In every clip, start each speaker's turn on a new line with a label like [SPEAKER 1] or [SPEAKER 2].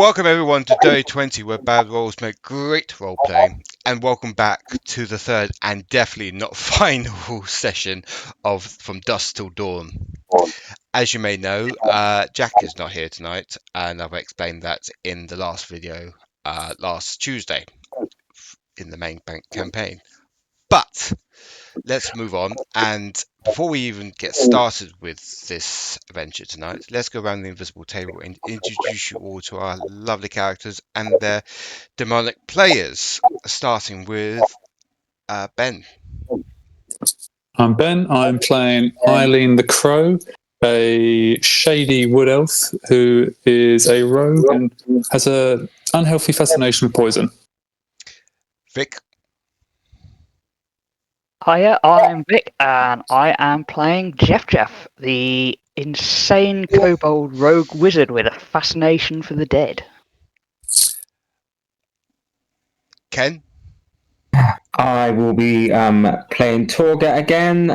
[SPEAKER 1] Welcome everyone to Day 20, where bad rolls make great role playing, and welcome back to the third and definitely not final session of From Dusk Till Dawn. As you may know, Jack is not here tonight, and I've explained that in the last video last Tuesday in the main bank campaign. But let's move on, and before we even get started with this adventure tonight, let's go around the invisible table and introduce you all to our lovely characters and their demonic players, starting with Ben.
[SPEAKER 2] I'm Ben. I'm playing Eileen The Crow, a shady wood elf who is a rogue and has an unhealthy fascination with poison.
[SPEAKER 1] Vic.
[SPEAKER 3] Hiya, I'm Vic, and I am playing JeffJeff, the insane kobold rogue wizard with a fascination for the dead.
[SPEAKER 1] Ken.
[SPEAKER 4] I will be playing Torgga again.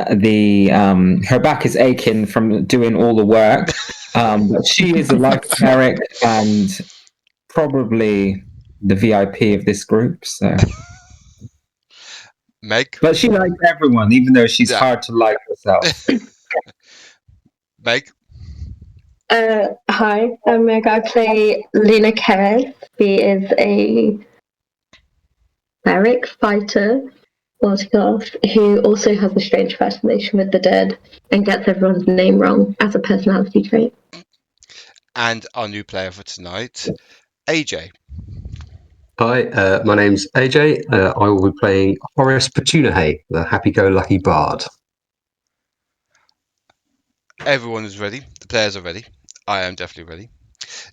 [SPEAKER 4] Her back is aching from doing all the work, but she is like Gar'rek and probably the VIP of this group. So,
[SPEAKER 1] Meg.
[SPEAKER 4] but she likes everyone, even though she's hard to like herself.
[SPEAKER 1] Meg.
[SPEAKER 5] Hi, I'm Meg. I play Lena Keres. She is a cleric fighter, who also has a strange fascination with the dead and gets everyone's name wrong as a personality trait.
[SPEAKER 1] And our new player for tonight, AJ.
[SPEAKER 6] Hi, my name's AJ. I will be playing Horace P'tunahay, the happy-go-lucky bard.
[SPEAKER 1] Everyone is ready. The players are ready. I am definitely ready.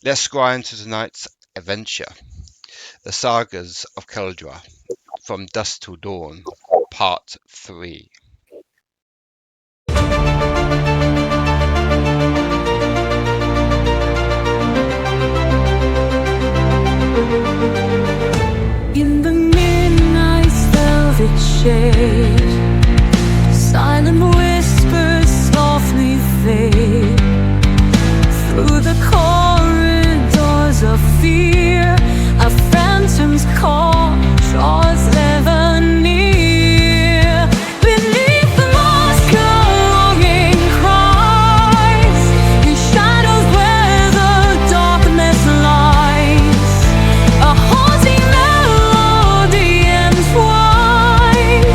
[SPEAKER 1] Let's go on to tonight's adventure. The Sagas of Kaldraa, From Dusk Till Dawn, Part 3.
[SPEAKER 7] In the midnight's velvet shade, silent whispers softly fade through the corridors of fear. A phantom's call draws ever near. Beneath the mask, a longing cries in shadows where the darkness lies. A haunting melody entwined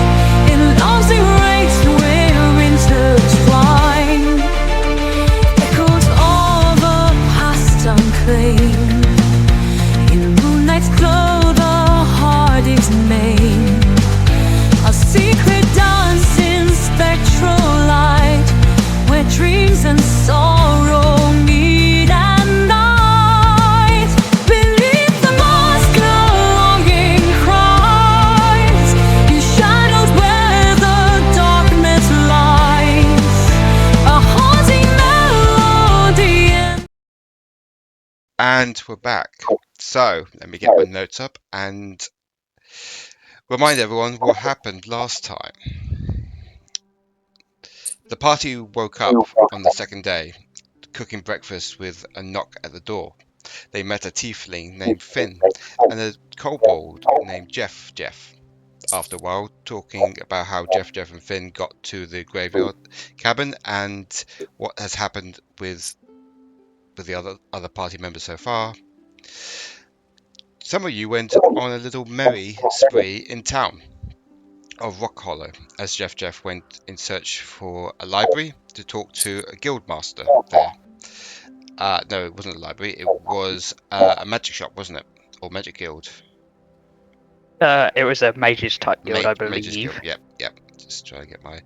[SPEAKER 7] in love's erased we're intertwined. Echoes of a past unclaimed. In moonlight's glow the heart is made. A secret dance in spectral light, where dreams and sorrow meet at night. Beneath the mask a longing cries in shadows where the darkness lies. A haunting melody.
[SPEAKER 1] And we're back. So, let me get my notes up and remind everyone what happened last time. The party woke up on the second day, cooking breakfast with a knock at the door. They met a tiefling named Finn and a kobold named JeffJeff. After a while, talking about how JeffJeff and Finn got to the graveyard cabin and what has happened with the other party members so far. Some of you went on a little merry spree in town of Rock Hollow as JeffJeff went in search for a library to talk to a guild master there. No, it wasn't a library, it was a magic shop, wasn't it? Or magic guild.
[SPEAKER 3] It was a mages type guild, I believe.
[SPEAKER 1] Mages guild. Yep. Just trying to get my...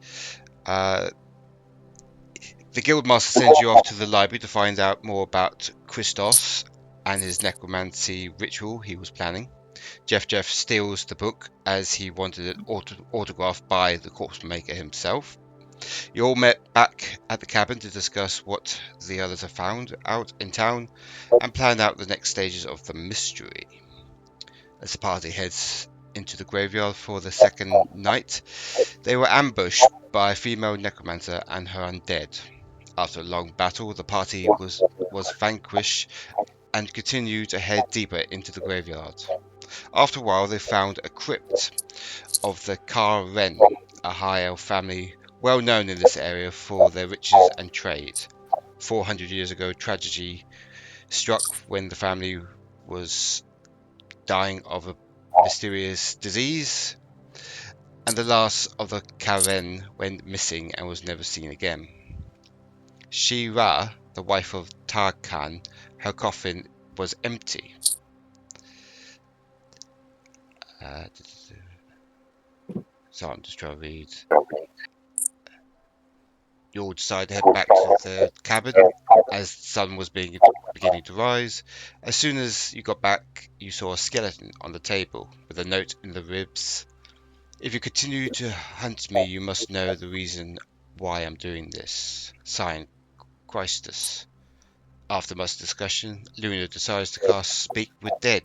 [SPEAKER 1] The guild master sends you off to the library to find out more about Christos and his necromancy ritual he was planning. JeffJeff steals the book as he wanted it autographed by the corpse maker himself. You all met back at the cabin to discuss what the others have found out in town and plan out the next stages of the mystery. As the party heads into the graveyard for the second night, they were ambushed by a female necromancer and her undead. After a long battle, the party was vanquished and continued to head deeper into the graveyard. After a while, they found a crypt of the Gar'rek, a high elf family well known in this area for their riches and trade. 400 years ago, tragedy struck when the family was dying of a mysterious disease, and the last of the Gar'rek went missing and was never seen again. Shira, the wife of Tarkan, her coffin was empty. So I'm just trying to read. You all decided to head back to the cabin as the sun was beginning to rise. As soon as you got back, you saw a skeleton on the table with a note in the ribs. If you continue to hunt me, you must know the reason why I'm doing this. Signed, Christus. After much discussion, Luna decides to cast Speak with Dead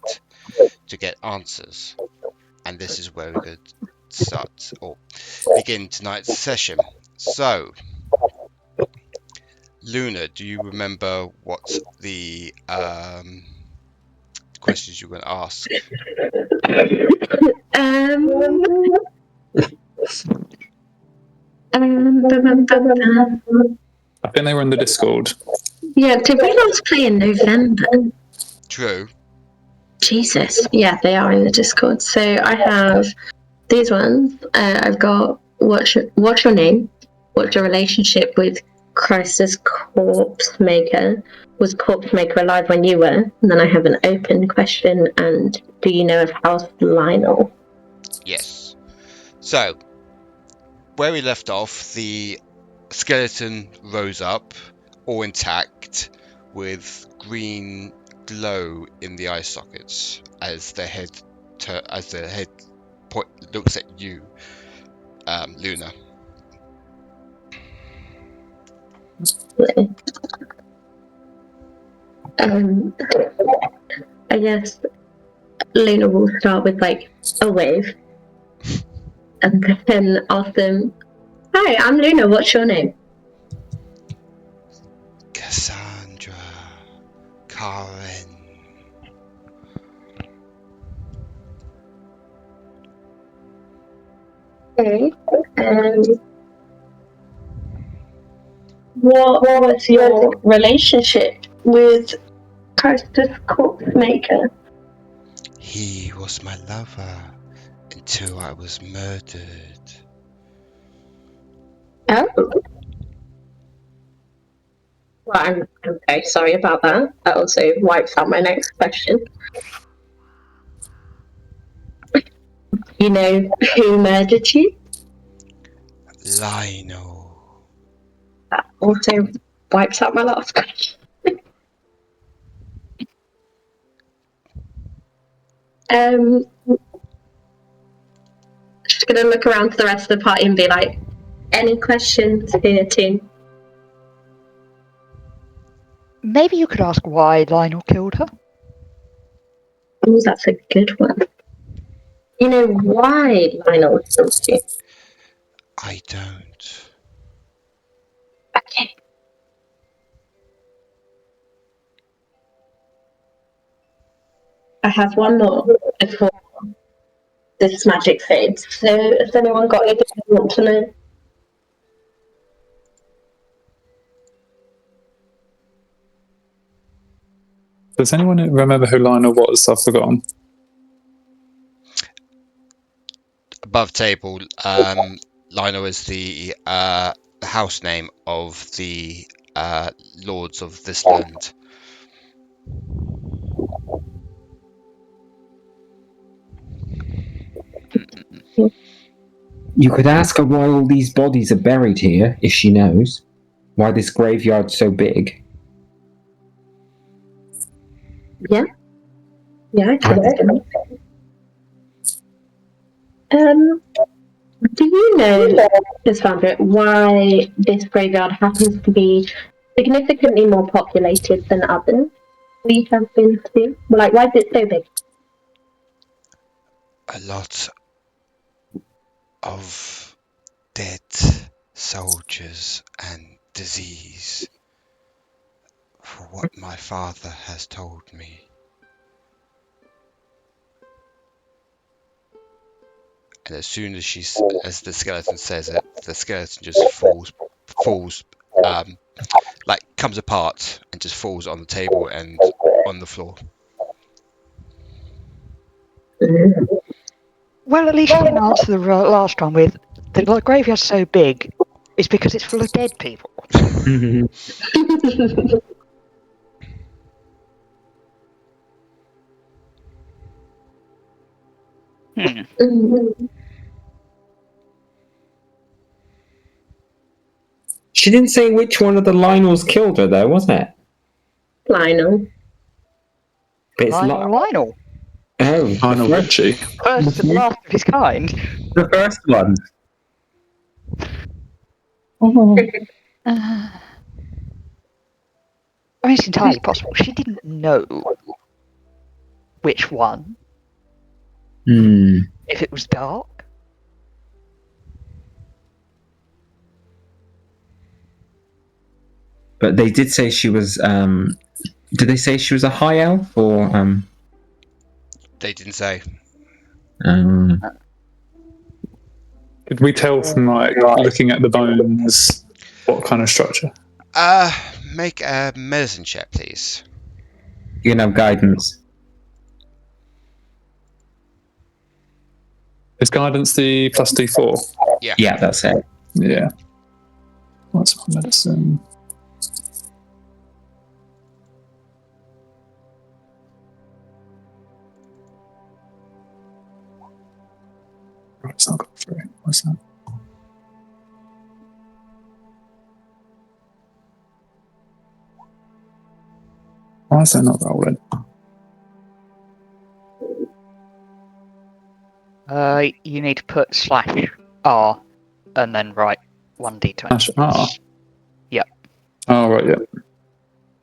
[SPEAKER 1] to get answers. And this is where we could start or begin tonight's session. So, Luna, do you remember what the questions you were going to ask?
[SPEAKER 2] I think they were in the Discord.
[SPEAKER 5] Yeah, did we last play in November?
[SPEAKER 1] True.
[SPEAKER 5] Jesus. Yeah, they are in the Discord. So I have these ones. I've got what's your name? What's your relationship with Christ's corpse maker? Was corpse maker alive when you were? And then I have an open question. And do you know of House Lionel?
[SPEAKER 1] Yes. So, where we left off, the skeleton rose up, all intact, with green glow in the eye sockets as the head looks at you, Luna.
[SPEAKER 5] I guess Luna will start with like a wave, and then ask them, "Hi, I'm Luna. What's your name?"
[SPEAKER 1] Cassandra. Karen.
[SPEAKER 5] Okay. What was your relationship with Christ's corpse maker?
[SPEAKER 1] He was my lover until I was murdered.
[SPEAKER 5] Oh. Well, I'm very sorry about that. That also wipes out my next question. You know who murdered you?
[SPEAKER 1] Lionel.
[SPEAKER 5] That also wipes out my last question. Just gonna look around to the rest of the party and be like, any questions here, team?
[SPEAKER 3] Maybe you could ask why Lionel killed her?
[SPEAKER 5] Oh, that's a good one. You know why Lionel killed you?
[SPEAKER 1] I don't.
[SPEAKER 5] Okay. I have one more before this magic fades. So, has anyone got anything they want to know?
[SPEAKER 2] Does anyone remember who Lionel was? I've forgotten.
[SPEAKER 1] Above table, Lionel is the house name of the lords of this land.
[SPEAKER 4] You could ask her why all these bodies are buried here, if she knows. Why this graveyard's so big.
[SPEAKER 5] Yeah, I can. Do you know, Cassandra, why this graveyard happens to be significantly more populated than others we have been to? Like, why is it so big?
[SPEAKER 1] A lot of dead soldiers and disease for what my father has told me. And as soon as as the skeleton says it, the skeleton just falls, like comes apart and just falls on the table and on the floor.
[SPEAKER 3] Well, at least you didn't answer the last one with the graveyard's so big. It's because it's full of dead people.
[SPEAKER 4] She didn't say which one of the Lionels killed her, though, was it?
[SPEAKER 5] Lionel.
[SPEAKER 4] But it's
[SPEAKER 3] Lionel.
[SPEAKER 4] Oh,
[SPEAKER 2] Lionel Richie.
[SPEAKER 3] First and last of his kind.
[SPEAKER 4] the first one.
[SPEAKER 3] I mean, it's entirely possible. She didn't know which one. If it was dark.
[SPEAKER 4] But they did say she was. Did they say she was a high elf or?
[SPEAKER 1] They didn't say.
[SPEAKER 2] Did we tell from like looking at the bones what kind of structure?
[SPEAKER 1] Make a medicine check, please.
[SPEAKER 4] You can have guidance.
[SPEAKER 2] Is guidance the plus D4?
[SPEAKER 4] Yeah, that's it.
[SPEAKER 2] Yeah. What's my medicine? Right, it's not got through. What's that? Why is that not rolling?
[SPEAKER 3] You need to put /R and then write 1d20.
[SPEAKER 2] R?
[SPEAKER 3] Yep.
[SPEAKER 2] Oh, right, yeah.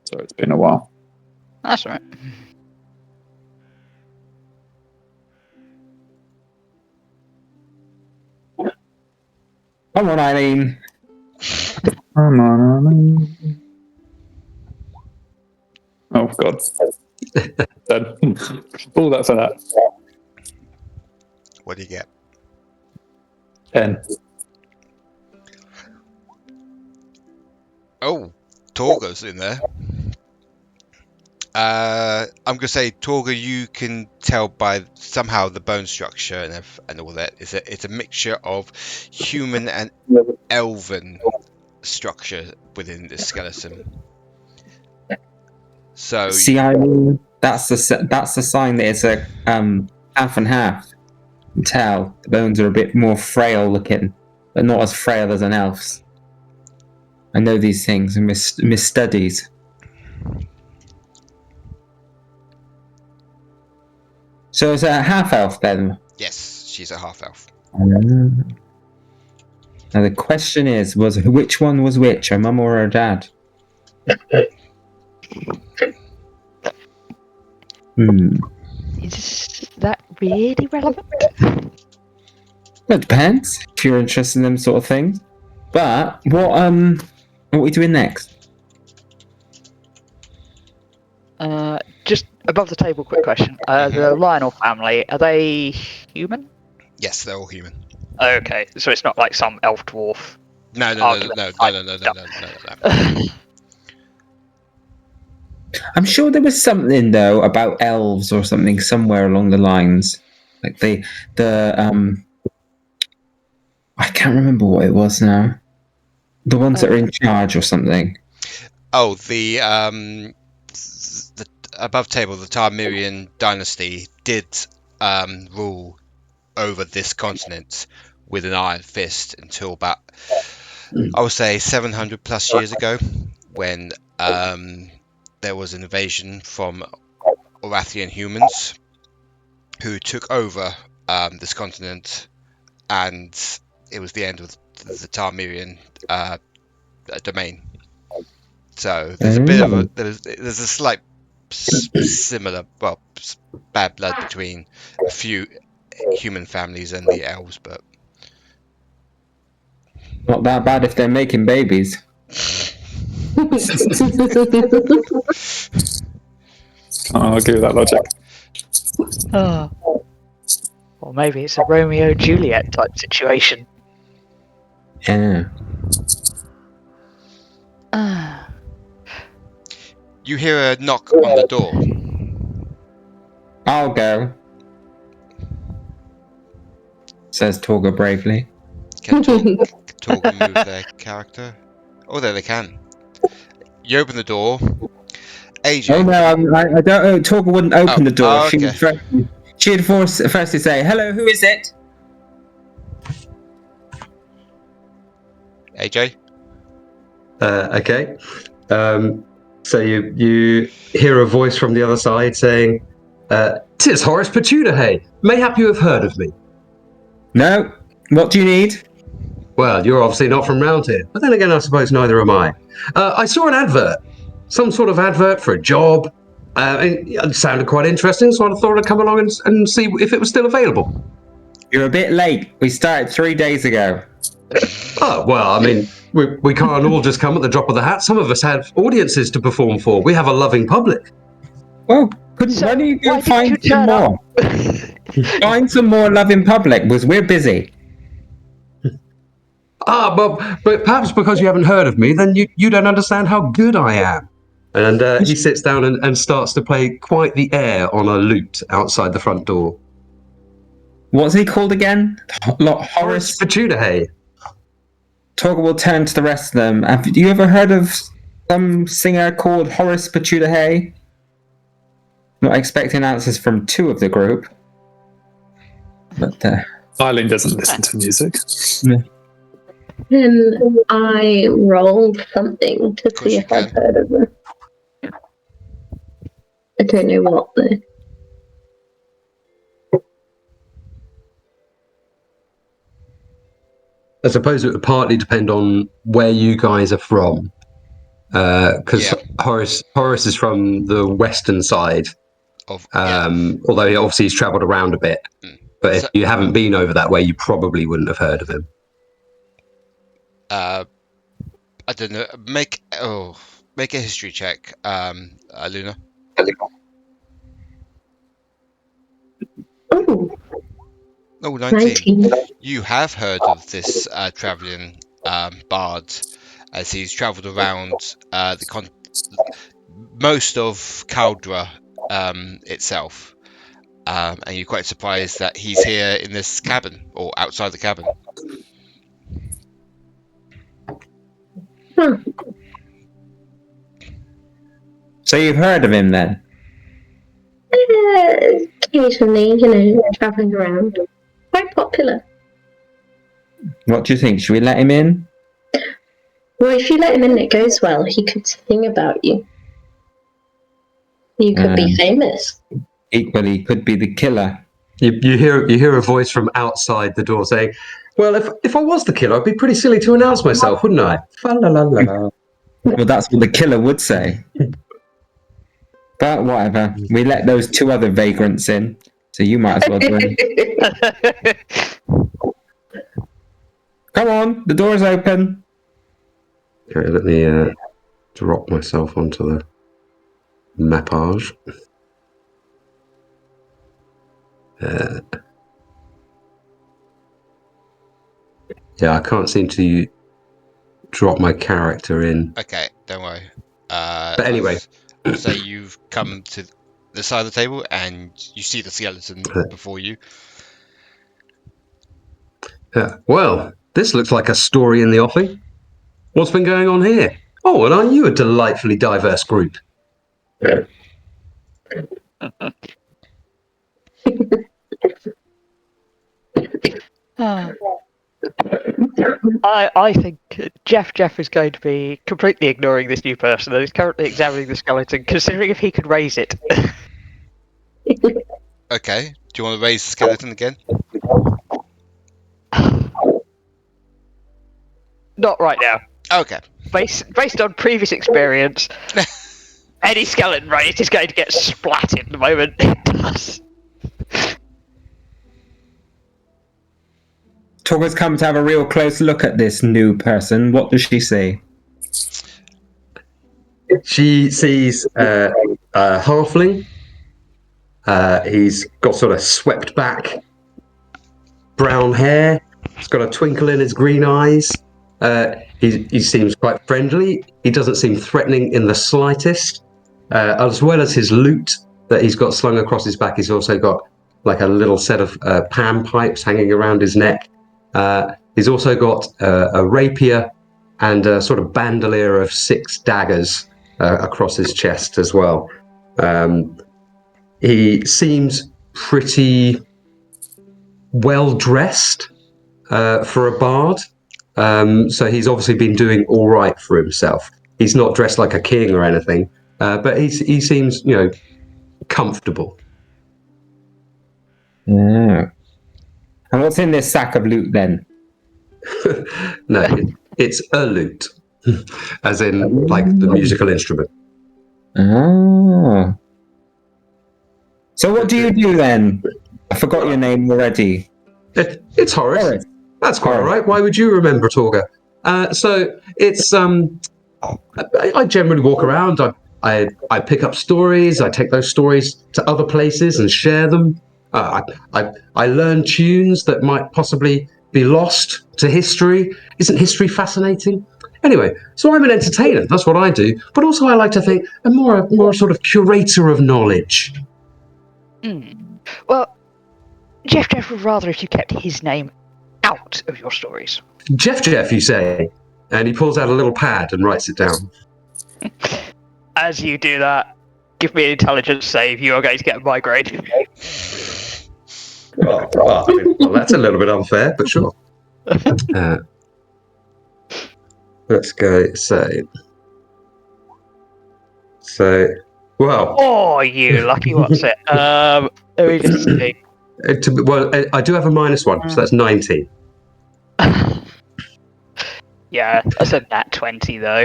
[SPEAKER 2] Sorry, it's been a while.
[SPEAKER 3] That's all right.
[SPEAKER 4] Come on, Eileen.
[SPEAKER 2] Come on, Eileen. Oh, God. Dead. All that for that.
[SPEAKER 1] What do you get?
[SPEAKER 2] 10.
[SPEAKER 1] Oh, Torgga's in there. I'm gonna say, Torgga, you can tell by somehow the bone structure and all that. It's a mixture of human and elven structure within the skeleton. So
[SPEAKER 4] See, Eileen, that's the sign that it's a half and half. You can tell the bones are a bit more frail looking, but not as frail as an elf's. I know these things and mis studies. So is it a half elf then?
[SPEAKER 1] yes, she's a half elf.
[SPEAKER 4] Now the question is, which one was which, her mum or her dad?
[SPEAKER 3] Is that really relevant?
[SPEAKER 4] It depends if you're interested in them sort of things. But what are we doing next?
[SPEAKER 3] Just above the table, quick question. The Lionel family, are they human?
[SPEAKER 1] Yes, they're all human.
[SPEAKER 3] Okay, so it's not like some elf dwarf.
[SPEAKER 1] No.
[SPEAKER 4] I'm sure there was something though about elves or something somewhere along the lines. Like the I can't remember what it was now. The ones that are in charge or something.
[SPEAKER 1] Oh, the above table, the Tarmirian dynasty did rule over this continent with an iron fist until about, I would say, 700 plus years ago, when there was an invasion from Orathian humans who took over this continent, and it was the end of the Tarmirian domain. So there's a bit of a there's a slight similar, well, bad blood between a few human families and the elves, but
[SPEAKER 4] not that bad if they're making babies.
[SPEAKER 2] Can't argue with that logic.
[SPEAKER 3] Oh. Or maybe it's a Romeo Juliet type situation.
[SPEAKER 4] Yeah.
[SPEAKER 3] Ah.
[SPEAKER 1] You hear a knock on the door.
[SPEAKER 4] I'll go, says Torgga bravely.
[SPEAKER 1] Can Torgga move their character? Oh, there they can. You open the door. AJ.
[SPEAKER 4] Oh no, I don't. Torgga wouldn't open the door.
[SPEAKER 1] Oh, okay.
[SPEAKER 4] She'd firstly say, "Hello, who is it?"
[SPEAKER 1] AJ.
[SPEAKER 6] Okay. So you hear a voice from the other side saying, "'Tis Horace P'tunahay. Mayhap you have heard of me."
[SPEAKER 4] No. What do you need?
[SPEAKER 6] Well, you're obviously not from round here, but then again, I suppose neither am I. I saw an advert, some sort of advert for a job. It sounded quite interesting, so I thought I'd come along and see if it was still available.
[SPEAKER 4] You're a bit late. We started 3 days ago.
[SPEAKER 6] Oh, well, I mean, we can't all just come at the drop of the hat. Some of us have audiences to perform for. We have a loving public.
[SPEAKER 4] Well, why don't you go
[SPEAKER 3] why didn't
[SPEAKER 4] find
[SPEAKER 3] you
[SPEAKER 4] some
[SPEAKER 3] turn up?
[SPEAKER 4] more? Find some more loving public, because we're busy.
[SPEAKER 6] But perhaps because you haven't heard of me, then you don't understand how good I am. And he sits down and starts to play quite the air on a lute outside the front door.
[SPEAKER 4] What's he called again?
[SPEAKER 6] Horace P'tunahay.
[SPEAKER 4] Torgga will turn to the rest of them. Have you ever heard of some singer called Horace P'tunahay? Not expecting answers from 2 of the group. But
[SPEAKER 2] Eileen doesn't listen to music.
[SPEAKER 5] Can I roll something to
[SPEAKER 1] course
[SPEAKER 5] see
[SPEAKER 1] you
[SPEAKER 5] if I've
[SPEAKER 1] can.
[SPEAKER 5] heard of them? I don't know what though.
[SPEAKER 6] I suppose it would partly depend on where you guys are from. Because Horace is from the western side. Although he's travelled around a bit. But if you haven't been over that way, you probably wouldn't have heard of him.
[SPEAKER 1] I don't know. Make a history check, Luna.
[SPEAKER 5] Oh,
[SPEAKER 1] Oh, 19.
[SPEAKER 5] 19.
[SPEAKER 1] You have heard of this travelling bard, as he's travelled around most of Kaldraa itself, and you're quite surprised that he's here in this cabin or outside the cabin.
[SPEAKER 5] Huh.
[SPEAKER 4] so you've heard of him then?
[SPEAKER 5] Occasionally, travelling around. Quite popular.
[SPEAKER 4] What do you think? Should we let him in?
[SPEAKER 5] Well, if you let him in and it goes well, he could sing about you. You could be famous.
[SPEAKER 4] Equally, could be the killer.
[SPEAKER 6] You hear a voice from outside the door saying, "Well, if I was the killer, I'd be pretty silly to announce myself, wouldn't I?" Fa-la-la-la-la.
[SPEAKER 4] Well, that's what the killer would say. But whatever. We let those 2 other vagrants in, so you might as well do it. Come on, the door's open.
[SPEAKER 6] Okay, let me drop myself onto the mappage. I can't seem to drop my character in.
[SPEAKER 1] Okay, don't worry.
[SPEAKER 6] But anyway.
[SPEAKER 1] So you've come to the side of the table and you see the skeleton before you.
[SPEAKER 6] Well, this looks like a story in the offing. What's been going on here? Oh, and aren't you a delightfully diverse group?
[SPEAKER 3] I think JeffJeff is going to be completely ignoring this new person and is currently examining the skeleton, considering if he could raise it.
[SPEAKER 1] Okay, do you want to raise the skeleton again?
[SPEAKER 3] Not right now.
[SPEAKER 1] Okay.
[SPEAKER 3] Based on previous experience, any skeleton raised is going to get splatted the moment it does.
[SPEAKER 4] Torgga's come to have a real close look at this new person. What does she say?
[SPEAKER 6] She sees a halfling. He's got sort of swept back brown hair. He's got a twinkle in his green eyes. He seems quite friendly. He doesn't seem threatening in the slightest. As well as his loot that he's got slung across his back, he's also got like a little set of pan pipes hanging around his neck. He's also got a rapier and a sort of bandolier of 6 daggers across his chest as well. He seems pretty well dressed for a bard. So he's obviously been doing all right for himself. He's not dressed like a king or anything, but he seems, comfortable.
[SPEAKER 4] Yeah. And what's in this sack of loot then?
[SPEAKER 6] No, it's a lute, as in like the musical instrument.
[SPEAKER 4] Oh. So what do you do then? I forgot your name already.
[SPEAKER 6] It's Horace.
[SPEAKER 4] Horace.
[SPEAKER 6] That's quite all right. Why would you remember Torgga? So it's I generally walk around. I pick up stories. I take those stories to other places and share them. I learn tunes that might possibly be lost to history. Isn't history fascinating? Anyway, so I'm an entertainer. That's what I do. But also I like to think I'm more sort of curator of knowledge.
[SPEAKER 3] Well, JeffJeff would rather if you kept his name out of your stories.
[SPEAKER 6] JeffJeff, you say? And he pulls out a little pad and writes it down.
[SPEAKER 3] As you do that, give me an intelligence save. You are going to get my grade.
[SPEAKER 6] Well, that's a little bit unfair, but sure. Let's go save. So, well.
[SPEAKER 3] Oh, you lucky what's it? Let me just see.
[SPEAKER 6] I do have a -1, so that's 19.
[SPEAKER 3] Yeah, I said nat 20 though.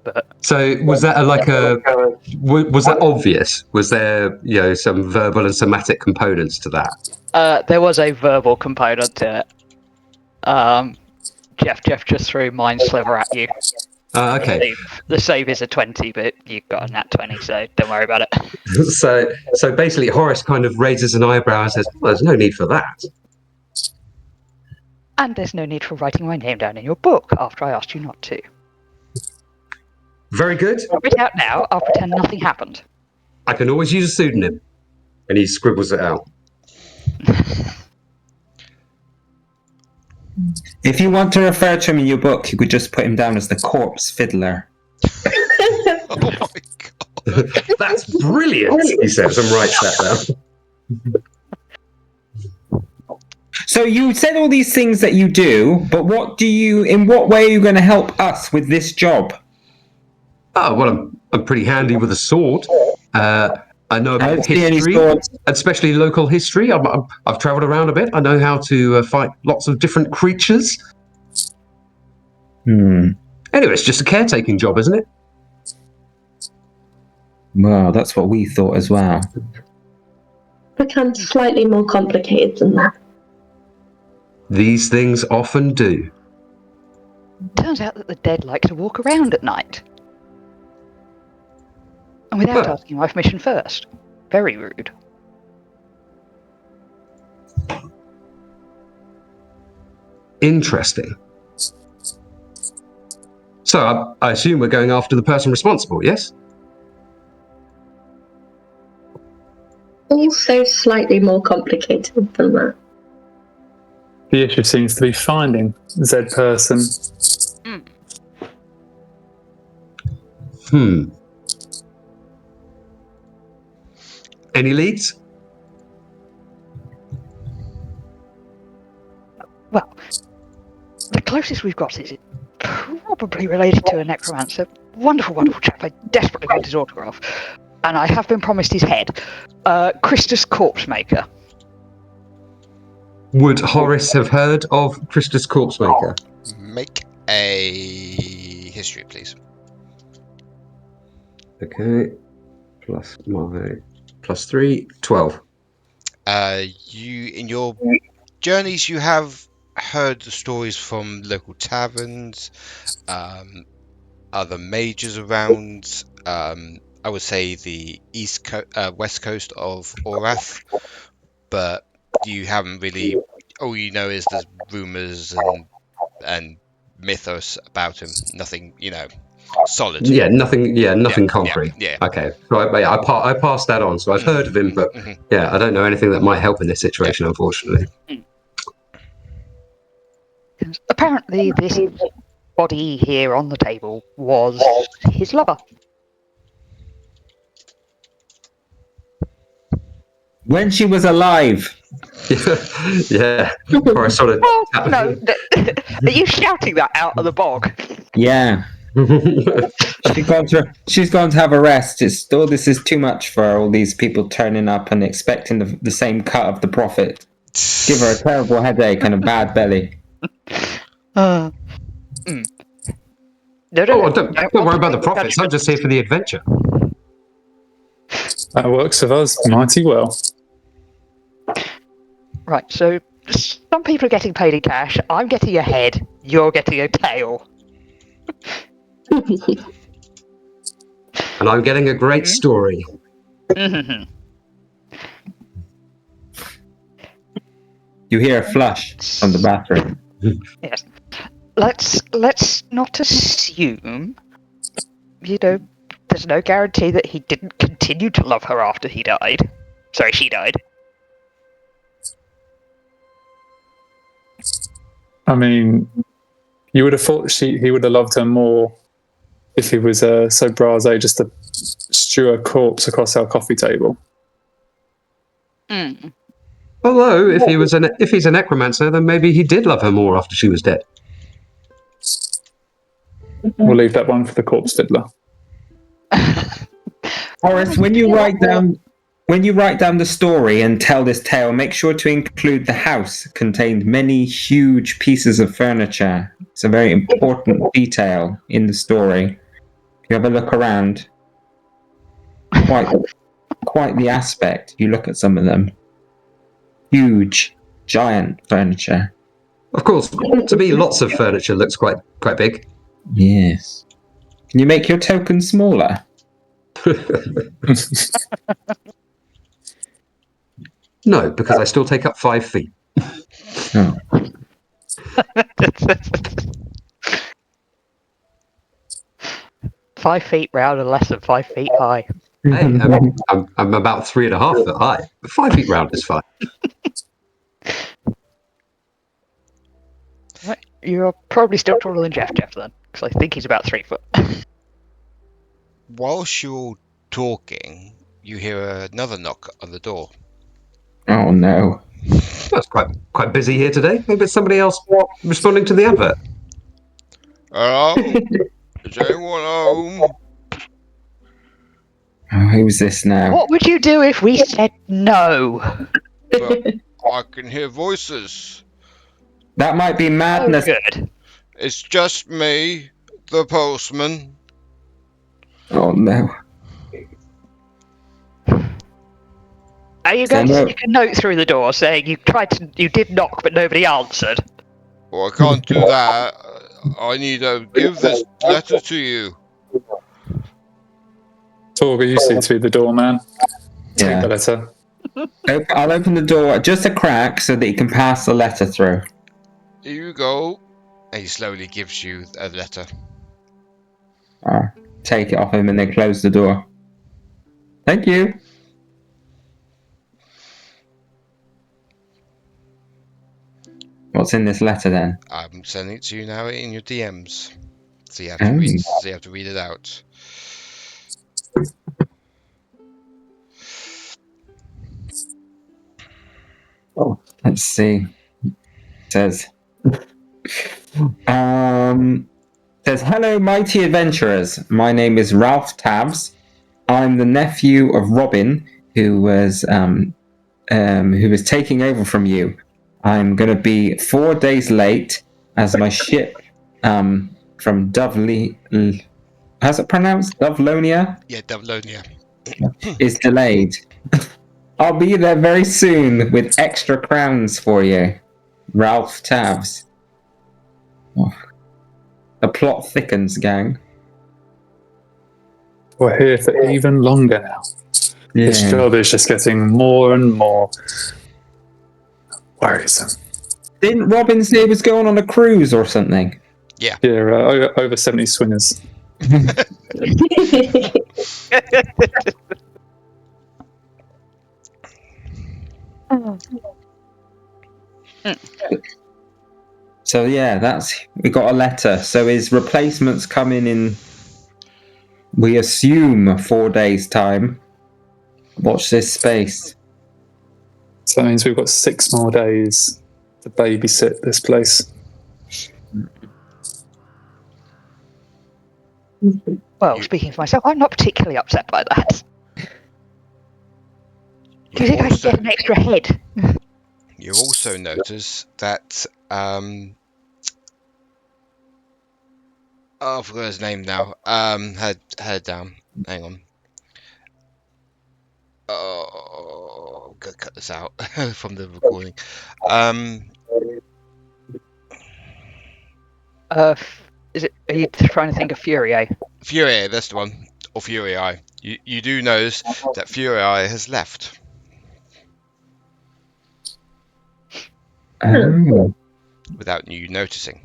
[SPEAKER 3] But
[SPEAKER 6] so was that was that obvious? Was there some verbal and somatic components to that?
[SPEAKER 3] there was a verbal component to it. JeffJeff just threw Mind Sliver at you.
[SPEAKER 6] Okay.
[SPEAKER 3] The save is a 20, but you got a nat 20, so don't worry about it.
[SPEAKER 6] So basically, Horace kind of raises an eyebrow and says, "Well, there's no need for that."
[SPEAKER 3] And there's no need for writing my name down in your book after I asked you not to.
[SPEAKER 6] Very good.
[SPEAKER 3] I'll read it out now. I'll pretend nothing happened.
[SPEAKER 6] I can always use a pseudonym. And he scribbles it out.
[SPEAKER 4] If you want to refer to him in your book, you could just put him down as the corpse fiddler.
[SPEAKER 1] Oh my god.
[SPEAKER 6] That's brilliant, he says, and writes that down.
[SPEAKER 4] So you said all these things that you do, but in what way are you going to help us with this job?
[SPEAKER 6] Oh, well, I'm pretty handy with a sword. I know about history, especially local history. I've travelled around a bit. I know how to fight lots of different creatures. Anyway, it's just a caretaking job, isn't it?
[SPEAKER 4] Well, that's what we thought as well.
[SPEAKER 5] Becomes slightly more complicated than that.
[SPEAKER 6] These things often do.
[SPEAKER 3] Turns out that the dead like to walk around at night. And without asking my permission first. Very rude.
[SPEAKER 6] Interesting. So I assume we're going after the person responsible, yes?
[SPEAKER 5] Also slightly more complicated than that.
[SPEAKER 2] The issue seems to be finding said person.
[SPEAKER 6] Any leads?
[SPEAKER 3] Well, the closest we've got is probably related to a necromancer. Wonderful, wonderful chap. I desperately want his autograph. And I have been promised his head. Christus Corpsemaker.
[SPEAKER 6] Would Horace have heard of Christus Corpsemaker?
[SPEAKER 1] Make a history, please.
[SPEAKER 6] Okay. Plus my +3, 12.
[SPEAKER 1] You in your journeys, you have heard the stories from local taverns, other mages around. I would say the west coast of Orath, but you haven't really. All you know is there's rumours and mythos about him. Nothing, solid.
[SPEAKER 6] Yeah, nothing concrete.
[SPEAKER 1] Yeah.
[SPEAKER 6] Okay, so I passed that on. So I've heard of him, but I don't know anything that might help in this situation, unfortunately.
[SPEAKER 3] Apparently, this body here on the table was his lover.
[SPEAKER 4] When she was alive.
[SPEAKER 6] Yeah. Or I sort of.
[SPEAKER 3] Oh, no. Are you shouting that out of the bog?
[SPEAKER 4] Yeah. She's gone to have a rest. This is too much for all these people turning up and expecting the same cut of the prophet. Give her a terrible headache and a bad belly.
[SPEAKER 3] No,
[SPEAKER 6] don't worry about the profits. I'm just here for the adventure.
[SPEAKER 2] That works with us mighty well.
[SPEAKER 3] Right, so some people are getting paid in cash. I'm getting a head. You're getting a tail.
[SPEAKER 6] And I'm getting a great story.
[SPEAKER 4] You hear a flush from the bathroom.
[SPEAKER 3] Yes. Let's not assume. There's no guarantee that he didn't continue to love her after he died. Sorry, she died.
[SPEAKER 2] I mean, you would have thought he would have loved her more if he was so blasé just to strew a corpse across our coffee table.
[SPEAKER 6] Although, if he's a necromancer, then maybe he did love her more after she was dead.
[SPEAKER 2] We'll leave that one for the corpse fiddler.
[SPEAKER 4] Horace, when you write down the story and tell this tale, make sure to include the house contained many huge pieces of furniture. It's a very important detail in the story. If you have a look around, quite the aspect. You look at some of them. Huge, giant furniture.
[SPEAKER 6] Of course, to me, lots of furniture looks quite big.
[SPEAKER 4] Yes. Can you make your token smaller?
[SPEAKER 6] No, because I still take up 5 feet.
[SPEAKER 4] Oh.
[SPEAKER 3] 5 feet round and less than 5 feet high.
[SPEAKER 6] Hey, I'm about 3.5 foot high. 5 feet round is fine.
[SPEAKER 3] Right, you're probably still taller than JeffJeff then, because I think he's about 3 foot.
[SPEAKER 1] Whilst you're talking, you hear another knock on the door.
[SPEAKER 4] Oh no.
[SPEAKER 6] Well, it's quite busy here today. Maybe it's somebody else responding to the advert.
[SPEAKER 1] Hello? Is anyone home?
[SPEAKER 4] Oh, who's this now?
[SPEAKER 3] What would you do if we said no?
[SPEAKER 1] But I can hear voices.
[SPEAKER 4] That might be
[SPEAKER 3] Oh,
[SPEAKER 4] madness.
[SPEAKER 3] good.
[SPEAKER 1] It's just me, the postman.
[SPEAKER 4] Oh no.
[SPEAKER 3] Are you going
[SPEAKER 4] So
[SPEAKER 3] to stick a note through the door saying you did knock but nobody answered?
[SPEAKER 1] Well, I can't do that. I need to give this letter to you.
[SPEAKER 2] Torgga, you seem to be the doorman. Take
[SPEAKER 4] Yeah.
[SPEAKER 2] the letter.
[SPEAKER 4] I'll open the door just a crack so that you can pass the letter through.
[SPEAKER 1] Here you go. And he slowly gives you a letter.
[SPEAKER 4] Take it off him and then close the door. Thank you. What's in this letter then?
[SPEAKER 1] I'm sending it to you now in your DMs. So you have to read it out.
[SPEAKER 4] Oh, let's see. It says, hello, mighty adventurers. My name is Ralph Tabs. I'm the nephew of Robin, who was taking over from you. I'm going to be 4 days late as my ship from how's it pronounced? Dovlonia?
[SPEAKER 1] Yeah, Dovlonia.
[SPEAKER 4] Is delayed. I'll be there very soon with extra crowns for you. Ralph Tavs. Oh. The plot thickens, gang.
[SPEAKER 2] We're here for even longer now.
[SPEAKER 4] Yeah.
[SPEAKER 2] This job is just getting more and more worrisome.
[SPEAKER 4] Didn't Robin say he was going on a cruise or something?
[SPEAKER 1] Yeah.
[SPEAKER 2] Yeah, over 70 swingers.
[SPEAKER 4] So yeah, we got a letter. So his replacements coming in, we assume 4 days' time. Watch this space.
[SPEAKER 2] So that means we've got 6 more days to babysit this place.
[SPEAKER 3] Well, speaking for myself, I'm not particularly upset by that. Do you think I could get an extra head?
[SPEAKER 1] You also notice that I forgot his name now. Head down. Hang on. Oh, gotta cut this out from the recording.
[SPEAKER 3] Is it? Are you trying to think of Fury?
[SPEAKER 1] Fury, that's the one. Or Fury Eye. You do notice that Fury Eye has left. Without you noticing.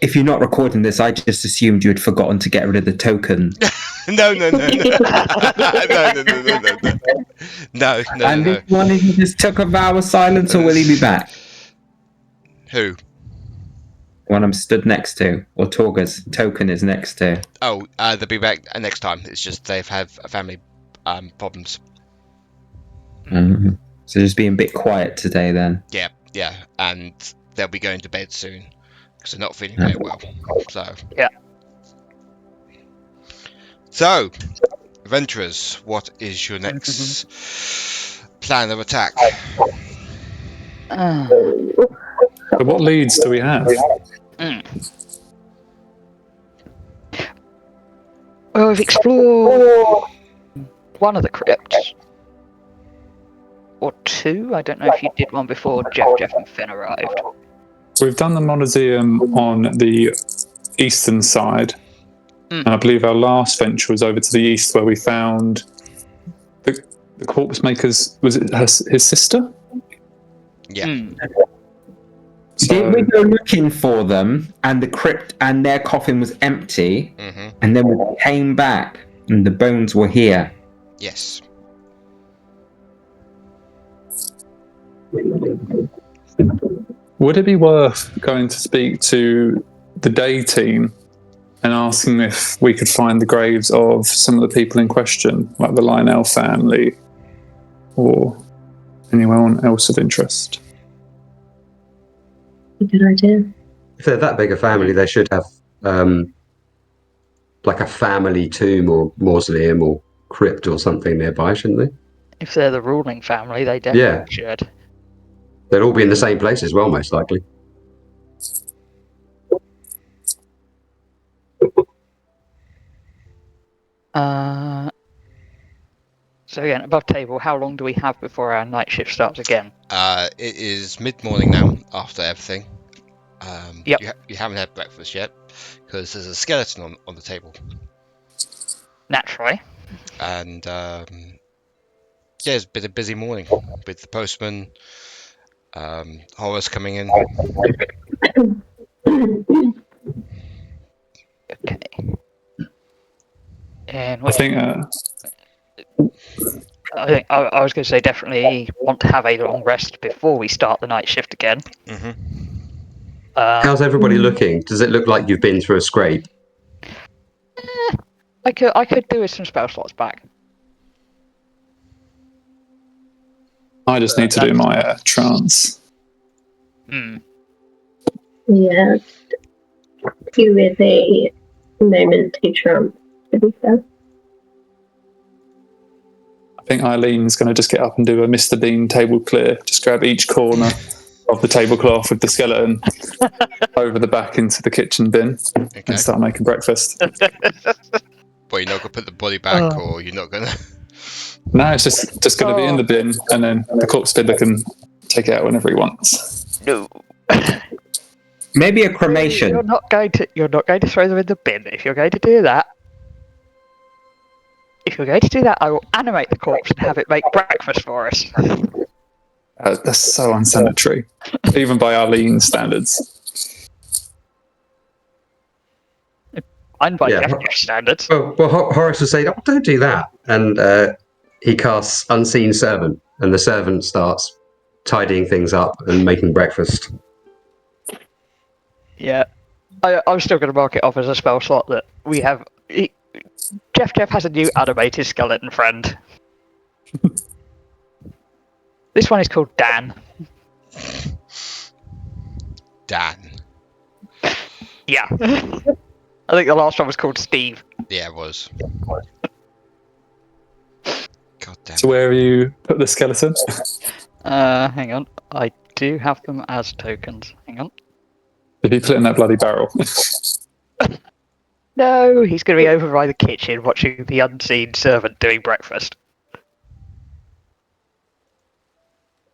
[SPEAKER 4] If you're not recording this, I just assumed you had forgotten to get rid of the token.
[SPEAKER 1] No. No.
[SPEAKER 4] And this one, he just took a vow of silence, or will he be back?
[SPEAKER 1] Who?
[SPEAKER 4] One I'm stood next to, or Torgga's token is next to.
[SPEAKER 1] Oh, they'll be back next time. It's just they've had family problems.
[SPEAKER 4] So just being a bit quiet today then.
[SPEAKER 1] Yeah, and they'll be going to bed soon because they're not feeling very well. So
[SPEAKER 3] Yeah.
[SPEAKER 1] So, adventurers, what is your next plan of attack?
[SPEAKER 2] But what leads do we have?
[SPEAKER 3] Well, we've explored one of the crypts. Or 2. I don't know if you did one before JeffJeff and Finn arrived.
[SPEAKER 2] We've done the Monasteum on the eastern side. And I believe our last venture was over to the east where we found the corpse maker's... Was it his sister?
[SPEAKER 1] Yeah.
[SPEAKER 2] So,
[SPEAKER 4] Didn't we go looking for them, and the crypt and their coffin was empty, and then we came back and the bones were here?
[SPEAKER 1] Yes.
[SPEAKER 2] would it be worth going to speak to the day team and asking if we could find the graves of some of the people in question, like the Lionel family or anyone else of interest?
[SPEAKER 5] Good idea.
[SPEAKER 6] If they're that big a family, they should have like a family tomb or mausoleum or crypt or something nearby, shouldn't they?
[SPEAKER 3] If they're the ruling family, they definitely should.
[SPEAKER 6] They'll all be in the same place as well, most likely.
[SPEAKER 3] So again, above table, how long do we have before our night shift starts again?
[SPEAKER 1] It is mid-morning now, after everything.
[SPEAKER 3] Yep.
[SPEAKER 1] You haven't had breakfast yet, because there's a skeleton on the table.
[SPEAKER 3] Naturally.
[SPEAKER 1] And, yeah, it's been a busy morning, with the postman, Horace coming in.
[SPEAKER 3] Okay. And
[SPEAKER 2] I think
[SPEAKER 3] I was going to say definitely want to have a long rest before we start the night shift again.
[SPEAKER 6] How's everybody looking? Does it look like you've been through a scrape?
[SPEAKER 3] I could do with some spell slots back.
[SPEAKER 2] I just need to do my trance.
[SPEAKER 5] Yeah. Do with a moment to trump, to be fair.
[SPEAKER 2] I think Eileen's going to just get up and do a Mr. Bean table clear. Just grab each corner of the tablecloth with the skeleton over the back into the kitchen bin and start making breakfast.
[SPEAKER 1] But you're not going to put the body back, or you're not going to...
[SPEAKER 2] No, it's just going to be in the bin, and then the corpse fiddler can take it out whenever he wants.
[SPEAKER 3] No.
[SPEAKER 4] Maybe a cremation.
[SPEAKER 3] You're not going to throw them in the bin. If you're going to do that, I will animate the corpse and have it make breakfast for us.
[SPEAKER 2] That's so unsanitary, even by Eileen standards.
[SPEAKER 3] And by JeffJeff standards.
[SPEAKER 6] Well, Horace would say, "Oh, don't do that," and he casts Unseen Servant, and the servant starts tidying things up and making breakfast.
[SPEAKER 3] Yeah, I'm still going to mark it off as a spell slot that we have. JeffJeff has a new animated skeleton friend. This one is called Dan.
[SPEAKER 1] Dan.
[SPEAKER 3] Yeah. I think the last one was called Steve.
[SPEAKER 1] Yeah, it was. God damn.
[SPEAKER 2] So where have you put the skeleton?
[SPEAKER 3] Hang on. I do have them as tokens. Hang on.
[SPEAKER 2] Did you put it in that bloody barrel?
[SPEAKER 3] No, he's going to be over by the kitchen watching the unseen servant doing breakfast.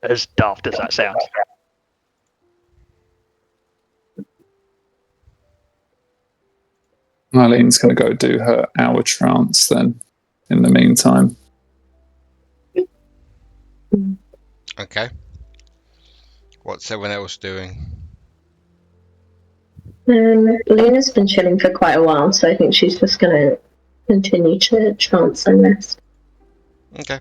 [SPEAKER 3] As daft as that sounds.
[SPEAKER 2] Eileen's going to go do her hour trance then, in the meantime.
[SPEAKER 1] Okay. What's everyone else doing?
[SPEAKER 5] Luna's been chilling for quite a while, so I think she's just going to continue to trance and rest.
[SPEAKER 1] Okay.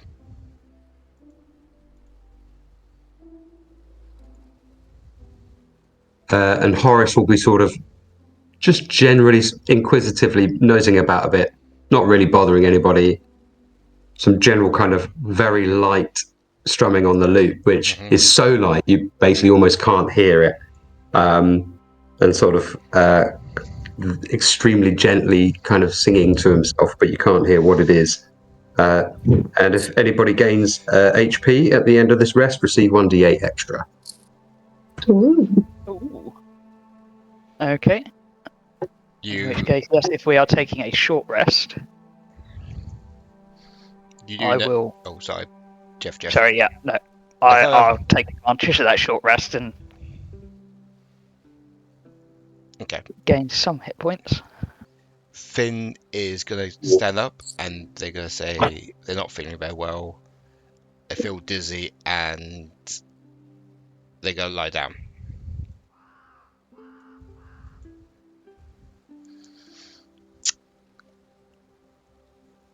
[SPEAKER 6] And Horace will be sort of just generally inquisitively nosing about a bit, not really bothering anybody. Some general kind of very light strumming on the lute, which is so light you basically almost can't hear it. And sort of extremely gently kind of singing to himself, but you can't hear what it is. And if anybody gains HP at the end of this rest, receive 1d8 extra.
[SPEAKER 5] Ooh.
[SPEAKER 3] Ooh. Okay.
[SPEAKER 1] You.
[SPEAKER 3] In which case, yes, if we are taking a short rest, I will.
[SPEAKER 1] Oh, sorry, JeffJeff.
[SPEAKER 3] Sorry, yeah, no. I'll take advantage of that short rest and
[SPEAKER 1] Okay.
[SPEAKER 3] gain some hit points.
[SPEAKER 1] Finn is going to stand up, and they're going to say they're not feeling very well. They feel dizzy, and they go lie down.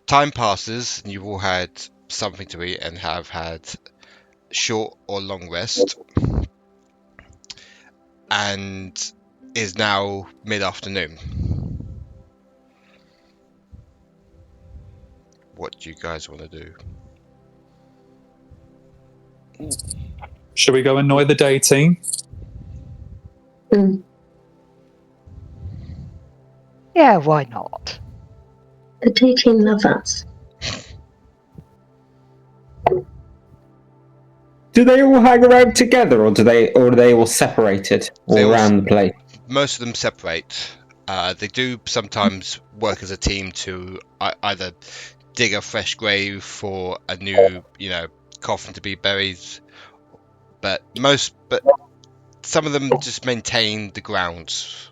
[SPEAKER 1] Time passes, and you've all had something to eat and have had short or long rest, and is now mid-afternoon. What do you guys want to do?
[SPEAKER 2] Should we go annoy the day team?
[SPEAKER 3] Yeah, why not?
[SPEAKER 5] The day team love us.
[SPEAKER 4] Do they all hang around together, or are they all separated all around the place?
[SPEAKER 1] Most of them separate. They do sometimes work as a team to either dig a fresh grave for a new, coffin to be buried. But some of them just maintain the grounds.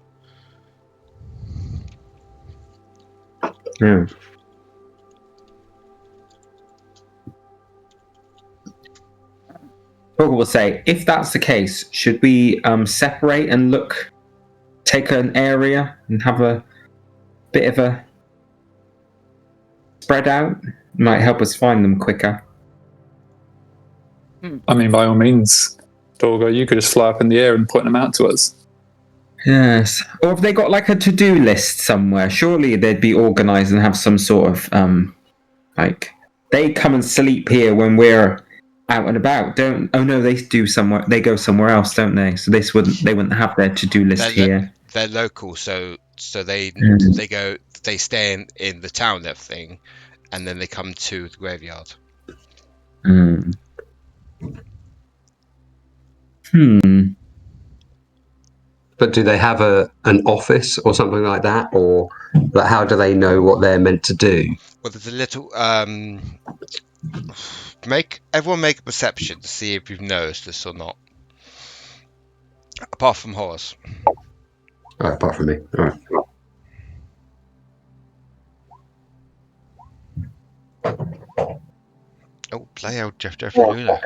[SPEAKER 4] Yeah. Torgga will say, if that's the case, should we separate and take an area and have a bit of a spread out? Might help us find them quicker.
[SPEAKER 2] I mean, by all means, Torgga, you could just fly up in the air and point them out to us.
[SPEAKER 4] Yes. Or have they got like a to-do list somewhere? Surely they'd be organised and have some sort of they come and sleep here when we're out and about. They go somewhere else, don't they? So they wouldn't have their to-do list here.
[SPEAKER 1] They're local, so they stay in the town and everything, and then they come to the graveyard.
[SPEAKER 6] But do they have an office or something like that, or how do they know what they're meant to do?
[SPEAKER 1] Well, there's a little Everyone make a perception to see if you've noticed this or not. Apart from Horace.
[SPEAKER 6] Oh, apart from me. All right.
[SPEAKER 1] Oh, play out Jeff Luna.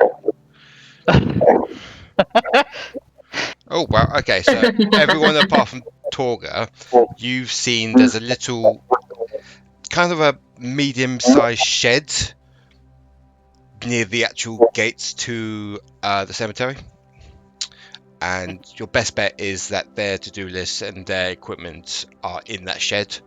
[SPEAKER 1] Oh, well, okay, so everyone apart from Torgga, you've seen there's a little, kind of a medium-sized shed near the actual gates to the cemetery. And your best bet is that their to-do list and their equipment are in that shed.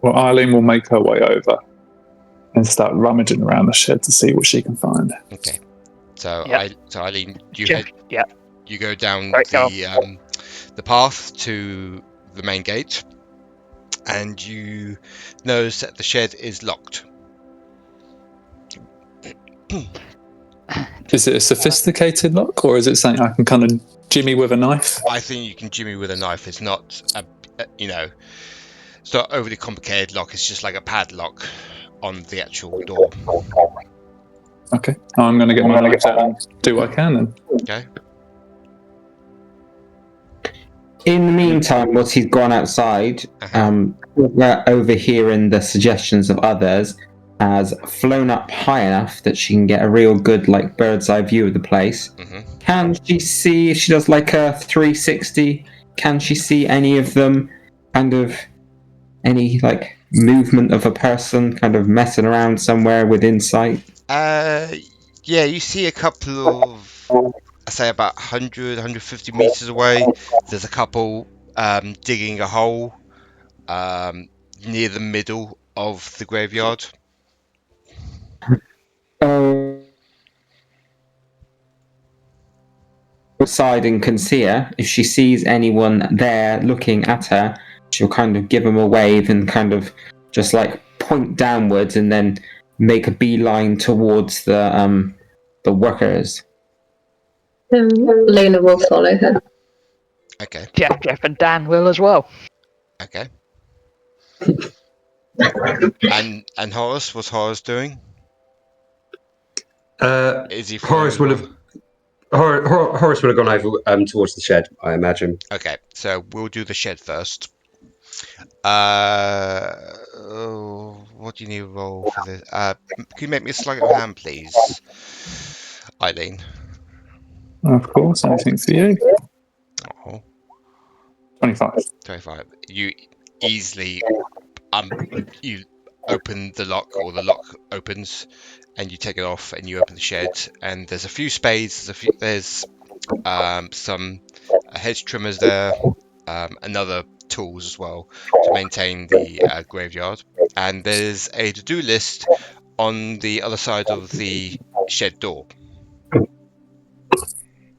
[SPEAKER 2] Well, Eileen will make her way over and start rummaging around the shed to see what she can find.
[SPEAKER 1] Okay. So,
[SPEAKER 3] Yep.
[SPEAKER 1] Eileen, you go down
[SPEAKER 3] Right,
[SPEAKER 1] the path to the main gate, and you notice that the shed is locked.
[SPEAKER 2] Is it a sophisticated lock, or is it something I can kind of jimmy with a knife?
[SPEAKER 1] I think you can jimmy with a knife. It's not it's not overly complicated lock. It's just like a padlock on the actual door.
[SPEAKER 2] Okay, I'm going to get my knife out and do what I can then.
[SPEAKER 1] Okay.
[SPEAKER 4] In the meantime, once he's gone outside, we're overhearing the suggestions of others, has flown up high enough that she can get a real good, like, bird's eye view of the place.
[SPEAKER 1] Mm-hmm.
[SPEAKER 4] Can she see, if she does like a 360, can she see any of them, kind of, any, like, movement of a person kind of messing around somewhere within sight?
[SPEAKER 1] Yeah, you see a couple of, I say about 100, 150 meters away. There's a couple digging a hole near the middle of the graveyard.
[SPEAKER 4] Outside and can see her. If she sees anyone there looking at her, she'll kind of give them a wave and kind of just like point downwards and then make a beeline towards the workers.
[SPEAKER 5] Luna will follow her.
[SPEAKER 1] Okay.
[SPEAKER 3] Jeff and Dan will as well.
[SPEAKER 1] Okay. and Horace, what's Horace doing? Is he
[SPEAKER 6] Horace would have gone over towards the shed, I imagine.
[SPEAKER 1] Okay, so we'll do the shed first. What do you need to roll for this? Can you make me a sleight of hand, please, Eileen?
[SPEAKER 2] Of course, anything for you.
[SPEAKER 1] Oh,
[SPEAKER 2] 25.
[SPEAKER 1] 25. You easily you open the lock, or the lock opens, and you take it off, and you open the shed, and there's a few spades. There's some hedge trimmers there, another tools as well to maintain the graveyard, and there's a to-do list on the other side of the shed door.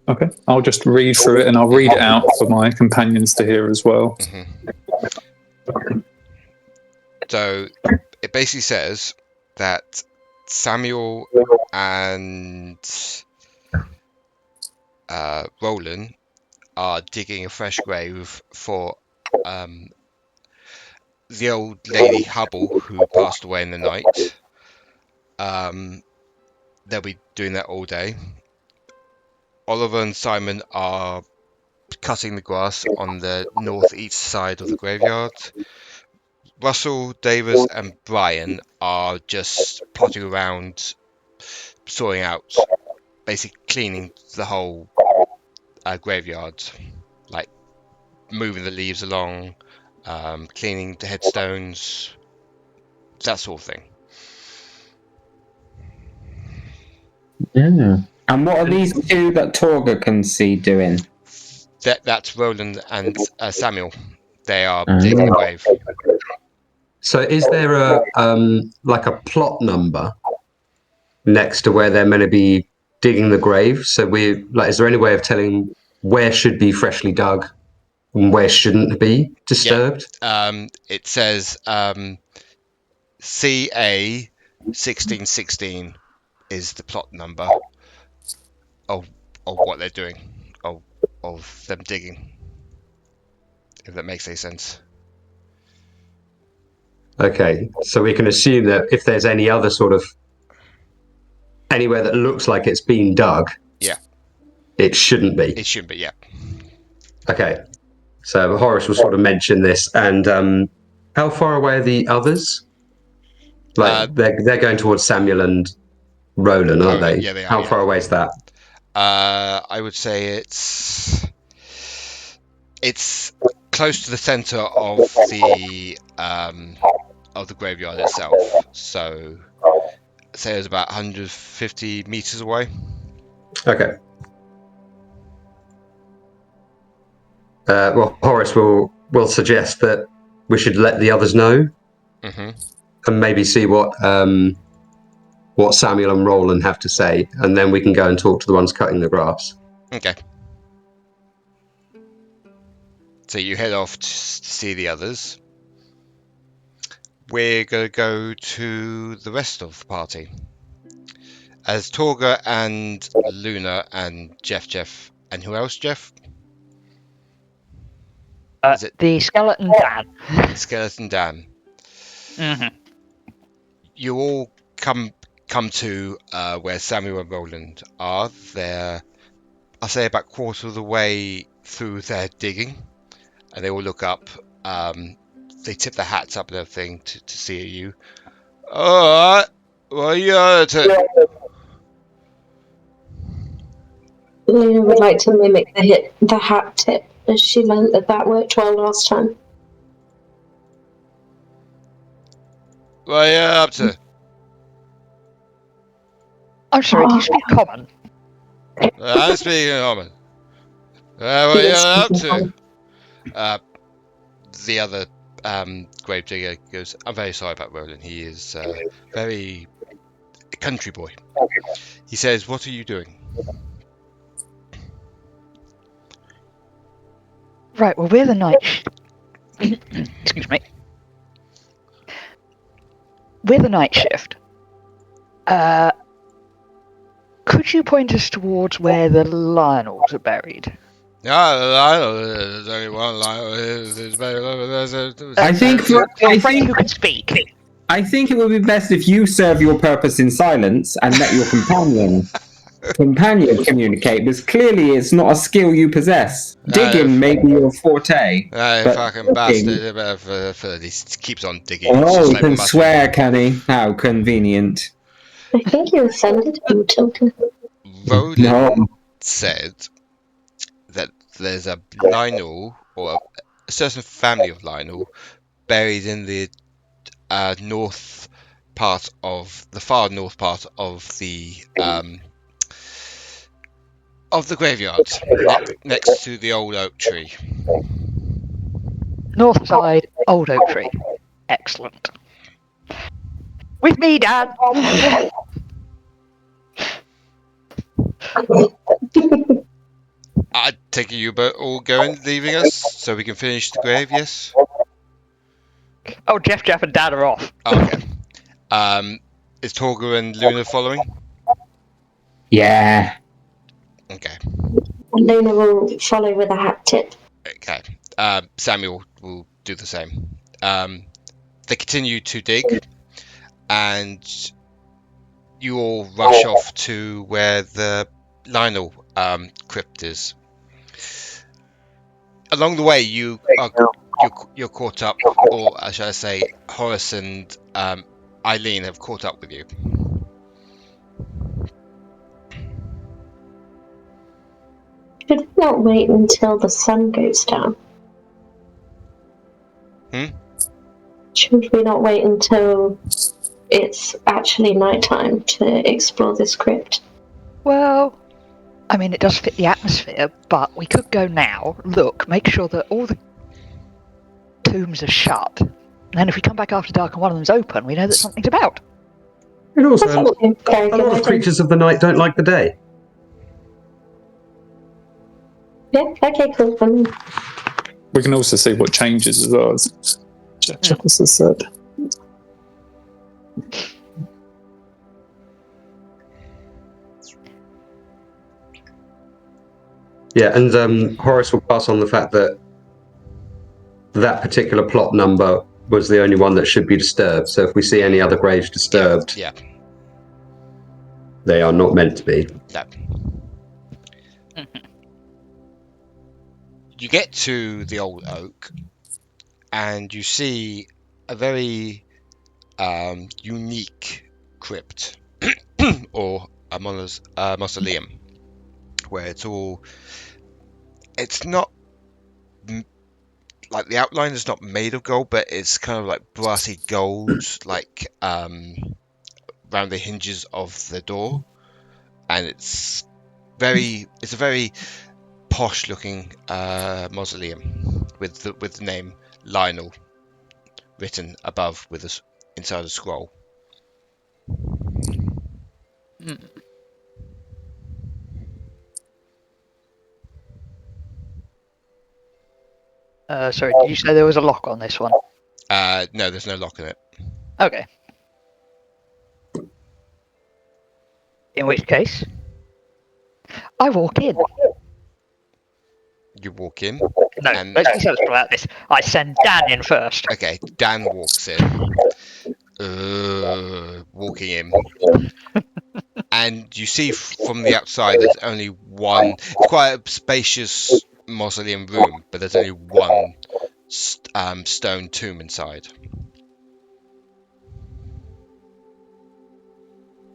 [SPEAKER 2] Okay, I'll just read through it and I'll read it out for my companions to hear as well.
[SPEAKER 1] Mm-hmm. So it basically says that Samuel and Roland are digging a fresh grave for the old lady Hubble who passed away in the night. They'll be doing that all day. Oliver and Simon are cutting the grass on the northeast side of the graveyard. Russell, Davis, and Brian are just potting around, sorting out, basically cleaning the whole graveyard, like moving the leaves along, cleaning the headstones, that sort of thing.
[SPEAKER 4] Yeah. And what are these two that Torgga can see doing?
[SPEAKER 1] That's Roland and Samuel. They are digging the grave.
[SPEAKER 6] So, is there a like a plot number next to where they're meant to be digging the grave? So, is there any way of telling where should be freshly dug and where shouldn't be disturbed?
[SPEAKER 1] Yeah. It says CA 1616 is the plot number of what they're doing. of them digging. If that makes any sense.
[SPEAKER 6] Okay, so we can assume that if there's any other sort of anywhere that looks like it's been dug,
[SPEAKER 1] Yeah,
[SPEAKER 6] it shouldn't be.
[SPEAKER 1] it shouldn't be. Yeah.
[SPEAKER 6] Okay, so Horace will sort of mention this, and how far away are the others? Like they're going towards Samuel and Roland, aren't they?
[SPEAKER 1] Yeah, they are.
[SPEAKER 6] How far away is that?
[SPEAKER 1] I would say it's close to the center of the graveyard itself. So say it's about 150 meters away.
[SPEAKER 6] Okay. Well, Horace will suggest that we should let the others know, and maybe see what Samuel and Roland have to say, and then we can go and talk to the ones cutting the grass.
[SPEAKER 1] Okay. So you head off to see the others. We're going to go to the rest of the party. As Torgga and Luna and JeffJeff, and who else, Jeff? Is it
[SPEAKER 3] the skeleton Dan?
[SPEAKER 1] Skeleton Dan.
[SPEAKER 3] Mm-hmm.
[SPEAKER 1] You all come to where Samuel and Roland are. They're, I'll say, about a quarter of the way through their digging, and they all look up. They tip their hats up and everything to see you. All right, what are you to?
[SPEAKER 5] Luna would like to mimic the hat tip, as she learned that worked well last time.
[SPEAKER 1] What are you up to?
[SPEAKER 3] I'm sorry, do you speak common?
[SPEAKER 1] I'm speaking common. What are you up to? The other gravedigger goes, I'm very sorry about Roland. He is very country boy. He says, what are you doing?
[SPEAKER 3] Right, well, we're the night... Excuse me. We're the night shift. Could you point us towards where the Lionels are buried?
[SPEAKER 1] There's only one line.
[SPEAKER 4] I think
[SPEAKER 3] Your friend who can speak.
[SPEAKER 4] I think it would be best if you serve your purpose in silence and let your companion communicate, because clearly it's not a skill you possess. Digging may be your forte. But
[SPEAKER 1] fucking bastard. He keeps on digging.
[SPEAKER 4] Oh, he can swear, can he? How convenient.
[SPEAKER 5] I think you offended him, Tilton.
[SPEAKER 1] Roland said that there's a Lionel, or a certain family of Lionel, buried in the far north part of the graveyard, next to the old oak tree.
[SPEAKER 3] North side, old oak tree. Excellent. With me, Dad!
[SPEAKER 1] I take it you all going, leaving us, so we can finish the grave, yes?
[SPEAKER 3] Oh, JeffJeff and Dad are off.
[SPEAKER 1] Okay. Is Torgga and Luna following?
[SPEAKER 4] Yeah.
[SPEAKER 1] Okay.
[SPEAKER 5] Luna will follow with a hat tip.
[SPEAKER 1] Okay. Samuel will do the same. They continue to dig, and you all rush off to where the Lionel crypt is. Along the way, you're caught up, or shall I say, Horace and Eileen have caught up with you.
[SPEAKER 5] Should we not wait until the sun goes down? Should we not wait until it's actually nighttime to explore this crypt?
[SPEAKER 3] Well, I mean, it does fit the atmosphere, but we could go now, look, make sure that all the tombs are shut, and then if we come back after dark and one of them's open, we know that something's about.
[SPEAKER 6] And also,
[SPEAKER 5] That's not a very
[SPEAKER 6] a
[SPEAKER 5] good
[SPEAKER 6] lot of
[SPEAKER 5] idea.
[SPEAKER 6] creatures of the night don't like the day.
[SPEAKER 5] Yeah, okay, cool.
[SPEAKER 2] We can also see what changes as well, as Jeff has said.
[SPEAKER 6] Yeah, and Horace will pass on the fact that that particular plot number was the only one that should be disturbed. So if we see any other graves disturbed, they are not meant to be.
[SPEAKER 1] No. You get to the old oak, and you see a very unique crypt, or a mausoleum, where it's not like the outline is not made of gold, but it's kind of like brassy gold, like around the hinges of the door, and it's a very posh looking mausoleum with the name Lionel written above with us inside a scroll.
[SPEAKER 3] Sorry, did you say there was a lock on this one?
[SPEAKER 1] No, there's no lock in it.
[SPEAKER 3] Okay. In which case, I walk in.
[SPEAKER 1] You walk in.
[SPEAKER 3] No, let's be sensible about this. I send Dan in first.
[SPEAKER 1] Okay, Dan walks in. Walking in. And you see from the outside there's only one. It's quite a spacious mausoleum room, but there's only one stone tomb inside.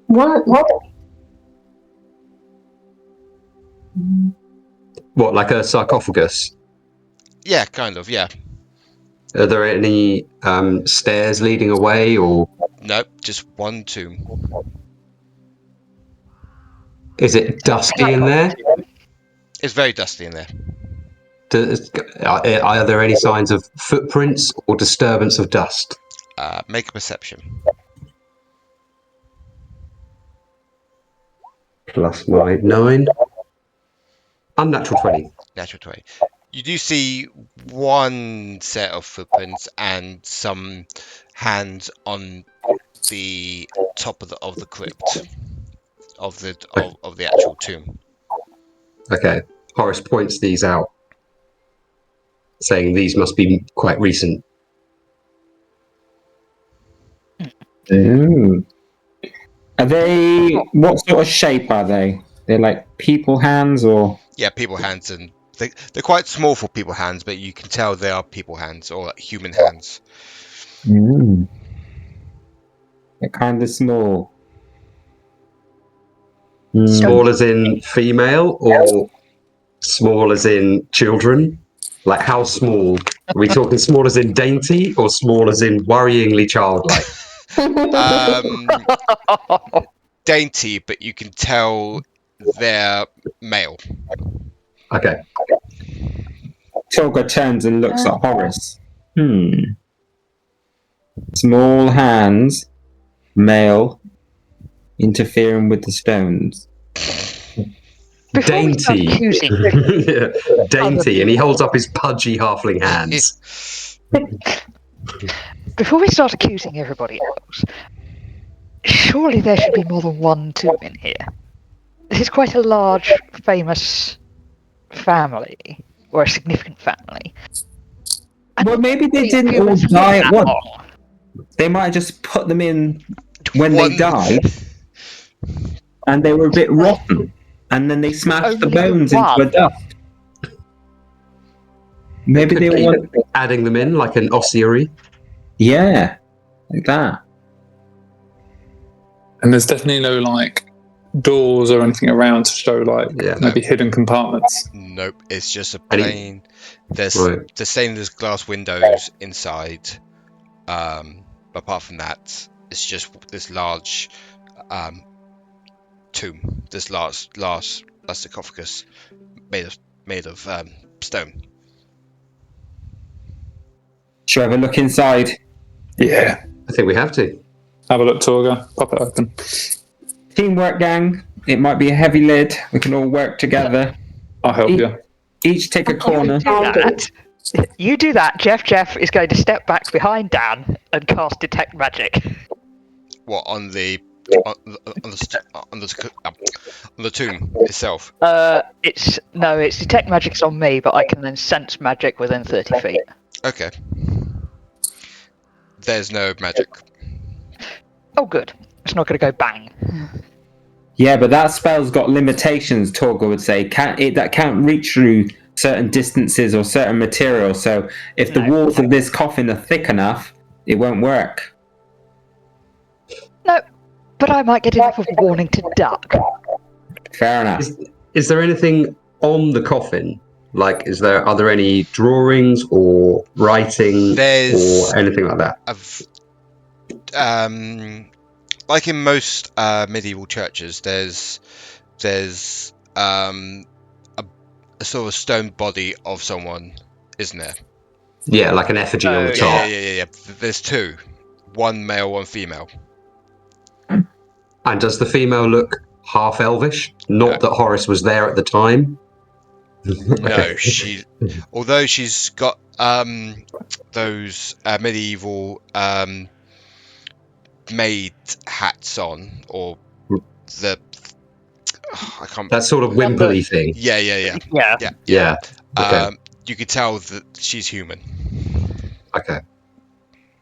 [SPEAKER 5] What?
[SPEAKER 6] What, like a sarcophagus?
[SPEAKER 1] Yeah, kind of, yeah.
[SPEAKER 6] Are there any stairs leading away, or...?
[SPEAKER 1] Nope, just one tomb.
[SPEAKER 6] Is it dusty in there?
[SPEAKER 1] It's very dusty in there.
[SPEAKER 6] Are there any signs of footprints or disturbance of dust?
[SPEAKER 1] Make a perception.
[SPEAKER 6] Plus my 9. Unnatural 20.
[SPEAKER 1] Natural 20. You do see one set of footprints and some hands on the top of the crypt of the actual tomb.
[SPEAKER 6] Okay. Horace points these out, saying these must be quite recent.
[SPEAKER 4] Ooh. Are they? What sort of shape are they? They're like people hands, or?
[SPEAKER 1] Yeah, people hands, and they're quite small for people hands, but you can tell they are people hands or human hands.
[SPEAKER 4] They're kind of small.
[SPEAKER 6] Small as in female, or small as in children? Like how small? Are we talking small as in dainty, or small as in worryingly childlike?
[SPEAKER 1] Dainty, but you can tell they're male.
[SPEAKER 6] Okay.
[SPEAKER 4] Torgga turns and looks at Horace. Small hands, male, interfering with the stones.
[SPEAKER 6] Dainty.
[SPEAKER 3] Yeah.
[SPEAKER 6] Dainty, and he holds up his pudgy halfling hands.
[SPEAKER 3] Before we start accusing everybody else, surely there should be more than one tomb in here. This is quite a large, famous family, or a significant family.
[SPEAKER 4] Well, maybe they didn't all die at once. They might have just put them in when they died, and they were a bit rotten, and then they smashed the bones into a dust. Maybe they want
[SPEAKER 6] adding them in like an ossuary.
[SPEAKER 4] Yeah, like that.
[SPEAKER 2] And there's definitely no like doors or anything around to show like maybe hidden compartments.
[SPEAKER 1] Nope, it's just a plain. There's glass windows inside. Apart from that, it's just this large tomb, this large sarcophagus made of stone.
[SPEAKER 4] Should I have a look inside?
[SPEAKER 2] Yeah,
[SPEAKER 6] I think we have to.
[SPEAKER 2] Have a look, Torgga. Pop it open.
[SPEAKER 4] Teamwork, gang. It might be a heavy lid. We can all work together.
[SPEAKER 2] I'll help you.
[SPEAKER 4] Each take a corner.
[SPEAKER 3] You do that. JeffJeff is going to step back behind Dan and cast Detect Magic.
[SPEAKER 1] What, on the the tomb itself?
[SPEAKER 3] It's detect magic's on me, but I can then sense magic within 30 feet.
[SPEAKER 1] Okay. There's no magic.
[SPEAKER 3] Oh, good. It's not going to go bang.
[SPEAKER 4] Yeah, but that spell's got limitations. Torgga would say that can't reach through certain distances or certain materials. So if the walls of this coffin are thick enough, it won't work.
[SPEAKER 3] No, but I might get enough of a warning to duck.
[SPEAKER 4] Fair enough.
[SPEAKER 6] Is there anything on the coffin? Like, are there any drawings or writing or anything like that?
[SPEAKER 1] Like in most medieval churches, there's a sort of stone body of someone, isn't there?
[SPEAKER 6] Yeah, like an effigy on the top.
[SPEAKER 1] Yeah. There's two, one male, one female.
[SPEAKER 6] And does the female look half elvish? Not that Horace was there at the time.
[SPEAKER 1] No, although she's got those medieval maid hats on, or I can't.
[SPEAKER 6] That sort of wimply thing.
[SPEAKER 1] Yeah.
[SPEAKER 6] Okay.
[SPEAKER 1] You could tell that she's human.
[SPEAKER 6] Okay.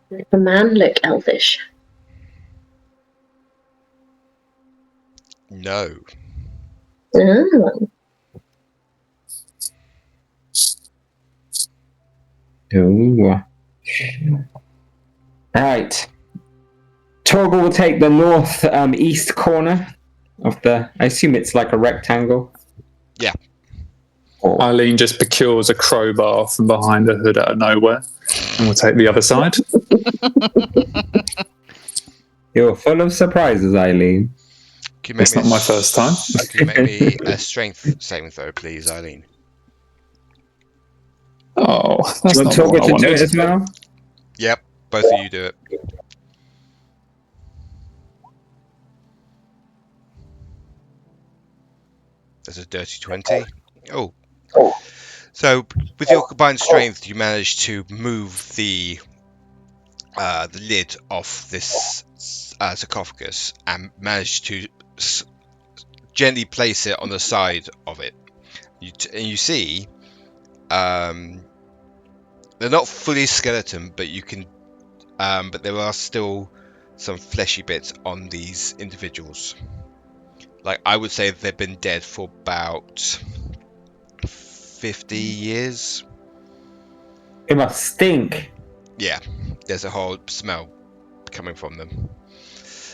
[SPEAKER 5] Does the man look elvish?
[SPEAKER 1] No.
[SPEAKER 5] Oh.
[SPEAKER 4] Ooh. Right. Torgga will take the north east corner of the. I assume it's like a rectangle.
[SPEAKER 1] Yeah.
[SPEAKER 2] Eileen just procures a crowbar from behind the hood out of nowhere, and we'll take the other side.
[SPEAKER 4] You're full of surprises, Eileen.
[SPEAKER 2] It's not my first time.
[SPEAKER 1] Can you make me a strength saving throw, please, Eileen?
[SPEAKER 2] Oh, that's
[SPEAKER 4] Do you want
[SPEAKER 2] not
[SPEAKER 4] Torgga
[SPEAKER 2] what I
[SPEAKER 4] to do
[SPEAKER 2] wanted.
[SPEAKER 4] it as well?
[SPEAKER 1] Yep, both of you do it. There's a dirty 20. Oh. So, with your combined strength, you manage to move the lid off this sarcophagus and manage to gently place it on the side of it. You see, they're not fully skeleton, but you can, but there are still some fleshy bits on these individuals. Like, I would say they've been dead for about 50 years.
[SPEAKER 4] It must stink.
[SPEAKER 1] Yeah, there's a whole smell coming from them.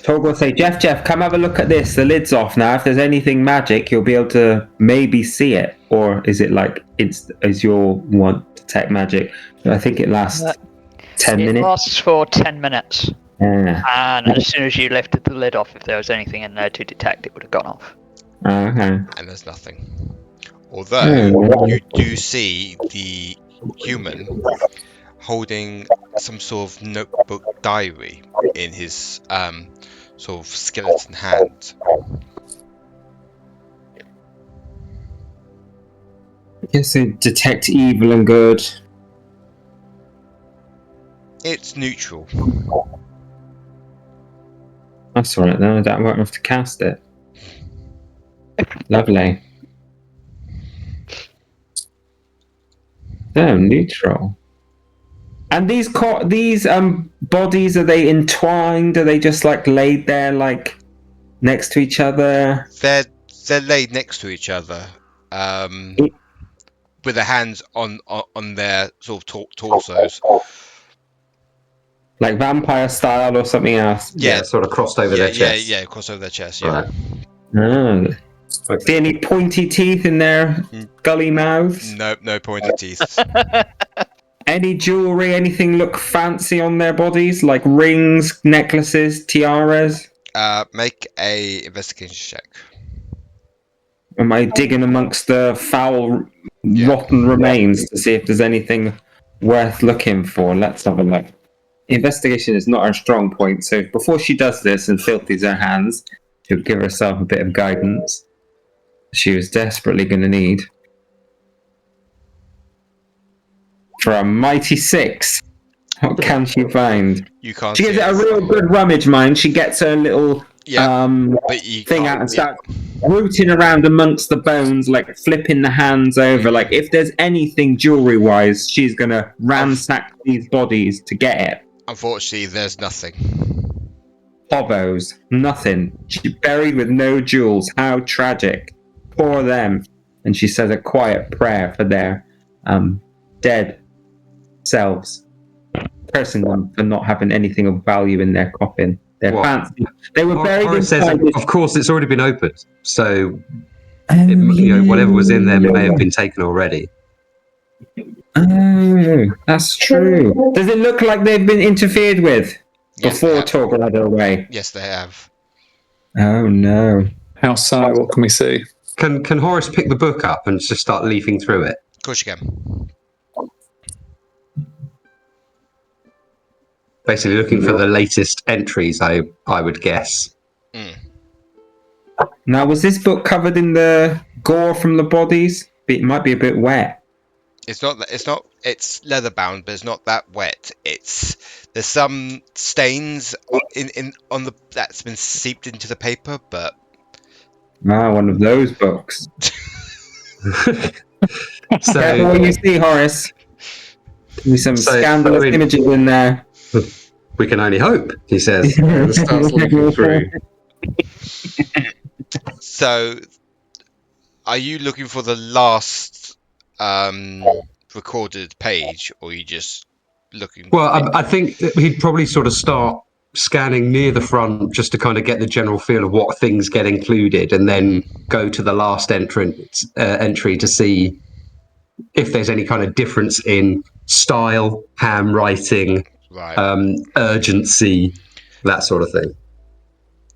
[SPEAKER 4] Torgga will say, Jeff, come have a look at this. The lid's off now. If there's anything magic, you'll be able to maybe see it. Or is it like, is your want detect magic? I think it lasts 10 minutes.
[SPEAKER 3] It lasts for 10 minutes.
[SPEAKER 4] Yeah.
[SPEAKER 3] And as soon as you lifted the lid off, if there was anything in there to detect, it would have gone off.
[SPEAKER 4] Okay.
[SPEAKER 1] And there's nothing. Although, you do see the human holding some sort of notebook diary in his sort of skeleton hand.
[SPEAKER 4] I guess it detect evil and good.
[SPEAKER 1] It's neutral.
[SPEAKER 4] That's alright then, I won't have to cast it. Lovely. Oh, neutral. And these bodies, are they entwined? Are they just like laid there like next to each other?
[SPEAKER 1] They're laid next to each other, with their hands on their sort of torsos.
[SPEAKER 4] Like vampire style or something else?
[SPEAKER 6] Yeah, sort of crossed over their chest.
[SPEAKER 1] Yeah, crossed over their chest, yeah.
[SPEAKER 4] Right. Oh. See any pointy teeth in their gully mouths?
[SPEAKER 1] Nope, no pointy teeth.
[SPEAKER 4] Any jewellery, anything look fancy on their bodies? Like rings, necklaces, tiaras?
[SPEAKER 1] Make a investigation check.
[SPEAKER 4] Am I digging amongst the foul, rotten remains to see if there's anything worth looking for? Let's have a look. Investigation is not her strong point, so before she does this and filthies her hands, she'll give herself a bit of guidance she was desperately going to need. For a mighty 6, what can she find?
[SPEAKER 1] You can't.
[SPEAKER 4] She gives it a real good rummage, mind. She gets her little
[SPEAKER 1] but you
[SPEAKER 4] thing
[SPEAKER 1] can't,
[SPEAKER 4] out and start rooting around amongst the bones, like flipping the hands over. Like if there's anything jewelry-wise, she's gonna ransack these bodies to get it.
[SPEAKER 1] Unfortunately, there's nothing.
[SPEAKER 4] Hobos, nothing. She's buried with no jewels. How tragic. Poor them. And she says a quiet prayer for their dead selves, cursing them for not having anything of value in their coffin. Their fancy. They were buried inside.
[SPEAKER 6] Of course, it's already been opened, so whatever was in there may have been taken already.
[SPEAKER 4] Oh, that's true. Does it look like they've been interfered with before Torgga led her away?
[SPEAKER 1] Yes, they have.
[SPEAKER 4] Oh no!
[SPEAKER 2] How so? What can we see?
[SPEAKER 6] Can Horace pick the book up and just start leafing through it?
[SPEAKER 1] Of course you can.
[SPEAKER 6] Basically looking for the latest entries, I would guess.
[SPEAKER 4] Now, was this book covered in the gore from the bodies? It might be a bit wet.
[SPEAKER 1] It's not. It's leather bound, but it's not that wet. There's some stains on the that's been seeped into the paper, but
[SPEAKER 4] one of those books. Careful what you see, Horace. There's some scandalous images in there.
[SPEAKER 6] We can only hope, he says. And starts looking through.
[SPEAKER 1] So, are you looking for the last recorded page, or are you just looking?
[SPEAKER 6] Well, I think he'd probably sort of start scanning near the front just to kind of get the general feel of what things get included, and then go to the last entry to see if there's any kind of difference in style, handwriting, urgency, that sort of thing.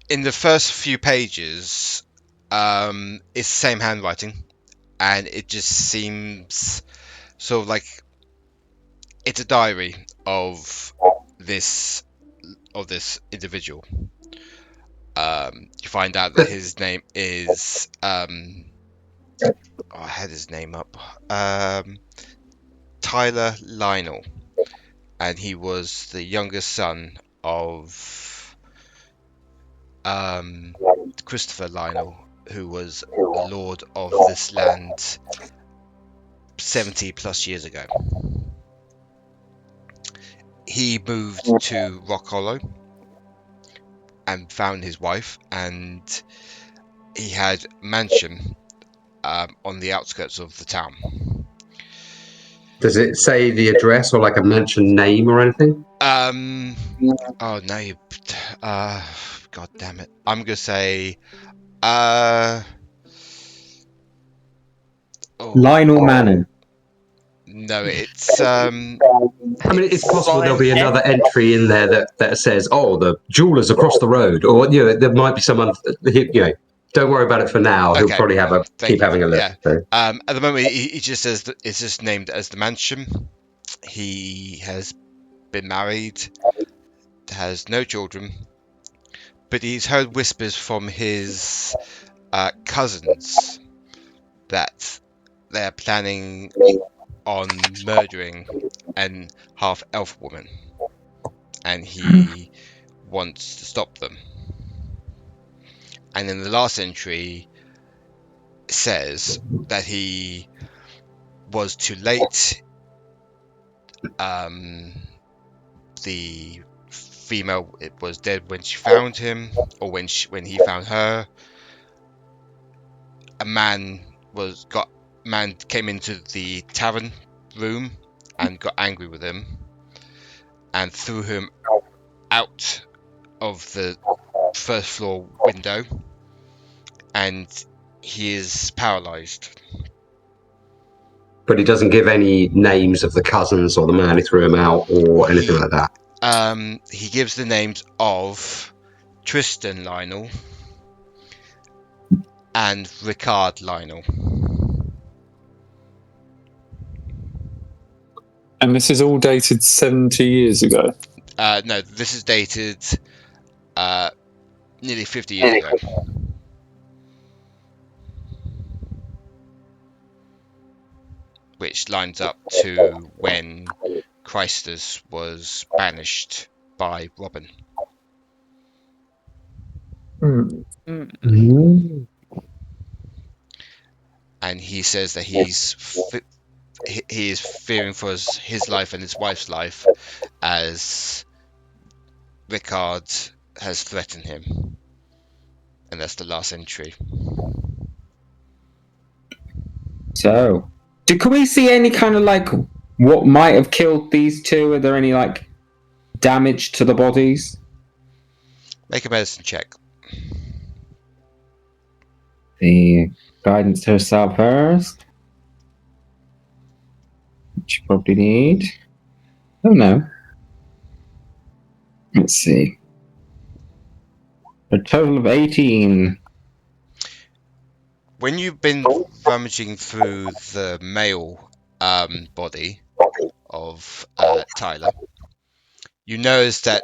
[SPEAKER 1] In the first few pages, it's the same handwriting, and it just seems sort of like it's a diary of this individual. You find out that his name is I had his name up. Tyler Lionel, and he was the youngest son of Christopher Lionel, who was the lord of this land 70 plus years ago. He moved to Rock Hollow and found his wife, and he had a mansion on the outskirts of the town.
[SPEAKER 6] Does it say the address or like a mansion name or anything?
[SPEAKER 1] Oh no, you god damn it. I'm gonna say
[SPEAKER 4] Lionel Manor.
[SPEAKER 1] No, it's
[SPEAKER 6] I mean, it's possible there'll be another entry in there that says, "Oh, the jeweler's across the road," or there might be someone. Don't worry about it for now. He'll probably keep having a look.
[SPEAKER 1] Yeah.
[SPEAKER 6] So.
[SPEAKER 1] At the moment, he just says that it's just named as the mansion. He has been married, has no children, but he's heard whispers from his cousins that they're planning on murdering an half-elf woman, and he wants to stop them. And then the last entry says that he was too late. The female was dead when she found him, or when he found her. A man came into the tavern room and got angry with him and threw him out of the first floor window, and he is paralyzed.
[SPEAKER 6] But he doesn't give any names of the cousins or the man who threw him out or anything like that.
[SPEAKER 1] He gives the names of Tristan Lionel and Ricard Lionel.
[SPEAKER 2] And this is all dated 70 years ago?
[SPEAKER 1] No, this is dated nearly 50 years ago. Which lines up to when Christus was banished by Robin.
[SPEAKER 4] Mm.
[SPEAKER 1] And he says that he is fearing for his life and his wife's life as Rickard has threatened him. And that's the last entry.
[SPEAKER 4] So, can we see any kind of like what might have killed these two? Are there any like damage to the bodies?
[SPEAKER 1] Make a medicine check.
[SPEAKER 4] The guidance herself first. Which you probably need. Oh no. Let's see. A total of 18.
[SPEAKER 1] When you've been rummaging through the male body of Tyler, you notice that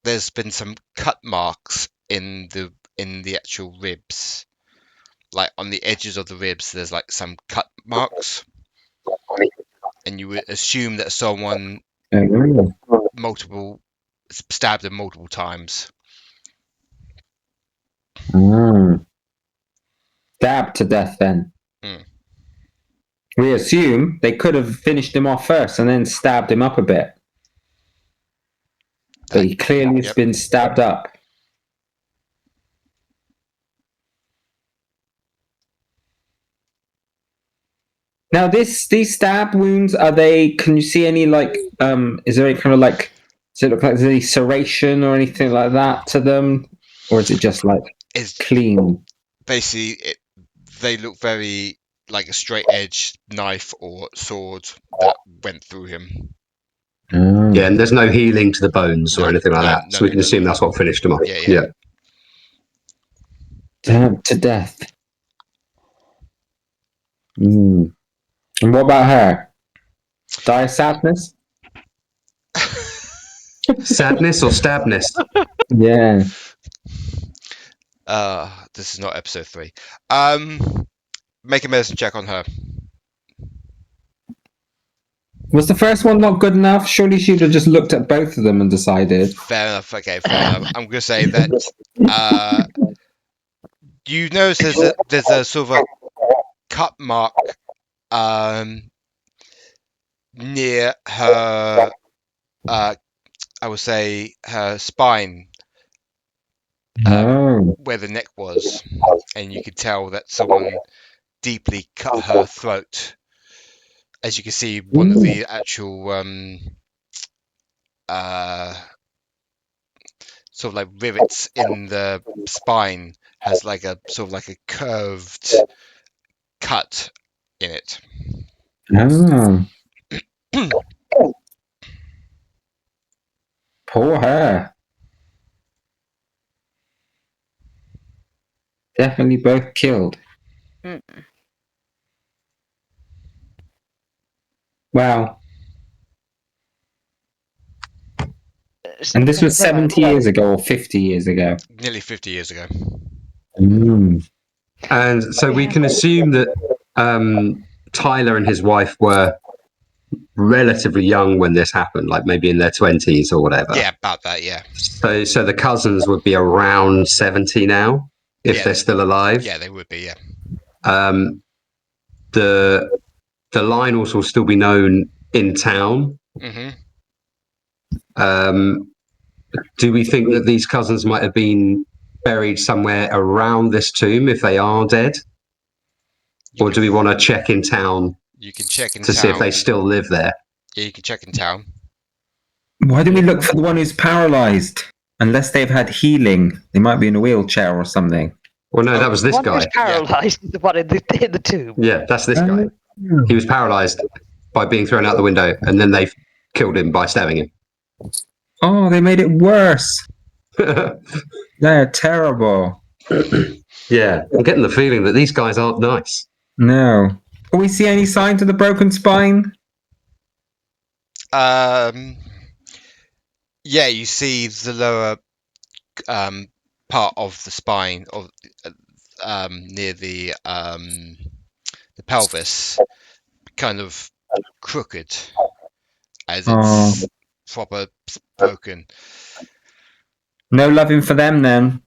[SPEAKER 1] there's been some cut marks in the actual ribs. Like on the edges of the ribs, there's like some cut marks. And you would assume that someone stabbed him multiple times.
[SPEAKER 4] Stabbed to death then. We assume they could have finished him off first and then stabbed him up a bit. But he clearly has been stabbed up. Now, these stab wounds, are they? Can you see any like? Is there any kind of like? Does it look like there's any serration or anything like that to them, or is it just like clean?
[SPEAKER 1] Basically, they look very like a straight edge knife or sword that went through him.
[SPEAKER 6] Yeah, and there's no healing to the bones or anything like that, so we can assume that's what finished him off. Yeah.
[SPEAKER 4] Stabbed to death. And what about her? Dire sadness?
[SPEAKER 6] Sadness or stabness?
[SPEAKER 4] Yeah.
[SPEAKER 1] This is not episode 3. Make a medicine check on her.
[SPEAKER 4] Was the first one not good enough? Surely she'd have just looked at both of them and decided.
[SPEAKER 1] Fair enough. Okay, fair enough. I'm going to say that you notice there's a sort of a cut mark near her, I would say her spine, where the neck was, and you could tell that someone deeply cut her throat. As you can see, one of the actual sort of like rivets in the spine has like a sort of like a curved cut in it.
[SPEAKER 4] Poor her. Definitely both killed. Wow. And this was 70 years ago or 50 years ago?
[SPEAKER 1] Nearly 50 years ago.
[SPEAKER 6] And so we can assume that Tyler and his wife were relatively young when this happened, like maybe in their 20s or whatever.
[SPEAKER 1] Yeah, about that, yeah.
[SPEAKER 6] So the cousins would be around 70 now, if they're still alive.
[SPEAKER 1] Yeah, they would be, yeah.
[SPEAKER 6] The Lionels will still be known in town. Do we think that these cousins might have been buried somewhere around this tomb if they are dead? Or do we want to check in town?
[SPEAKER 1] You can check in
[SPEAKER 6] to see if they still live there.
[SPEAKER 1] Yeah, you can check in town.
[SPEAKER 4] Why do we look for the one who's paralyzed? Unless they've had healing, they might be in a wheelchair or something.
[SPEAKER 6] Well, no, that was this
[SPEAKER 3] one
[SPEAKER 6] guy.
[SPEAKER 3] Who's paralysed is the one in the tomb.
[SPEAKER 6] Yeah, that's this guy. He was paralysed by being thrown out the window, and then they killed him by stabbing him.
[SPEAKER 4] Oh, they made it worse. They're terrible.
[SPEAKER 6] Yeah, I'm getting the feeling that these guys aren't nice.
[SPEAKER 4] No. Can we see any signs of the broken spine?
[SPEAKER 1] Yeah, you see the lower part of the spine of near the pelvis, kind of crooked, as it's proper broken.
[SPEAKER 4] No loving for them then.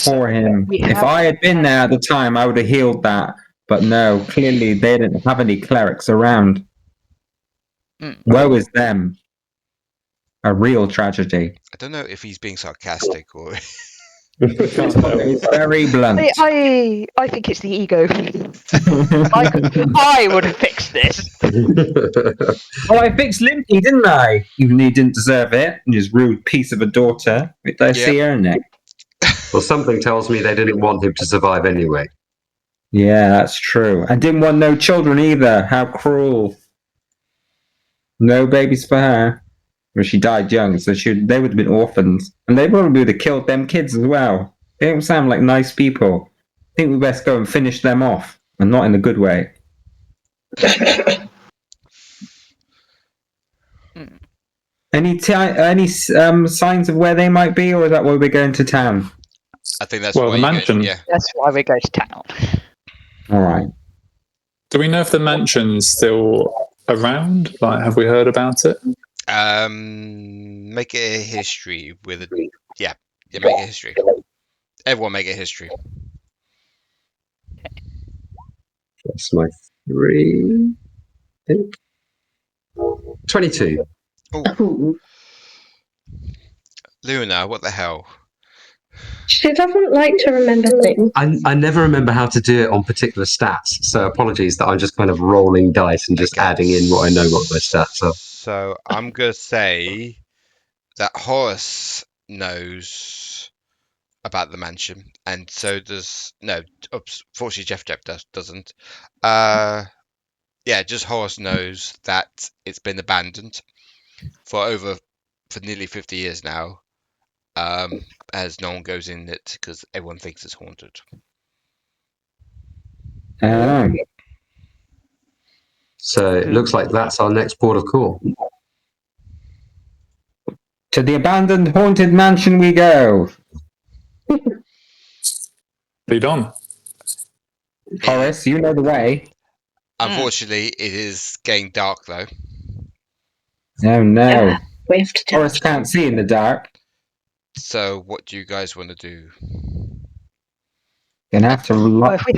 [SPEAKER 4] For him. If
[SPEAKER 3] have-
[SPEAKER 4] I had been there at the time, I would have healed that. But no, clearly they didn't have any clerics around. Woe is them. A real tragedy.
[SPEAKER 1] I don't know if he's being sarcastic or.
[SPEAKER 4] It's very blunt.
[SPEAKER 3] I think it's the ego. I would have fixed this.
[SPEAKER 4] Well, I fixed Limpy, didn't I? Even though he didn't deserve it. And his rude piece of a daughter. Did I see her in it?
[SPEAKER 6] Well, something tells me they didn't want him to survive anyway.
[SPEAKER 4] Yeah, that's true. And didn't want no children either. How cruel. No babies for her. Well, she died young, so they would have been orphans. And they probably would have killed them kids as well. They don't sound like nice people. I think we best go and finish them off. And not in a good way. Any signs of where they might be, or is that why we're going to town?
[SPEAKER 1] I think that's
[SPEAKER 2] Well,
[SPEAKER 1] why
[SPEAKER 2] the mansion.
[SPEAKER 1] Yeah.
[SPEAKER 3] That's why we go to town.
[SPEAKER 4] All right.
[SPEAKER 2] Do we know if the mansion's still around? Like, have we heard about it?
[SPEAKER 1] Make it a history with a. Yeah, make it a history. Everyone make it a history.
[SPEAKER 6] That's my 3. I think. 22.
[SPEAKER 5] Ooh.
[SPEAKER 1] Luna, what the hell?
[SPEAKER 5] She doesn't like to remember things.
[SPEAKER 6] I never remember how to do it on particular stats, so apologies that I'm just kind of rolling dice and just adding in what I know what my stats are.
[SPEAKER 1] So I'm gonna say that Horace knows about the mansion, and so does fortunately JeffJeff doesn't. Yeah, just Horace knows that it's been abandoned for nearly 50 years now. As no one goes in it because everyone thinks it's haunted.
[SPEAKER 6] So it looks like that's our next port of call.
[SPEAKER 4] To the abandoned haunted mansion we go.
[SPEAKER 2] Lead on.
[SPEAKER 4] Horace, you know the way.
[SPEAKER 1] Unfortunately, it is getting dark though.
[SPEAKER 4] Oh no.
[SPEAKER 5] Yeah, we have to do
[SPEAKER 4] Horace can't see in the dark.
[SPEAKER 1] So what do you guys want to do?
[SPEAKER 4] Gonna have to
[SPEAKER 3] Well, if we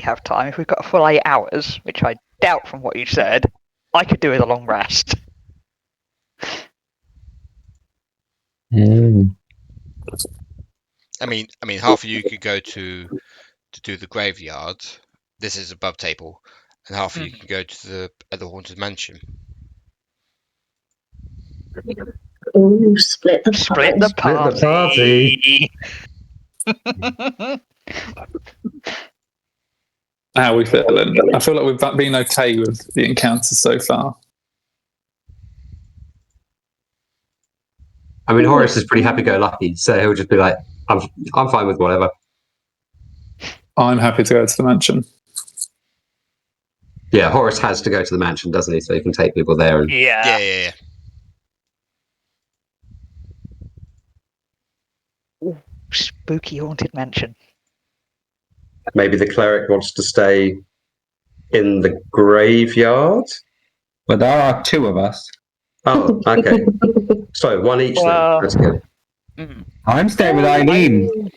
[SPEAKER 3] have time, if we've got a full 8 hours, which I doubt from what you said, I could do with a long rest.
[SPEAKER 1] I mean, half of you could go to do the graveyard. This is above table, and half of you can go to the haunted mansion.
[SPEAKER 5] Ooh, split the
[SPEAKER 3] party.
[SPEAKER 2] How are we feeling? I feel like we've been okay with the encounters so far.
[SPEAKER 6] I mean, Horace is pretty happy-go-lucky, so he'll just be like, I'm fine with whatever.
[SPEAKER 2] I'm happy to go to the mansion.
[SPEAKER 6] Yeah, Horace has to go to the mansion, doesn't he? So he can take people there. And...
[SPEAKER 1] Yeah.
[SPEAKER 3] Ooh, spooky haunted mansion.
[SPEAKER 6] Maybe the cleric wants to stay in the graveyard?
[SPEAKER 4] But there are 2 of us.
[SPEAKER 6] Oh, okay. So 1 each then. That's good.
[SPEAKER 4] I'm staying with Eileen.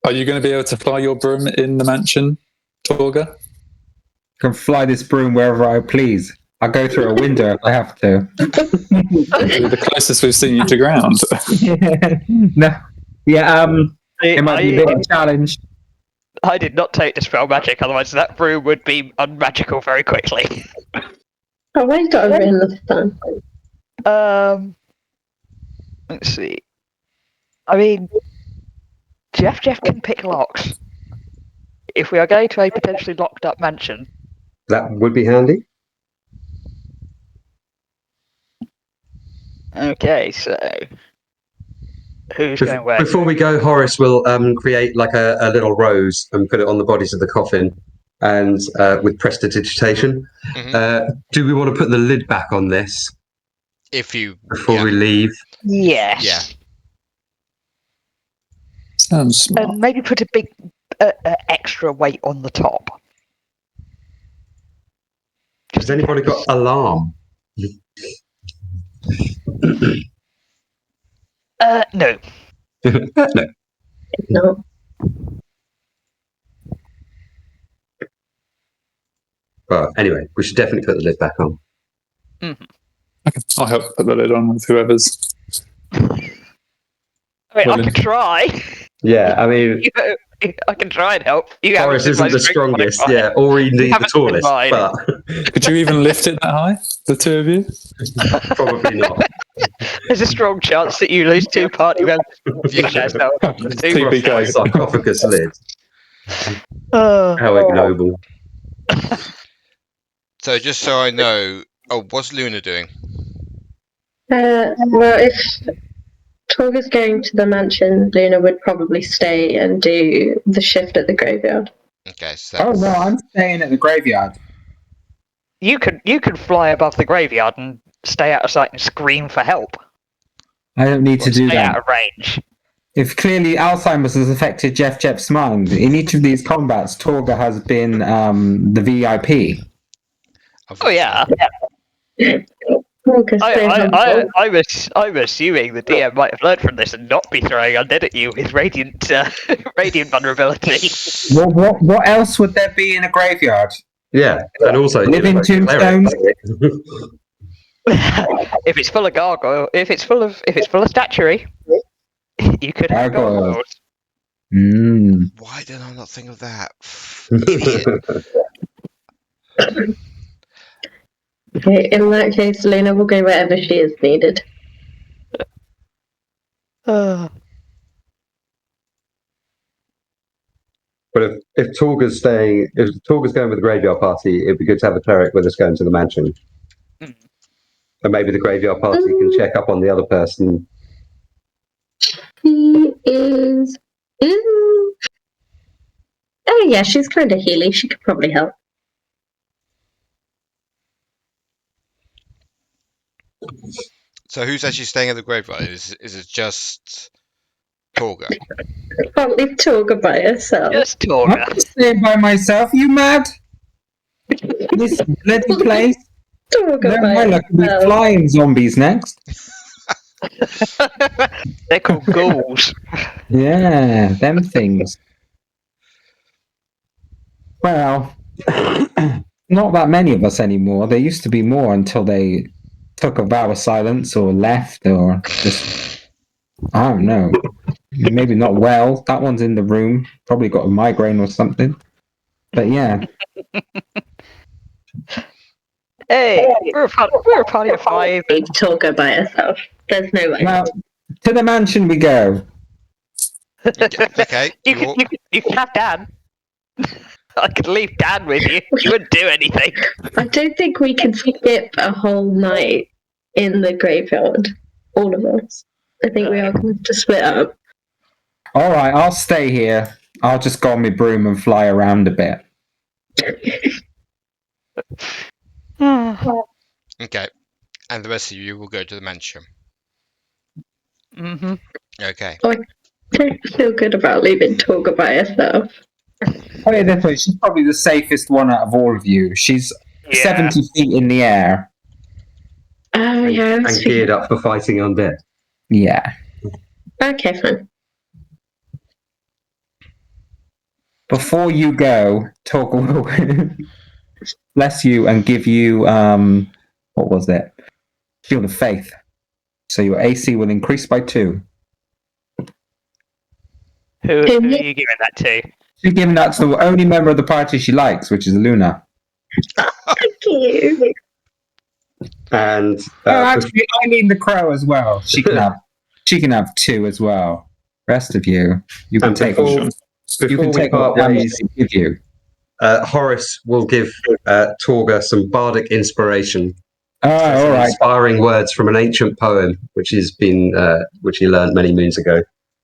[SPEAKER 2] Are you going to be able to fly your broom in the mansion, Torgga?
[SPEAKER 4] I can fly this broom wherever I please. I'll go through a window if I have to.
[SPEAKER 2] You're the closest we've seen you to ground.
[SPEAKER 4] No. Yeah, it might be a bit of a challenge.
[SPEAKER 3] I did not take dispel magic, otherwise that broom would be unmagical very quickly.
[SPEAKER 5] Oh, I got a ring this time.
[SPEAKER 3] Let's see. I mean, JeffJeff can pick locks. If we are going to a potentially locked up mansion,
[SPEAKER 6] That would be handy.
[SPEAKER 3] okay, so who's going where?
[SPEAKER 6] Before we go, Horace will create like a little rose and put it on the bodies of the coffin, and with prestidigitation. Do we want to put the lid back on this before we leave?
[SPEAKER 3] Yes.
[SPEAKER 1] Yeah.
[SPEAKER 2] Sounds smart.
[SPEAKER 3] And maybe put a big extra weight on the top.
[SPEAKER 6] Has anybody got alarm?
[SPEAKER 3] No.
[SPEAKER 6] No.
[SPEAKER 5] No.
[SPEAKER 6] Well, anyway, we should definitely put the lid back on.
[SPEAKER 3] Mm-hmm.
[SPEAKER 2] Okay, I'll help put the lid on with whoever's.
[SPEAKER 3] I mean, I can try.
[SPEAKER 6] Yeah, I mean,
[SPEAKER 3] I can try and help. You
[SPEAKER 6] Horace
[SPEAKER 3] haven't been
[SPEAKER 6] isn't the
[SPEAKER 3] my strength
[SPEAKER 6] strongest,
[SPEAKER 3] modifier.
[SPEAKER 6] yeah, or indeed the
[SPEAKER 3] haven't been
[SPEAKER 6] tallest,
[SPEAKER 3] mine.
[SPEAKER 6] but
[SPEAKER 2] Could you even lift it that high? The two of you?
[SPEAKER 6] probably not.
[SPEAKER 3] There's a strong chance that you lose 2 party members.
[SPEAKER 6] Yeah.
[SPEAKER 2] TPK.
[SPEAKER 6] Sarcophagus lid.
[SPEAKER 3] Uh,
[SPEAKER 6] How ignoble.
[SPEAKER 1] So just so I know, what's Luna doing?
[SPEAKER 5] Well, if Torgga's going to the mansion, Luna would probably stay and do the shift at the graveyard.
[SPEAKER 1] Okay, so
[SPEAKER 4] Oh no, I'm staying at the graveyard.
[SPEAKER 3] you could fly above the graveyard and stay out of sight and scream for help.
[SPEAKER 4] I don't need to do
[SPEAKER 3] Stay out
[SPEAKER 4] that.
[SPEAKER 3] of range.
[SPEAKER 4] If clearly Alzheimer's has affected JeffJeff's mind, in each of these combats, Torgga has been the VIP.
[SPEAKER 3] Oh yeah.
[SPEAKER 5] Torgga's so humble.
[SPEAKER 3] I'm assuming the DM might have learned from this and not be throwing undead at you with radiant radiant vulnerability.
[SPEAKER 4] Well, what else would there be in a graveyard?
[SPEAKER 6] Yeah, and also
[SPEAKER 4] Living tombstones.
[SPEAKER 3] If it's full of gargoyle, if it's full of statuary, you could have
[SPEAKER 4] Gargoyles.
[SPEAKER 3] gargoyles.
[SPEAKER 1] why did I not think of that?
[SPEAKER 5] Okay, in that case, Luna will go wherever she is needed.
[SPEAKER 3] Uh,
[SPEAKER 6] But if Torgga's going with the graveyard party, it'd be good to have a cleric with us going to the mansion.
[SPEAKER 3] Mm.
[SPEAKER 6] And maybe the graveyard party can check up on the other person.
[SPEAKER 5] She is. Oh yeah, she's kind of healy. She could probably help.
[SPEAKER 1] So who's actually staying at the graveyard? Is it just Torgga?
[SPEAKER 5] Can't leave Torgga by herself.
[SPEAKER 3] just
[SPEAKER 4] I'm
[SPEAKER 3] Torgga.
[SPEAKER 4] not staying by myself. You mad? This bloody place.
[SPEAKER 5] Torgga
[SPEAKER 4] No,
[SPEAKER 5] by
[SPEAKER 4] my luck will be
[SPEAKER 5] herself.
[SPEAKER 4] flying zombies next.
[SPEAKER 3] They're called ghouls.
[SPEAKER 4] Yeah, them things. Well, not that many of us anymore. There used to be more until they took a vow of silence or left or just, I don't know. Maybe not well. That one's in the room. Probably got a migraine or something. But yeah.
[SPEAKER 3] Hey, we're a party of 5.
[SPEAKER 5] Leave Torgga by herself. There's no way.
[SPEAKER 4] Well, to the mansion we go.
[SPEAKER 1] Okay.
[SPEAKER 3] You can have Dan. I could leave Dan with you. He wouldn't do anything.
[SPEAKER 5] I don't think we can skip a whole night in the graveyard. All of us. I think we are going to have to split up.
[SPEAKER 4] All right, I'll stay here. I'll just go on my broom and fly around a bit.
[SPEAKER 1] Okay. And the rest of you will go to the mansion.
[SPEAKER 3] Mm-hmm.
[SPEAKER 1] Okay.
[SPEAKER 5] I don't feel good about leaving Torgga by herself.
[SPEAKER 4] Put it this way, she's probably the safest one out of all of you. She's 70 feet in the air.
[SPEAKER 5] Oh, yeah.
[SPEAKER 6] And geared up for fighting undead.
[SPEAKER 4] Yeah.
[SPEAKER 5] Okay, fine.
[SPEAKER 4] Before you go, Torgga will bless you and give you, what was it? Shield of Faith. So your AC will increase by 2.
[SPEAKER 3] Who are you giving that to?
[SPEAKER 4] She's giving that to the only member of the party she likes, which is Luna.
[SPEAKER 5] Thank you.
[SPEAKER 6] And
[SPEAKER 4] Actually, Eileen The Crow as well. She can have 2 as well. Rest of you can
[SPEAKER 6] and
[SPEAKER 4] take.
[SPEAKER 6] before we
[SPEAKER 4] take
[SPEAKER 6] part
[SPEAKER 4] what damage
[SPEAKER 6] ways,
[SPEAKER 4] they give you.
[SPEAKER 6] Horace will give Torgga some bardic inspiration.
[SPEAKER 4] Oh, all right.
[SPEAKER 6] Inspiring words from an ancient poem, which he learned many moons ago.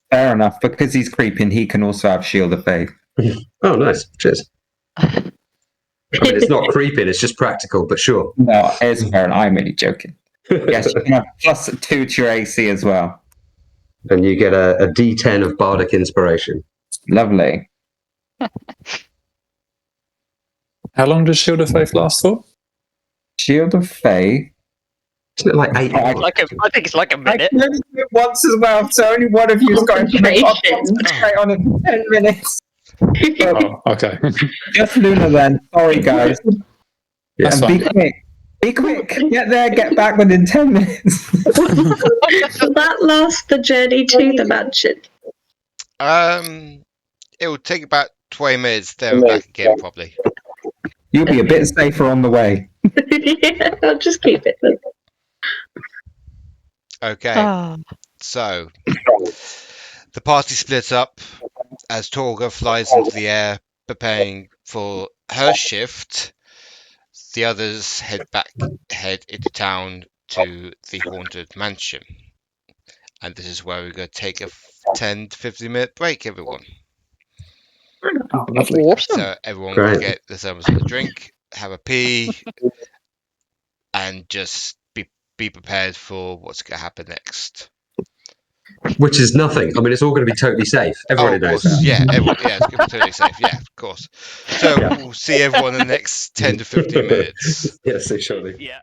[SPEAKER 4] Fair enough. Because he's creeping, he can also have Shield of Faith.
[SPEAKER 6] Oh, nice. Cheers. I mean, it's not creeping, it's just practical, but sure.
[SPEAKER 4] No, it's fair. I'm only joking. Yes, you can have plus 2 to your AC as well.
[SPEAKER 6] And you get a D10 of bardic inspiration.
[SPEAKER 4] Lovely.
[SPEAKER 2] How long does Shield of Faith last for?
[SPEAKER 4] Shield of Faith
[SPEAKER 6] Isn't it like 8
[SPEAKER 4] I-
[SPEAKER 6] hours?
[SPEAKER 3] I think it's like a
[SPEAKER 4] I
[SPEAKER 3] minute.
[SPEAKER 4] can only do it once as well, so only one of you's got to make
[SPEAKER 5] Concentration.
[SPEAKER 4] concentrate on it for 10 minutes.
[SPEAKER 2] Oh, okay.
[SPEAKER 4] Just Luna then. Sorry, guys.
[SPEAKER 2] That's
[SPEAKER 4] And be
[SPEAKER 2] fine.
[SPEAKER 4] quick. Be quick. Get there, get back within 10 minutes.
[SPEAKER 5] Will that last the journey to the mansion?
[SPEAKER 1] It will take about 20 minutes there and back again, probably.
[SPEAKER 4] You'll be a bit safer on the way.
[SPEAKER 5] Yeah, I'll just keep it.
[SPEAKER 1] Okay,
[SPEAKER 3] Ah.
[SPEAKER 1] so the party splits up as Torgga flies into the air, preparing for her shift. The others head into town to the haunted mansion. And this is where we're going to take a 10 to 15-minute break, everyone.
[SPEAKER 2] Oh, lovely.
[SPEAKER 3] Awesome.
[SPEAKER 1] So everyone
[SPEAKER 6] Great.
[SPEAKER 1] can get themselves a drink, have a pee, and just be prepared for what's going to happen next.
[SPEAKER 6] Which is nothing. I mean, it's all going to be totally safe. Everybody
[SPEAKER 1] of
[SPEAKER 6] knows
[SPEAKER 1] course,
[SPEAKER 6] that.
[SPEAKER 1] yeah, it's going to be totally safe. Yeah, of course. So we'll see everyone in the next 10 to 15 minutes.
[SPEAKER 6] Yes, surely.
[SPEAKER 3] Yeah.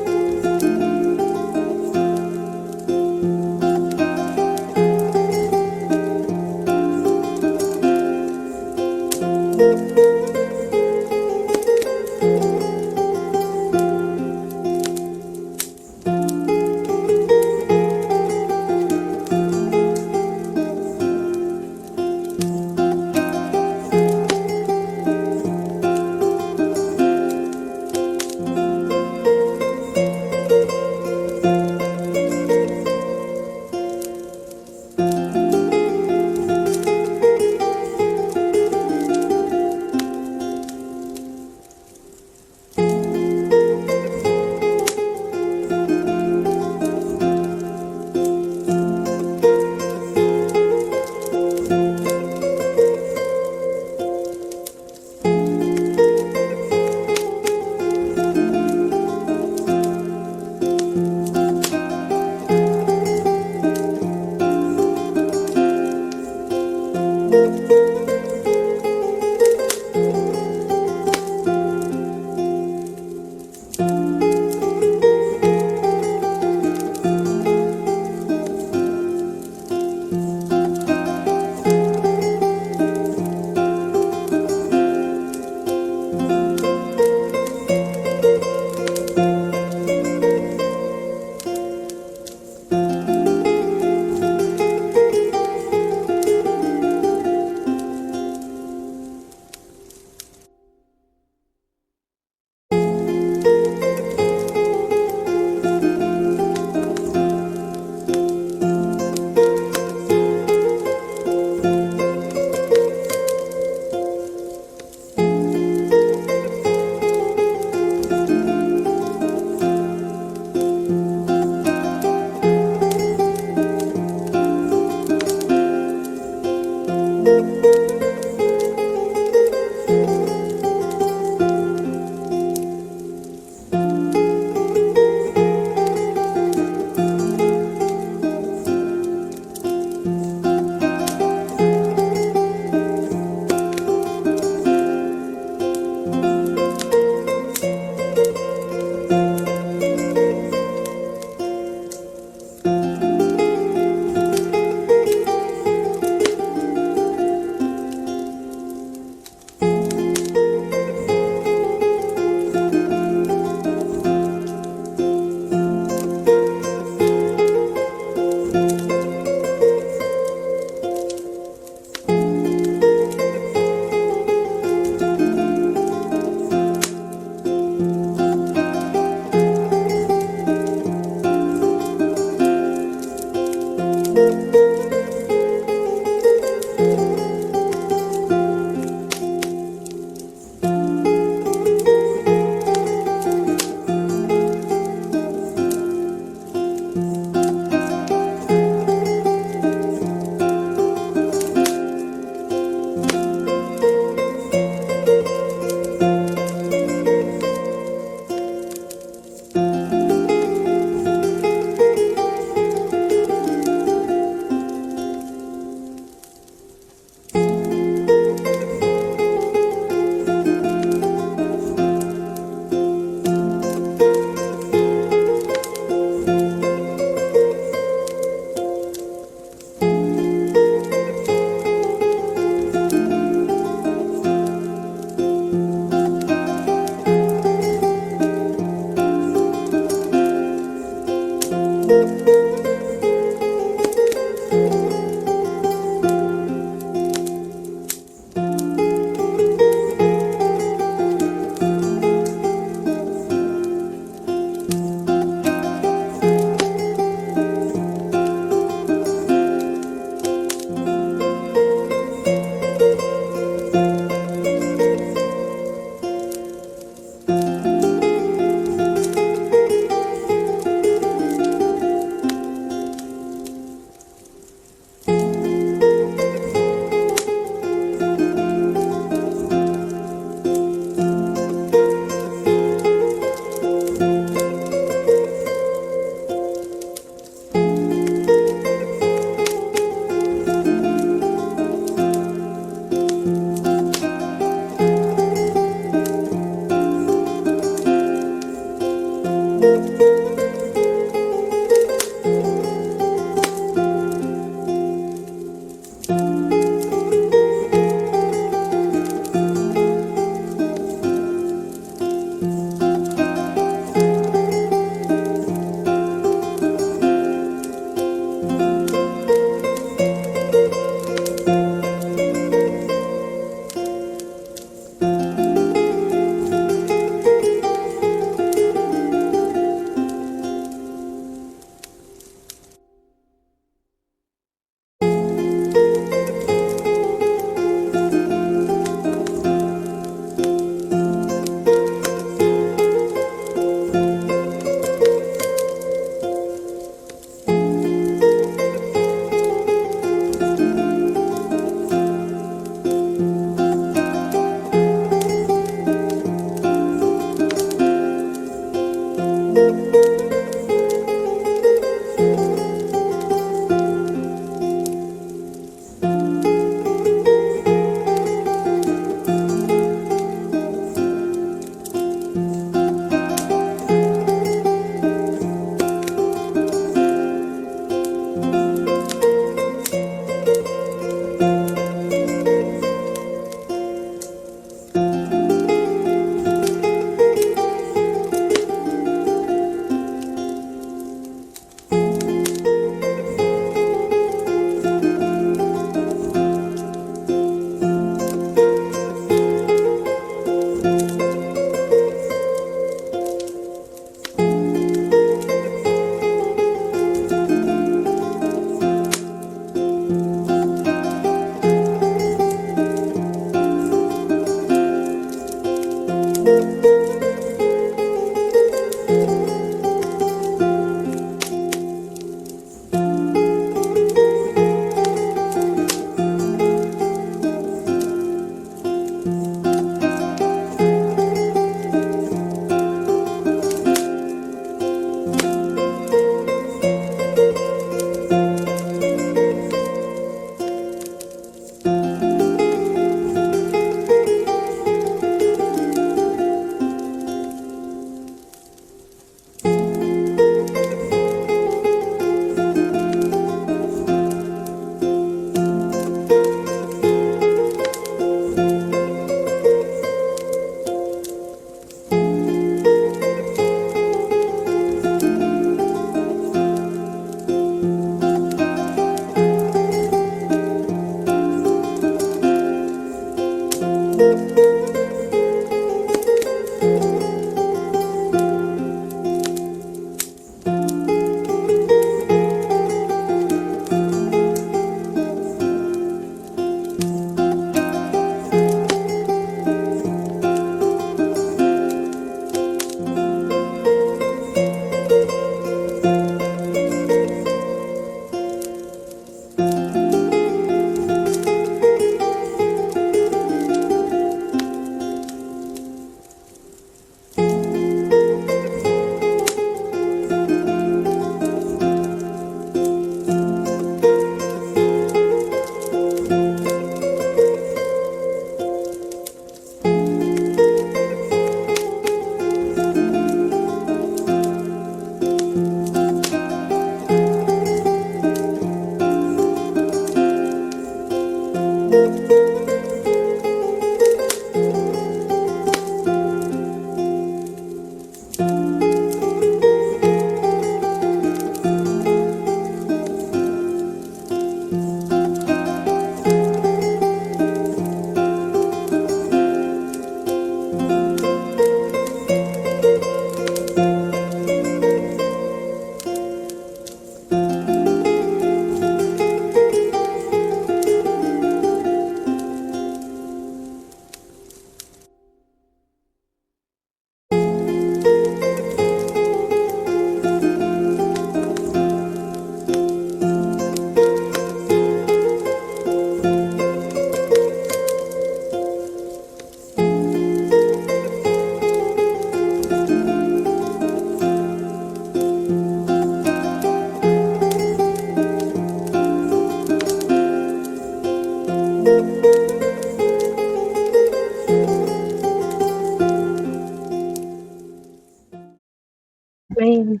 [SPEAKER 5] Yay.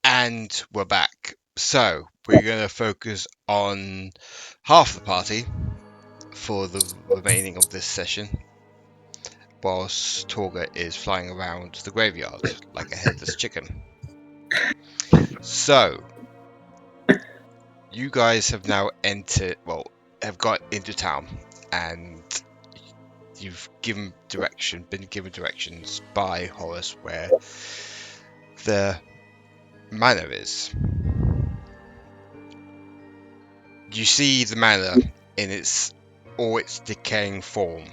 [SPEAKER 1] And we're back. So we're going to focus on half the party for the remaining of this session, whilst Torgga is flying around the graveyard like a headless chicken. So you guys have now have got into town, and you've been given directions by Horace where the manor is. You see the manor in all its decaying form.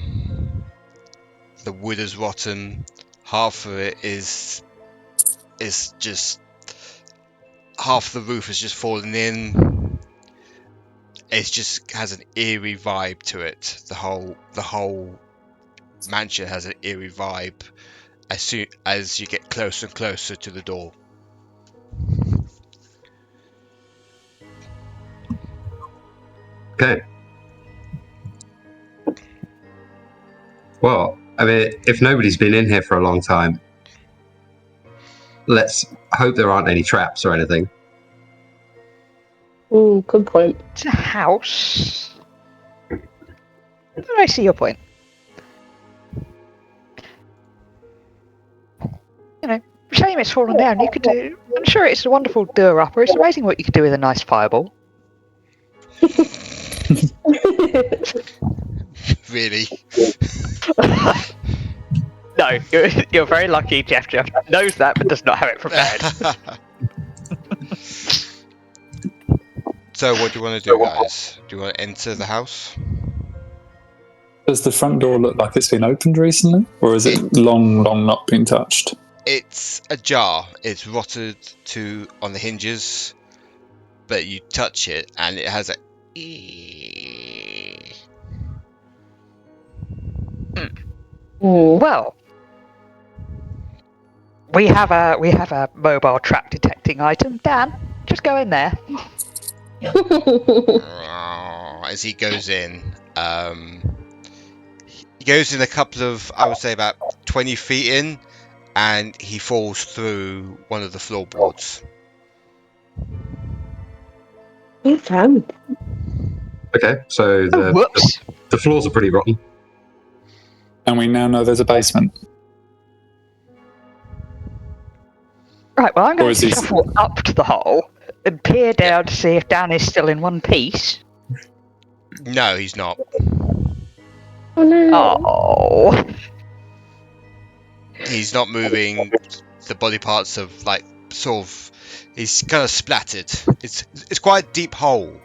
[SPEAKER 1] The wood is rotten. Half of it is just half the roof has just fallen in. It just has an eerie vibe to it. The whole mansion has an eerie vibe as soon as you get closer and closer to the door.
[SPEAKER 6] Okay. Well, I mean, if nobody's been in here for a long time, let's hope there aren't any traps or anything.
[SPEAKER 5] Good point.
[SPEAKER 3] It's a house. I see your point. You know, shame it's fallen down. You could do. I'm sure it's a wonderful door-upper. It's amazing what you could do with a nice fireball.
[SPEAKER 1] Really?
[SPEAKER 3] No, you're very lucky. JeffJeff knows that, but does not have it prepared.
[SPEAKER 1] So what do you want to do, guys? Do you want to enter the house?
[SPEAKER 2] Does the front door look like it's been opened recently? Or is it long not been touched?
[SPEAKER 1] It's ajar. It's rotted on the hinges, but you touch it and it has a
[SPEAKER 3] Well, we have a mobile trap detecting item. Dan, just go in there.
[SPEAKER 1] as he goes in. He goes in a couple of, I would say about 20 feet in, and he falls through one of the floorboards.
[SPEAKER 5] Okay.
[SPEAKER 6] Okay, so
[SPEAKER 3] Whoops.
[SPEAKER 6] the floors are pretty rotten.
[SPEAKER 2] And we now know there's a basement.
[SPEAKER 3] Right, well, I'm
[SPEAKER 2] Or
[SPEAKER 3] going
[SPEAKER 2] is
[SPEAKER 3] to
[SPEAKER 2] he-
[SPEAKER 3] shuffle up to the hole and peer down to see if Dan is still in one piece.
[SPEAKER 1] No, he's not.
[SPEAKER 5] Oh no.
[SPEAKER 3] Oh.
[SPEAKER 1] He's not moving. The body parts of he's kind of splattered. It's quite a deep hole.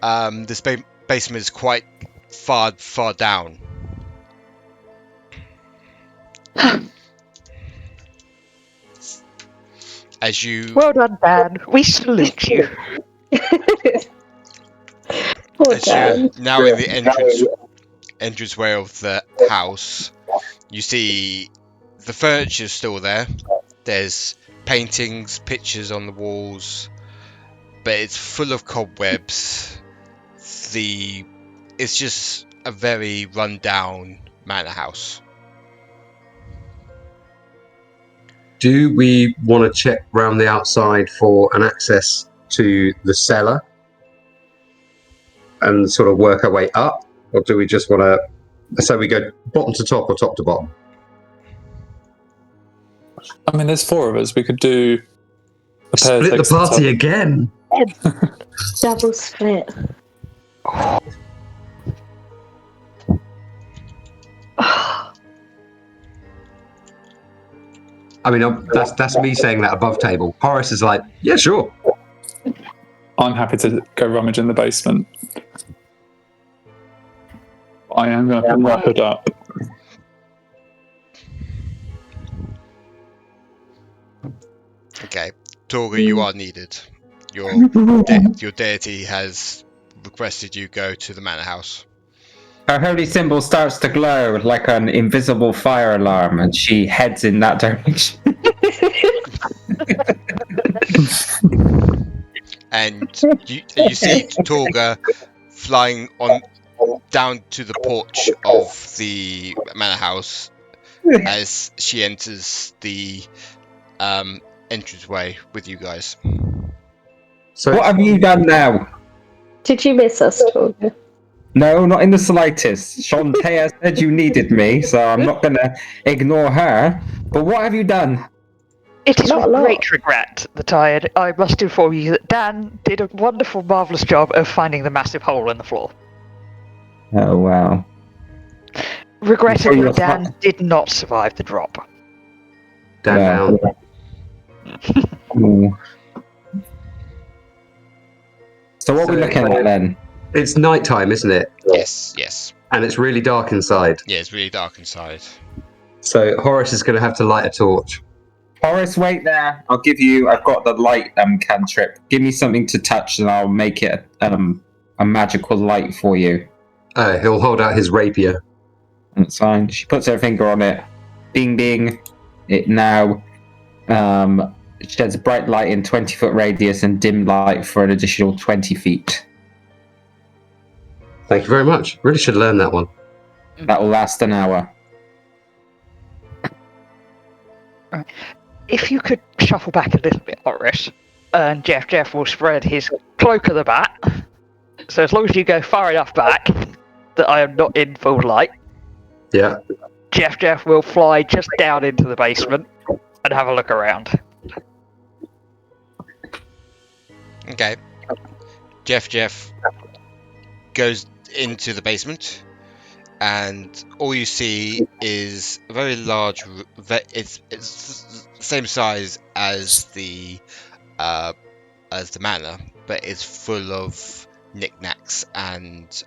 [SPEAKER 1] This basement is quite far down. As you
[SPEAKER 3] Well done, Dan. We salute you.
[SPEAKER 5] Poor
[SPEAKER 1] as you're
[SPEAKER 5] Dan.
[SPEAKER 1] now in the entranceway of the house, you see the furniture's still there. There's paintings, pictures on the walls, but it's full of cobwebs. It's just a very run-down manor house.
[SPEAKER 6] Do we want to check round the outside for an access to the cellar and sort of work our way up? Or do we just want to, so we go bottom to top or top to bottom?
[SPEAKER 2] I mean, there's four of us. We could do a pair
[SPEAKER 6] Split the
[SPEAKER 2] takes the
[SPEAKER 6] party
[SPEAKER 2] top.
[SPEAKER 6] again!
[SPEAKER 5] Double split.
[SPEAKER 6] I mean, that's me saying that above table. Horace is like, yeah, sure.
[SPEAKER 2] I'm happy to go rummage in the basement. I am going to put my hood up.
[SPEAKER 1] Okay, Torgga, you are needed. Your deity has requested you go to the manor house.
[SPEAKER 4] Her holy symbol starts to glow like an invisible fire alarm, and she heads in that direction.
[SPEAKER 1] And you see Torgga flying down to the porch of the manor house as she enters the entranceway with you guys.
[SPEAKER 6] So
[SPEAKER 4] What have you done now?
[SPEAKER 5] Did you miss us, Torgga?
[SPEAKER 4] No, not in the slightest. Shantea said you needed me, so I'm not going to ignore her. But what have you done?
[SPEAKER 3] It is
[SPEAKER 5] Not
[SPEAKER 3] with
[SPEAKER 5] a lot.
[SPEAKER 3] great regret that I must inform you that Dan did a wonderful, marvellous job of finding the massive hole in the floor.
[SPEAKER 4] Oh, wow.
[SPEAKER 3] Regrettably,
[SPEAKER 4] you're
[SPEAKER 3] Dan did not survive the drop.
[SPEAKER 6] down.
[SPEAKER 4] Ooh. So what are we looking at then?
[SPEAKER 6] It's nighttime, isn't it?
[SPEAKER 1] Yes.
[SPEAKER 6] And it's really dark inside.
[SPEAKER 1] Yeah, it's really dark inside.
[SPEAKER 6] So Horace is going to have to light a torch.
[SPEAKER 4] Horace, wait there. I've got the light cantrip. Give me something to touch and I'll make it a magical light for you.
[SPEAKER 6] He'll hold out his rapier.
[SPEAKER 4] That's fine. She puts her finger on it. Bing, bing. It now sheds bright light in 20-foot radius and dim light for an additional 20 feet.
[SPEAKER 6] Thank you very much. Really should learn that one.
[SPEAKER 4] That will last an hour.
[SPEAKER 3] If you could shuffle back a little bit, Horace, and JeffJeff will spread his cloak of the bat. So as long as you go far enough back that I am not in full light,
[SPEAKER 6] Yeah.
[SPEAKER 3] JeffJeff will fly just down into the basement and have a look around.
[SPEAKER 1] Okay. JeffJeff goes into the basement, and all you see is a very large. It's the same size as the manor, but it's full of knickknacks and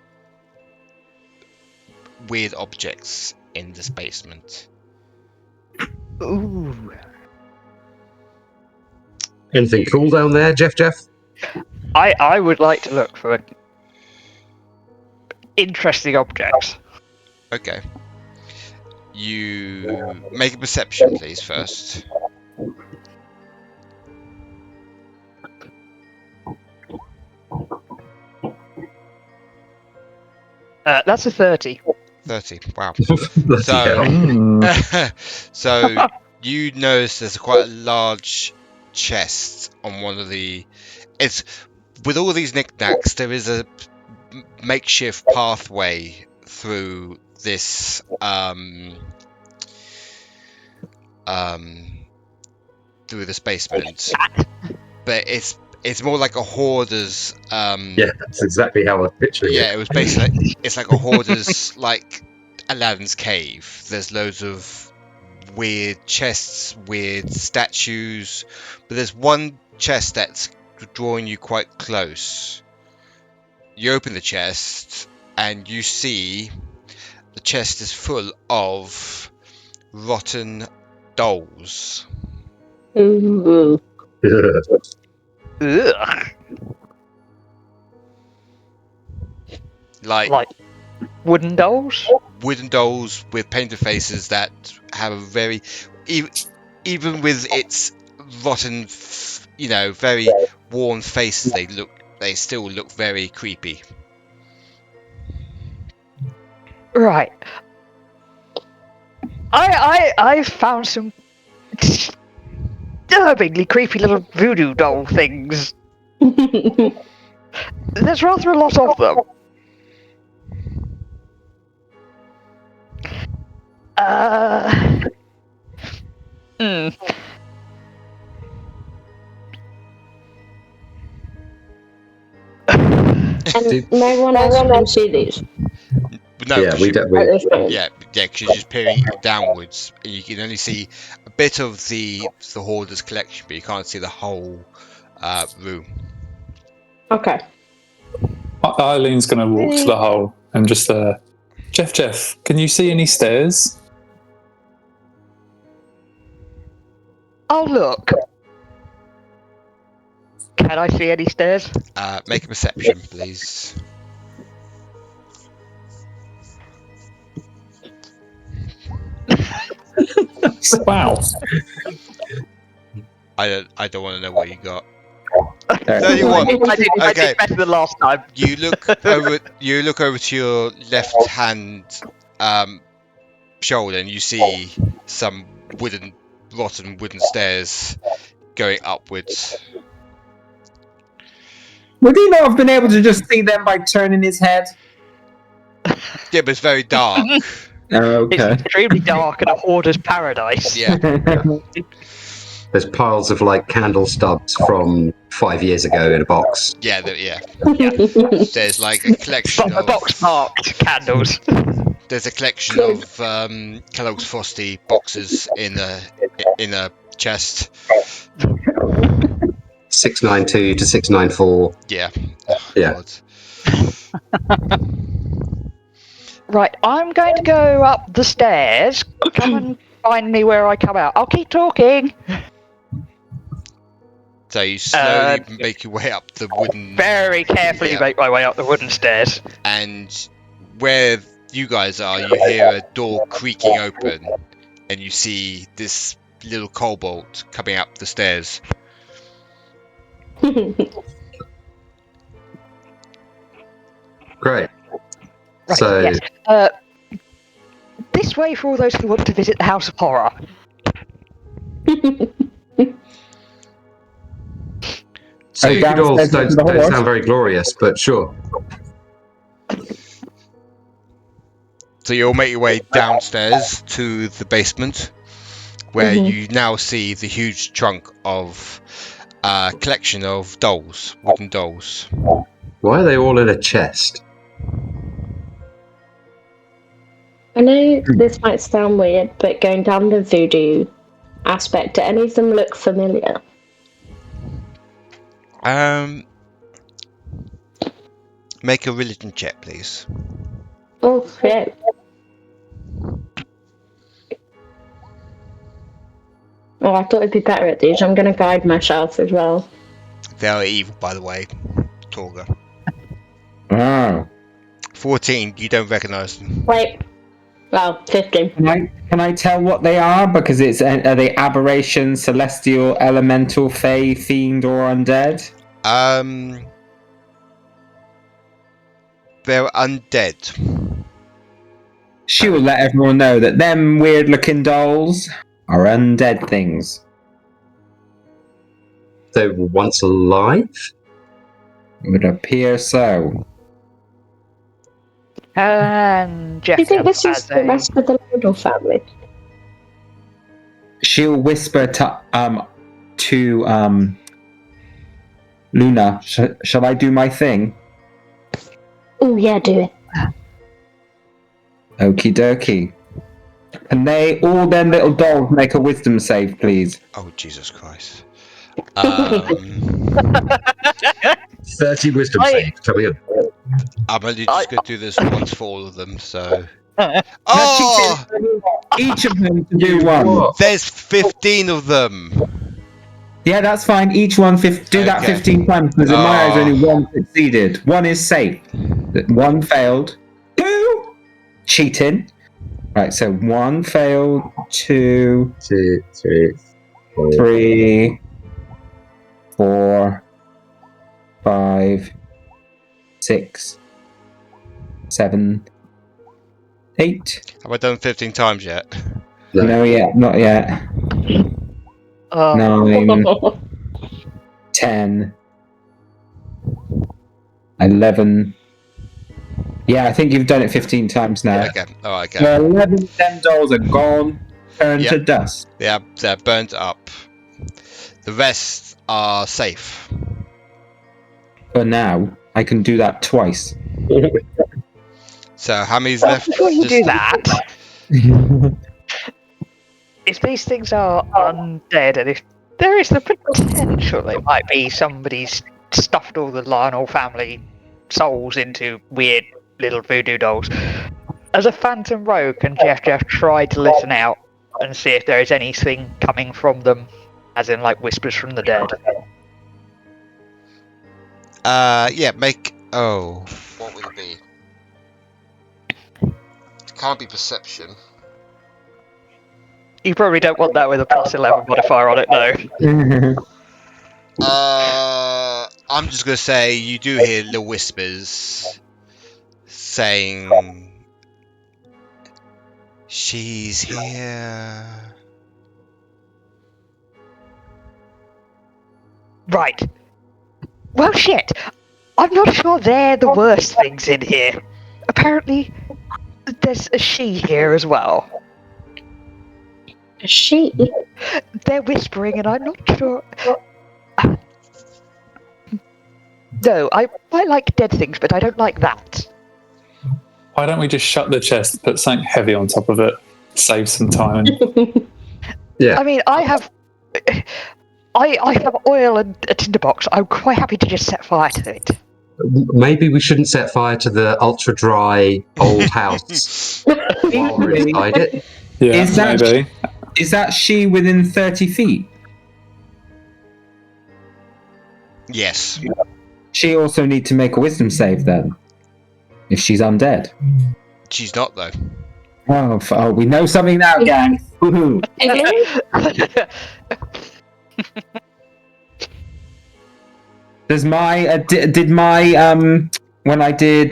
[SPEAKER 1] weird objects in this basement.
[SPEAKER 3] Ooh.
[SPEAKER 6] Anything cool down there, JeffJeff?
[SPEAKER 3] I would like to look for interesting objects.
[SPEAKER 1] Okay. You make a perception, please, first.
[SPEAKER 3] That's a 30.
[SPEAKER 1] 30. Wow.
[SPEAKER 6] Bloody hell.
[SPEAKER 1] So you notice there's quite a large chest on one of the. It's with all these knickknacks. There is a makeshift pathway through this through this basement, but it's more like a hoarder's.
[SPEAKER 6] Yeah, that's exactly how I was picturing it.
[SPEAKER 1] Yeah, it was basically it's like a hoarder's, like Aladdin's cave. There's loads of weird chests, weird statues, but there's one chest that's drawing you quite close. You open the chest and you see the chest is full of rotten dolls.
[SPEAKER 5] Ooh.
[SPEAKER 3] Ugh.
[SPEAKER 1] Like
[SPEAKER 3] Wooden dolls?
[SPEAKER 1] wooden dolls with painted faces that have a very, even with its rotten, very worn faces, they still look very creepy.
[SPEAKER 3] Right. I found some disturbingly creepy little voodoo doll things. There's rather a lot of them.
[SPEAKER 5] And no one else can see these.
[SPEAKER 1] No,
[SPEAKER 6] Yeah, we don't.
[SPEAKER 5] at this point.
[SPEAKER 1] Yeah, because you're just peering downwards, and you can only see a bit of the hoarder's collection, but you can't see the whole room.
[SPEAKER 5] Okay.
[SPEAKER 2] Eileen's going to walk to the hole and just, JeffJeff, can you see any stairs?
[SPEAKER 3] Oh, look. Can I see any stairs?
[SPEAKER 1] Make a perception, please.
[SPEAKER 2] Wow.
[SPEAKER 1] I don't want to know what you got.
[SPEAKER 3] 31. I did
[SPEAKER 1] Okay.
[SPEAKER 3] better than last time.
[SPEAKER 1] You look over to your left hand shoulder, and you see some rotten wooden stairs going upwards.
[SPEAKER 4] Would he not have been able to just see them by turning his head?
[SPEAKER 1] Yeah, but it's very dark.
[SPEAKER 3] It's
[SPEAKER 4] Okay.
[SPEAKER 3] extremely dark and a hoarder's paradise.
[SPEAKER 1] Yeah.
[SPEAKER 6] There's piles of like candle stubs from 5 years ago in a box.
[SPEAKER 1] Yeah, there's like a collection
[SPEAKER 3] A
[SPEAKER 1] of
[SPEAKER 3] box marked candles.
[SPEAKER 1] there's a collection of Kellogg's Frosty boxes in a chest.
[SPEAKER 6] 692 to 694.
[SPEAKER 1] Yeah.
[SPEAKER 6] Yeah.
[SPEAKER 1] God.
[SPEAKER 3] Right, I'm going to go up the stairs. Come and find me where I come out. I'll keep talking.
[SPEAKER 1] So you slowly make your way up the wooden.
[SPEAKER 3] Very carefully make my way up the wooden stairs.
[SPEAKER 1] And where you guys are, you hear a door creaking open, and you see this little kobold coming up the stairs.
[SPEAKER 6] Great.
[SPEAKER 3] Right,
[SPEAKER 6] So
[SPEAKER 3] yes. This way for all those who want to visit the House of Horror.
[SPEAKER 6] so you
[SPEAKER 4] downstairs
[SPEAKER 6] all
[SPEAKER 4] into
[SPEAKER 6] don't
[SPEAKER 4] the horse?
[SPEAKER 6] sound very glorious, but sure.
[SPEAKER 1] So you all make your way downstairs to the basement, where you now see the huge trunk of a collection of dolls, wooden dolls.
[SPEAKER 6] Why are they all in a chest?
[SPEAKER 5] I know this might sound weird, but going down the voodoo aspect, do any of them look familiar?
[SPEAKER 1] Make a religion check, please.
[SPEAKER 5] Oh, yeah. Oh, I thought I'd be better at these. I'm going to guide myself as well.
[SPEAKER 1] They are evil, by the way, Torgga.
[SPEAKER 4] Oh.
[SPEAKER 1] 14, you don't recognise them.
[SPEAKER 5] Wait. Well, 15.
[SPEAKER 4] Can I tell what they are? Because are they aberration, celestial, elemental, fey, fiend, or undead?
[SPEAKER 1] They're undead.
[SPEAKER 4] She will let everyone know that them weird-looking dolls are undead things.
[SPEAKER 6] They were once alive?
[SPEAKER 4] It would appear so.
[SPEAKER 3] And Jeff.
[SPEAKER 5] Do you think this is the rest of the Lordle family?
[SPEAKER 4] She'll whisper to Luna, shall I do my thing?
[SPEAKER 5] Oh, yeah, do it.
[SPEAKER 4] Okie dokie. Can they, all them little dolls, make a wisdom save, please?
[SPEAKER 1] Oh, Jesus Christ.
[SPEAKER 6] 30 wisdom saves. Tell me.
[SPEAKER 1] I'm only just going to do this once for all of them, so...
[SPEAKER 4] Oh! Each of them to do one.
[SPEAKER 1] There's 15 of them!
[SPEAKER 4] Yeah, that's fine. Each one, do that 15 times, because in my eyes only one succeeded. One is safe. One failed. 2! Cheating. Right, so 1 failed, 2, 3, 4, 5, 6, 7, 8.
[SPEAKER 1] Have I done 15 times yet?
[SPEAKER 4] No, yet, not yet. 9, 10, 11. Yeah, I think you've done it 15 times now.
[SPEAKER 1] Yeah, okay. Alright, okay.
[SPEAKER 4] So 11 of them dolls are gone, turned to dust.
[SPEAKER 1] Yeah, they're burnt up. The rest are safe.
[SPEAKER 4] For now, I can do that twice.
[SPEAKER 1] So, how many's left?
[SPEAKER 3] Before you do that, if these things are undead, and if there is the potential it might be somebody's stuffed all the Lionel family souls into weird little voodoo dolls. As a phantom rogue, can JeffJeff try to listen out and see if there is anything coming from them, as in like whispers from the dead?
[SPEAKER 1] Yeah, make... Oh, what would it be? It can't be perception.
[SPEAKER 3] You probably don't want that with a +11 modifier on it, no.
[SPEAKER 1] I'm just gonna say you do hear little whispers saying she's here.
[SPEAKER 3] Right. Well, shit. I'm not sure they're the worst things in here. Apparently, there's a she here as well.
[SPEAKER 5] A she?
[SPEAKER 3] They're whispering, and I'm not sure. No, I like dead things, but I don't like that.
[SPEAKER 2] Why don't we just shut the chest, put something heavy on top of it, save some time?
[SPEAKER 6] Yeah.
[SPEAKER 3] I mean, I have oil and a tinderbox. I'm quite happy to just set fire to it.
[SPEAKER 6] Maybe we shouldn't set fire to the ultra dry old house while we're inside it.
[SPEAKER 2] Yeah,
[SPEAKER 4] Is that-
[SPEAKER 2] maybe.
[SPEAKER 4] Is that she within 30 feet?
[SPEAKER 1] Yes.
[SPEAKER 4] She also need to make a wisdom save then, if she's undead.
[SPEAKER 1] She's not, though.
[SPEAKER 4] Oh, we know something now, gang. Woohoo. Does my did my when I did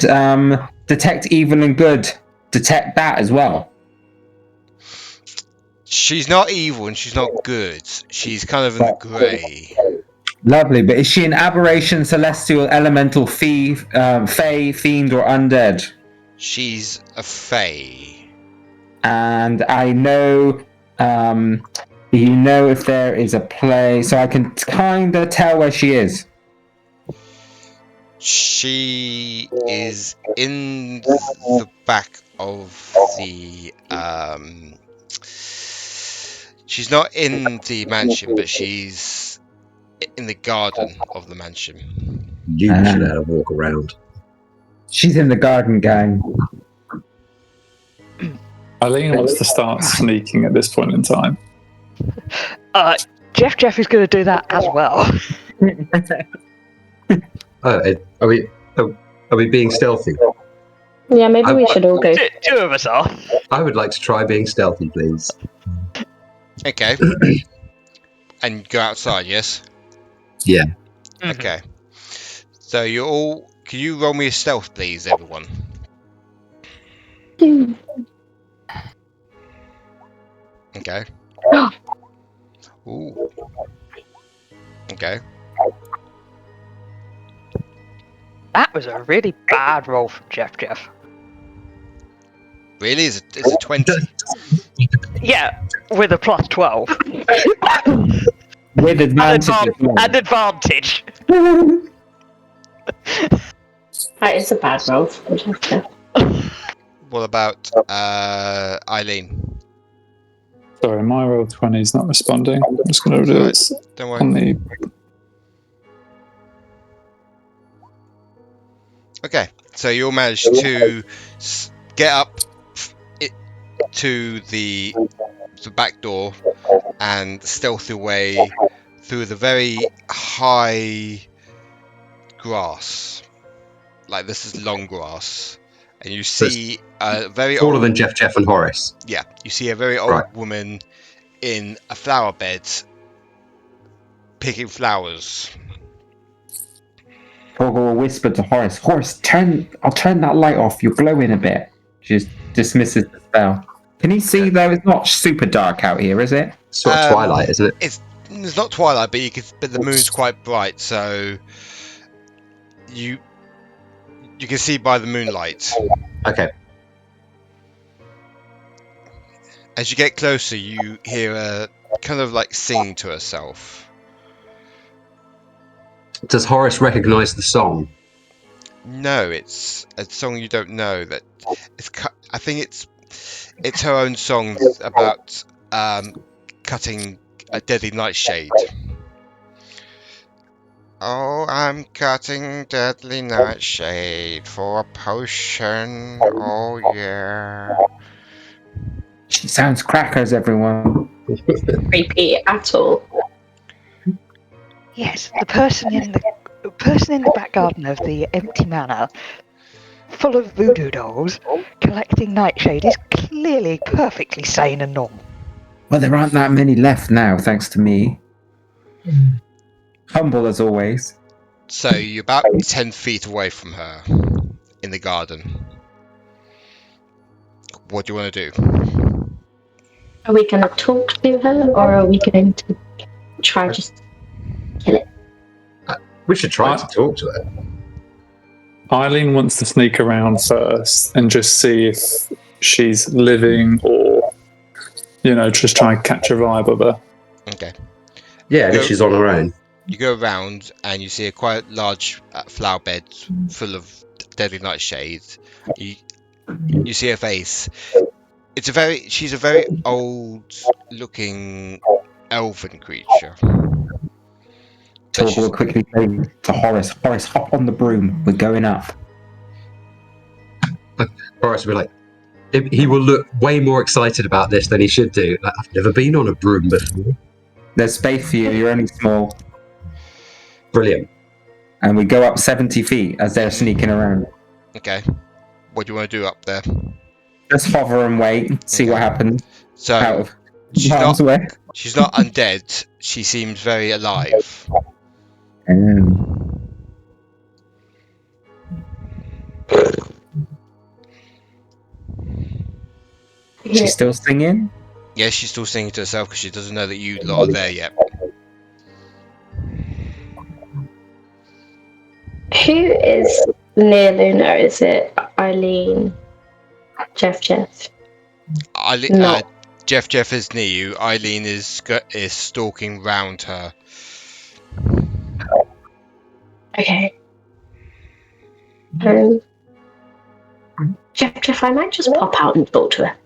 [SPEAKER 4] detect evil and good detect that as well?
[SPEAKER 1] She's not evil and she's not good. She's kind of in the grey.
[SPEAKER 4] Lovely, but is she an aberration, celestial, elemental, fey, fiend, or undead?
[SPEAKER 1] She's a fae.
[SPEAKER 4] And I know, you know, if there is a place, so I can kind of tell where she is.
[SPEAKER 1] She is in the back of the. She's not in the mansion, but she's in the garden of the mansion.
[SPEAKER 6] You should let her walk around.
[SPEAKER 4] She's in the garden, gang.
[SPEAKER 2] Eileen wants to start sneaking at this point in time.
[SPEAKER 3] JeffJeff is going to do that as well.
[SPEAKER 6] Are we being stealthy?
[SPEAKER 5] Yeah, maybe we should all go.
[SPEAKER 3] Two of us are.
[SPEAKER 6] I would like to try being stealthy, please.
[SPEAKER 1] Okay. And go outside, yes?
[SPEAKER 6] Yeah.
[SPEAKER 1] Okay. So you're all. Can you roll me a stealth, please, everyone? Okay. Ooh. Okay.
[SPEAKER 3] That was a really bad roll from JeffJeff.
[SPEAKER 1] Really? It's a 20.
[SPEAKER 3] Yeah, with a plus 12.
[SPEAKER 4] With advantage.
[SPEAKER 3] And advantage.
[SPEAKER 5] That is a bad roll from JeffJeff.
[SPEAKER 1] What about Eileen?
[SPEAKER 2] Sorry, my roll 20 is not responding. I'm just going to do it
[SPEAKER 1] Don't worry.
[SPEAKER 2] on the.
[SPEAKER 1] Okay, so you'll manage to get up to the back door and stealth your way through the very high grass. Like, this is long grass. And you see a very
[SPEAKER 6] Taller
[SPEAKER 1] old...
[SPEAKER 6] than JeffJeff and Horace.
[SPEAKER 1] Yeah, you see a very old woman in a flower bed picking flowers.
[SPEAKER 4] Torgga will whisper to Horace, Horace, I'll turn that light off, you're glowing a bit. She just dismisses the spell. Can you see though, it's not super dark out here, is it?
[SPEAKER 6] It's sort of twilight, isn't it?
[SPEAKER 1] It's not twilight, but the moon's quite bright, so you can see by the moonlight.
[SPEAKER 6] Okay.
[SPEAKER 1] As you get closer, you hear her kind of like singing to herself.
[SPEAKER 6] Does Horace recognise the song?
[SPEAKER 1] No, it's a song you don't know. I think it's her own song about cutting a deadly nightshade. Oh, I'm cutting deadly nightshade for a potion. Oh yeah.
[SPEAKER 4] She sounds crackers, everyone.
[SPEAKER 5] Creepy at all.
[SPEAKER 3] Yes, the person in the back garden of the empty manor, full of voodoo dolls, collecting nightshade, is clearly perfectly sane and normal.
[SPEAKER 4] Well, there aren't that many left now, thanks to me. Humble as always.
[SPEAKER 1] So you're about 10 feet away from her in the garden. What do you want to do?
[SPEAKER 5] Are we going to talk to her, or are we going to try just kill it?
[SPEAKER 6] We should try to talk to her.
[SPEAKER 2] Eileen wants to sneak around first and just see if she's living or, just try and catch a vibe of her.
[SPEAKER 1] Okay.
[SPEAKER 6] Yeah, if she's on her own.
[SPEAKER 1] You go around and you see a quite large flower bed full of deadly nightshades. You see her face. She's a very old-looking elven creature.
[SPEAKER 4] Torgga will quickly say to Horace, "Horace, hop on the broom. We're going up."
[SPEAKER 6] Horace will be like, he will look way more excited about this than he should do. Like, I've never been on a broom before.
[SPEAKER 4] There's space for you. You're only small.
[SPEAKER 6] Brilliant.
[SPEAKER 4] And we go up 70 feet as they're sneaking around.
[SPEAKER 1] Okay. What do you want to do up there?
[SPEAKER 4] Just hover and wait, see what happens.
[SPEAKER 1] So
[SPEAKER 4] Out of
[SPEAKER 1] she's
[SPEAKER 4] harm's
[SPEAKER 1] not
[SPEAKER 4] way.
[SPEAKER 1] she's not undead. She seems very alive.
[SPEAKER 4] She's still singing?
[SPEAKER 1] Yeah, she's still singing to herself because she doesn't know that you lot are there yet.
[SPEAKER 5] Who is near Luna? Is it Eileen? JeffJeff?
[SPEAKER 1] JeffJeff is near you. Eileen is stalking round her.
[SPEAKER 5] Okay. JeffJeff, I might just pop out and talk to her.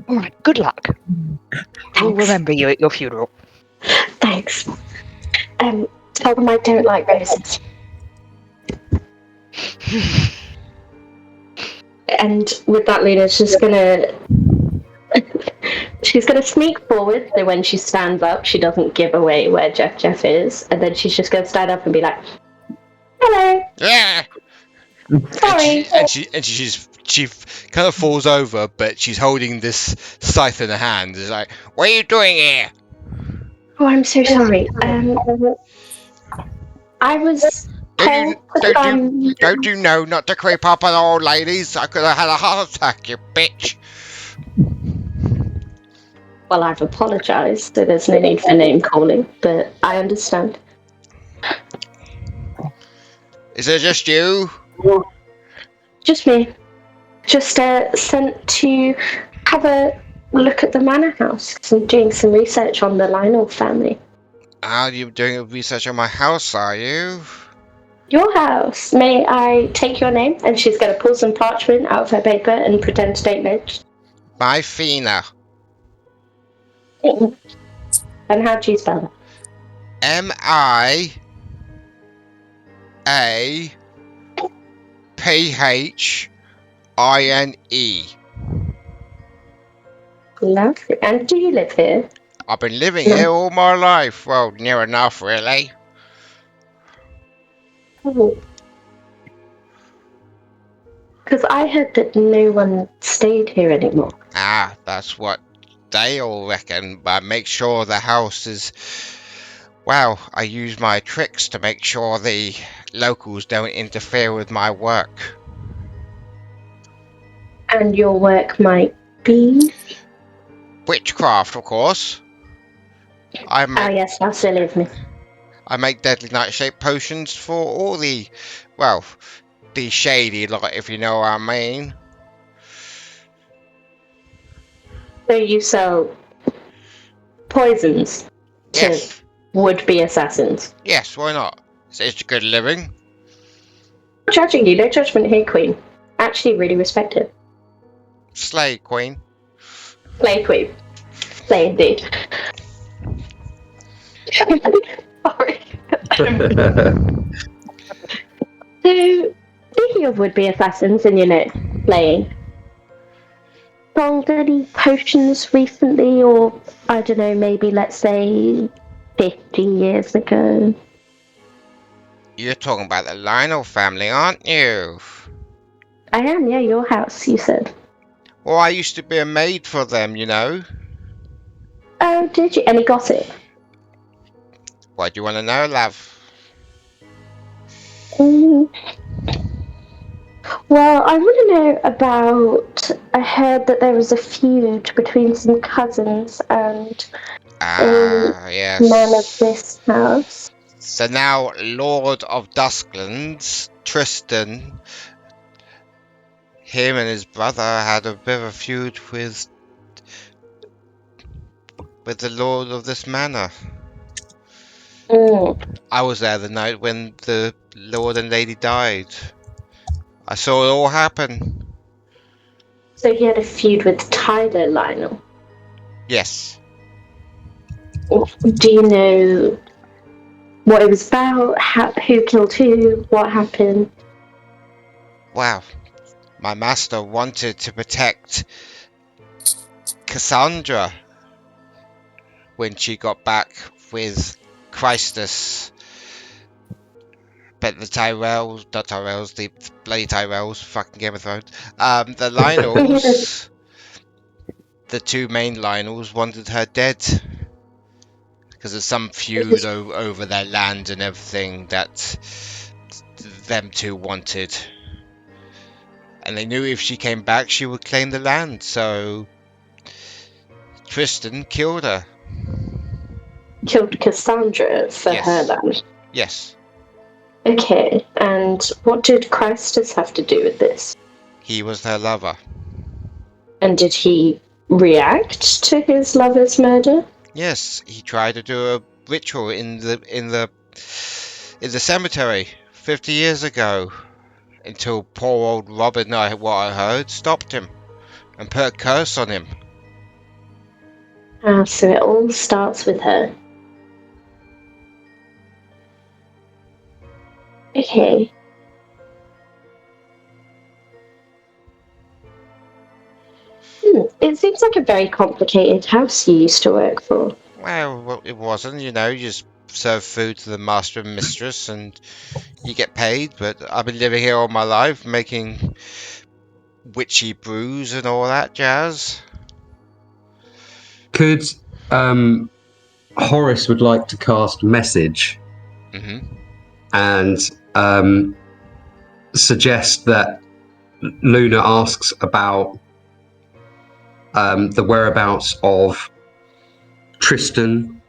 [SPEAKER 3] All right, good luck. We'll remember you at your funeral.
[SPEAKER 5] Thanks. Tell them I don't like roses. And with that, Luna's just gonna... she's gonna sneak forward, so when she stands up, she doesn't give away where JeffJeff is, and then she's just gonna stand up and be like, "Hello."
[SPEAKER 1] Yeah.
[SPEAKER 5] Sorry.
[SPEAKER 1] She kind of falls over, but she's holding this scythe in her hand. It's like, what are you doing here?
[SPEAKER 5] Oh, I'm so sorry. I was told
[SPEAKER 1] Don't you know not to creep up on old ladies? I could have had a heart attack, you bitch.
[SPEAKER 5] Well, I've apologised, so there's no need for name calling, but I understand.
[SPEAKER 1] Is it just you?
[SPEAKER 5] Just me. Just sent to have a look at the manor house, 'cause I'm doing some research on the Lionel family.
[SPEAKER 1] Are you doing research on my house, are you?
[SPEAKER 5] Your house. May I take your name? And she's going to pull some parchment out of her paper and pretend to take notes.
[SPEAKER 1] My Fina.
[SPEAKER 5] And how do you spell that?
[SPEAKER 1] M-I-A-P-H-I-N-E.
[SPEAKER 5] Lovely. And do you live here?
[SPEAKER 1] I've been living here all my life. Well, near enough, really.
[SPEAKER 5] Because I heard that no one stayed here anymore.
[SPEAKER 1] Ah, that's what they all reckon. But I make sure the house is... Well, I use my tricks to make sure the locals don't interfere with my work.
[SPEAKER 5] And your work might be?
[SPEAKER 1] Witchcraft, of course.
[SPEAKER 5] Oh yes, that's silly of me.
[SPEAKER 1] I make deadly nightshade potions for all the... Well, the shady lot, if you know what I mean.
[SPEAKER 5] So you sell poisons to would-be assassins?
[SPEAKER 1] Yes, why not? It's a good living.
[SPEAKER 5] Not judging you, no judgment here, Queen. Actually, really respect it.
[SPEAKER 1] Slay, Queen.
[SPEAKER 5] Slay, Queen. Slay, indeed. Sorry. So, speaking of would-be assassins and, slaying, sold any potions recently, or, I don't know, maybe, let's say, 50 years ago?
[SPEAKER 1] You're talking about the Lionel family, aren't you?
[SPEAKER 5] I am, yeah, your house, you said.
[SPEAKER 1] Well, I used to be a maid for them, you know.
[SPEAKER 5] Oh, did you? Any gossip?
[SPEAKER 1] What do you want to know, love?
[SPEAKER 5] Well, I want to know about... I heard that there was a feud between some cousins, and
[SPEAKER 1] Yes.
[SPEAKER 5] man of this house.
[SPEAKER 1] So now, Lord of Dusklands, Tristan, him and his brother had a bit of a feud with the Lord of this manor. I was there the night when the Lord and Lady died. I saw it all happen.
[SPEAKER 5] So he had a feud with Tyler Lionel.
[SPEAKER 1] Yes.
[SPEAKER 5] Do you know what it was about? Who killed who? What happened?
[SPEAKER 1] Wow. My master wanted to protect Cassandra when she got back with Christus. But the the bloody Tyrells, fucking Game of Thrones, the Lionels, the two main Lionels wanted her dead. Because of some feud over their land and everything that them two wanted. And they knew if she came back, she would claim the land, so Tristan killed her.
[SPEAKER 5] Killed Cassandra for her land?
[SPEAKER 1] Yes.
[SPEAKER 5] Okay, and what did Christus have to do with this?
[SPEAKER 1] He was her lover. And
[SPEAKER 5] did he react to his lover's murder?
[SPEAKER 1] Yes, he tried to do a ritual in the cemetery 50 years ago, until poor old Robin, what I heard, stopped him and put a curse on him.
[SPEAKER 5] So it all starts with her. Okay. It seems like a very complicated house you used to work for.
[SPEAKER 1] Well, it wasn't, you just serve food to the master and mistress and you get paid, but I've been living here all my life making witchy brews and all that jazz.
[SPEAKER 6] Could Horace would like to cast message and suggest that Luna asks about the whereabouts of Tristan,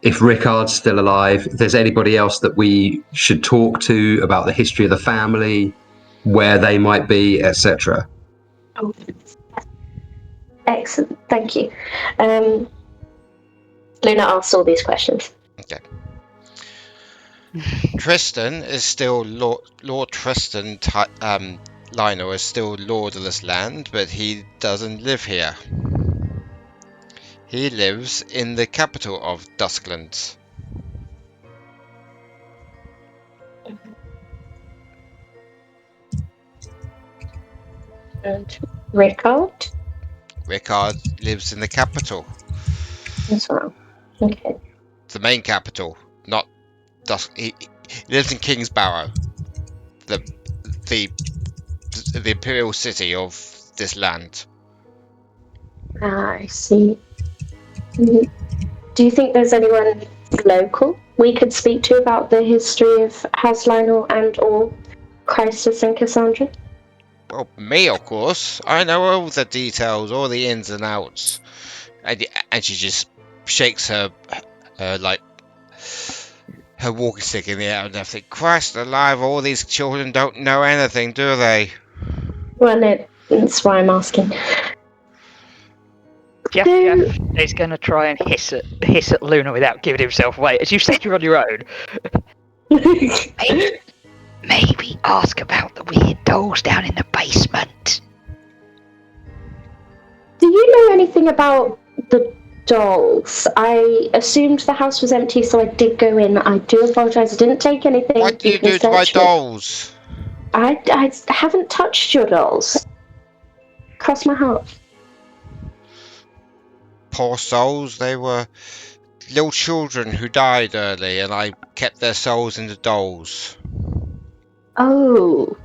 [SPEAKER 6] if Rickard's still alive, if there's anybody else that we should talk to about the history of the family, where they might be, etc.
[SPEAKER 5] Oh, excellent, thank you. Luna asks all these questions.
[SPEAKER 1] Okay. Tristan is still Lord Tristan. Lionel is still Lord of this land, but he doesn't live here. He lives in the capital of Dusklands.
[SPEAKER 5] And Rickard?
[SPEAKER 1] Rickard lives in the capital.
[SPEAKER 5] As well. Okay.
[SPEAKER 1] The main capital, not he lives in Kingsbarrow, the imperial city of this land.
[SPEAKER 5] I see. Do you think there's anyone local we could speak to about the history of House Lionel and or Christus and Cassandra?
[SPEAKER 1] Well, me, of course. I know all the details, all the ins and outs. And she just shakes her walking stick in the air and everything. Christ alive, all these children don't know anything, do they?
[SPEAKER 5] Well, that's why I'm asking.
[SPEAKER 3] Jeff is going to try and hiss at Luna without giving himself away. As you said, you're on your own. Maybe ask about the weird dolls down in the basement.
[SPEAKER 5] Do you know anything about the dolls? I assumed the house was empty, so I did go in. I do apologise. I didn't take anything.
[SPEAKER 1] What do you do to my dolls?
[SPEAKER 5] I haven't touched your dolls. Cross my heart.
[SPEAKER 1] Poor souls, they were little children who died early, and I kept their souls in the dolls.
[SPEAKER 5] Oh.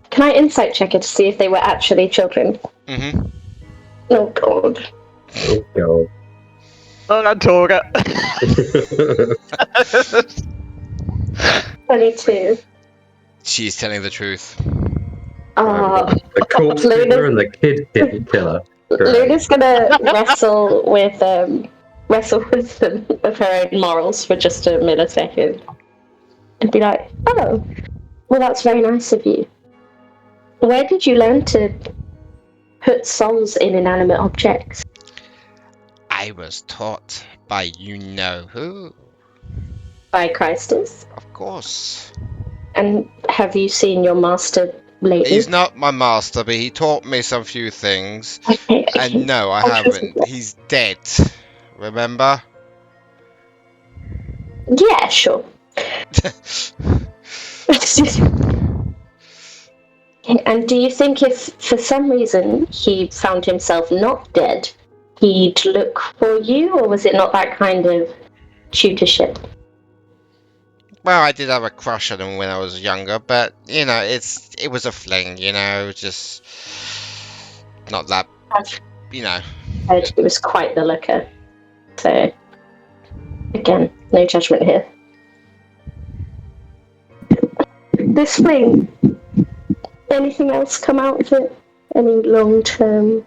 [SPEAKER 5] Can I insight check it to see if they were actually children?
[SPEAKER 1] Mm-hmm.
[SPEAKER 5] Oh, God.
[SPEAKER 6] Oh, God.
[SPEAKER 3] Oh, no, Torgga.
[SPEAKER 5] 22.
[SPEAKER 1] She's telling the truth.
[SPEAKER 6] The corpse killer and the kid killer.
[SPEAKER 5] Luna's gonna wrestle with wrestle with them of her own morals for just a millisecond and be like, oh, well, that's very nice of you. Where did you learn to put souls in inanimate objects?
[SPEAKER 1] I was taught by you-know-who.
[SPEAKER 5] By Christus?
[SPEAKER 1] Of course.
[SPEAKER 5] And have you seen your master lately?
[SPEAKER 1] He's not my master, but he taught me some few things.
[SPEAKER 5] Okay.
[SPEAKER 1] And no, I haven't. He's dead. Remember?
[SPEAKER 5] Yeah, sure. And do you think if for some reason he found himself not dead, he'd look for you, or was it not that kind of tutorship?
[SPEAKER 1] Well, I did have a crush on him when I was younger, but you know, it was a fling, you know, just not that, you know.
[SPEAKER 5] It was quite the looker. So, again, no judgment here. This fling, anything else come out of it? Any long-term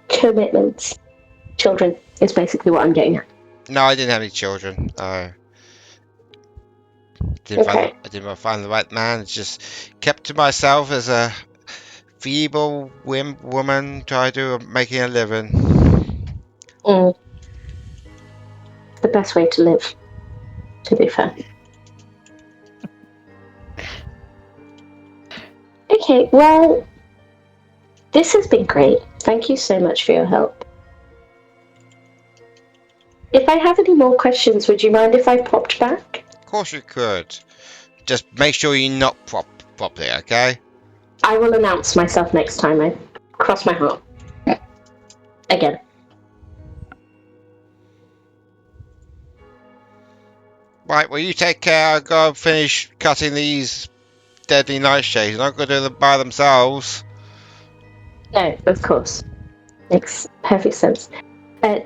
[SPEAKER 5] commitments? Children is basically what I'm getting at.
[SPEAKER 1] No, I didn't have any children. I didn't find the right man. It's just kept to myself as a feeble woman trying to making a living.
[SPEAKER 5] The best way to live, to be fair. Okay, well, this has been great. Thank you so much for your help. If I have any more questions, would you mind if I popped back?
[SPEAKER 1] Of course you could. Just make sure you knock properly, okay?
[SPEAKER 5] I will announce myself next time. I cross my heart. Again.
[SPEAKER 1] Right, well you take care. I'll go and finish cutting these deadly nightshades. They're not going to do them by themselves.
[SPEAKER 5] No, of course. Makes perfect sense.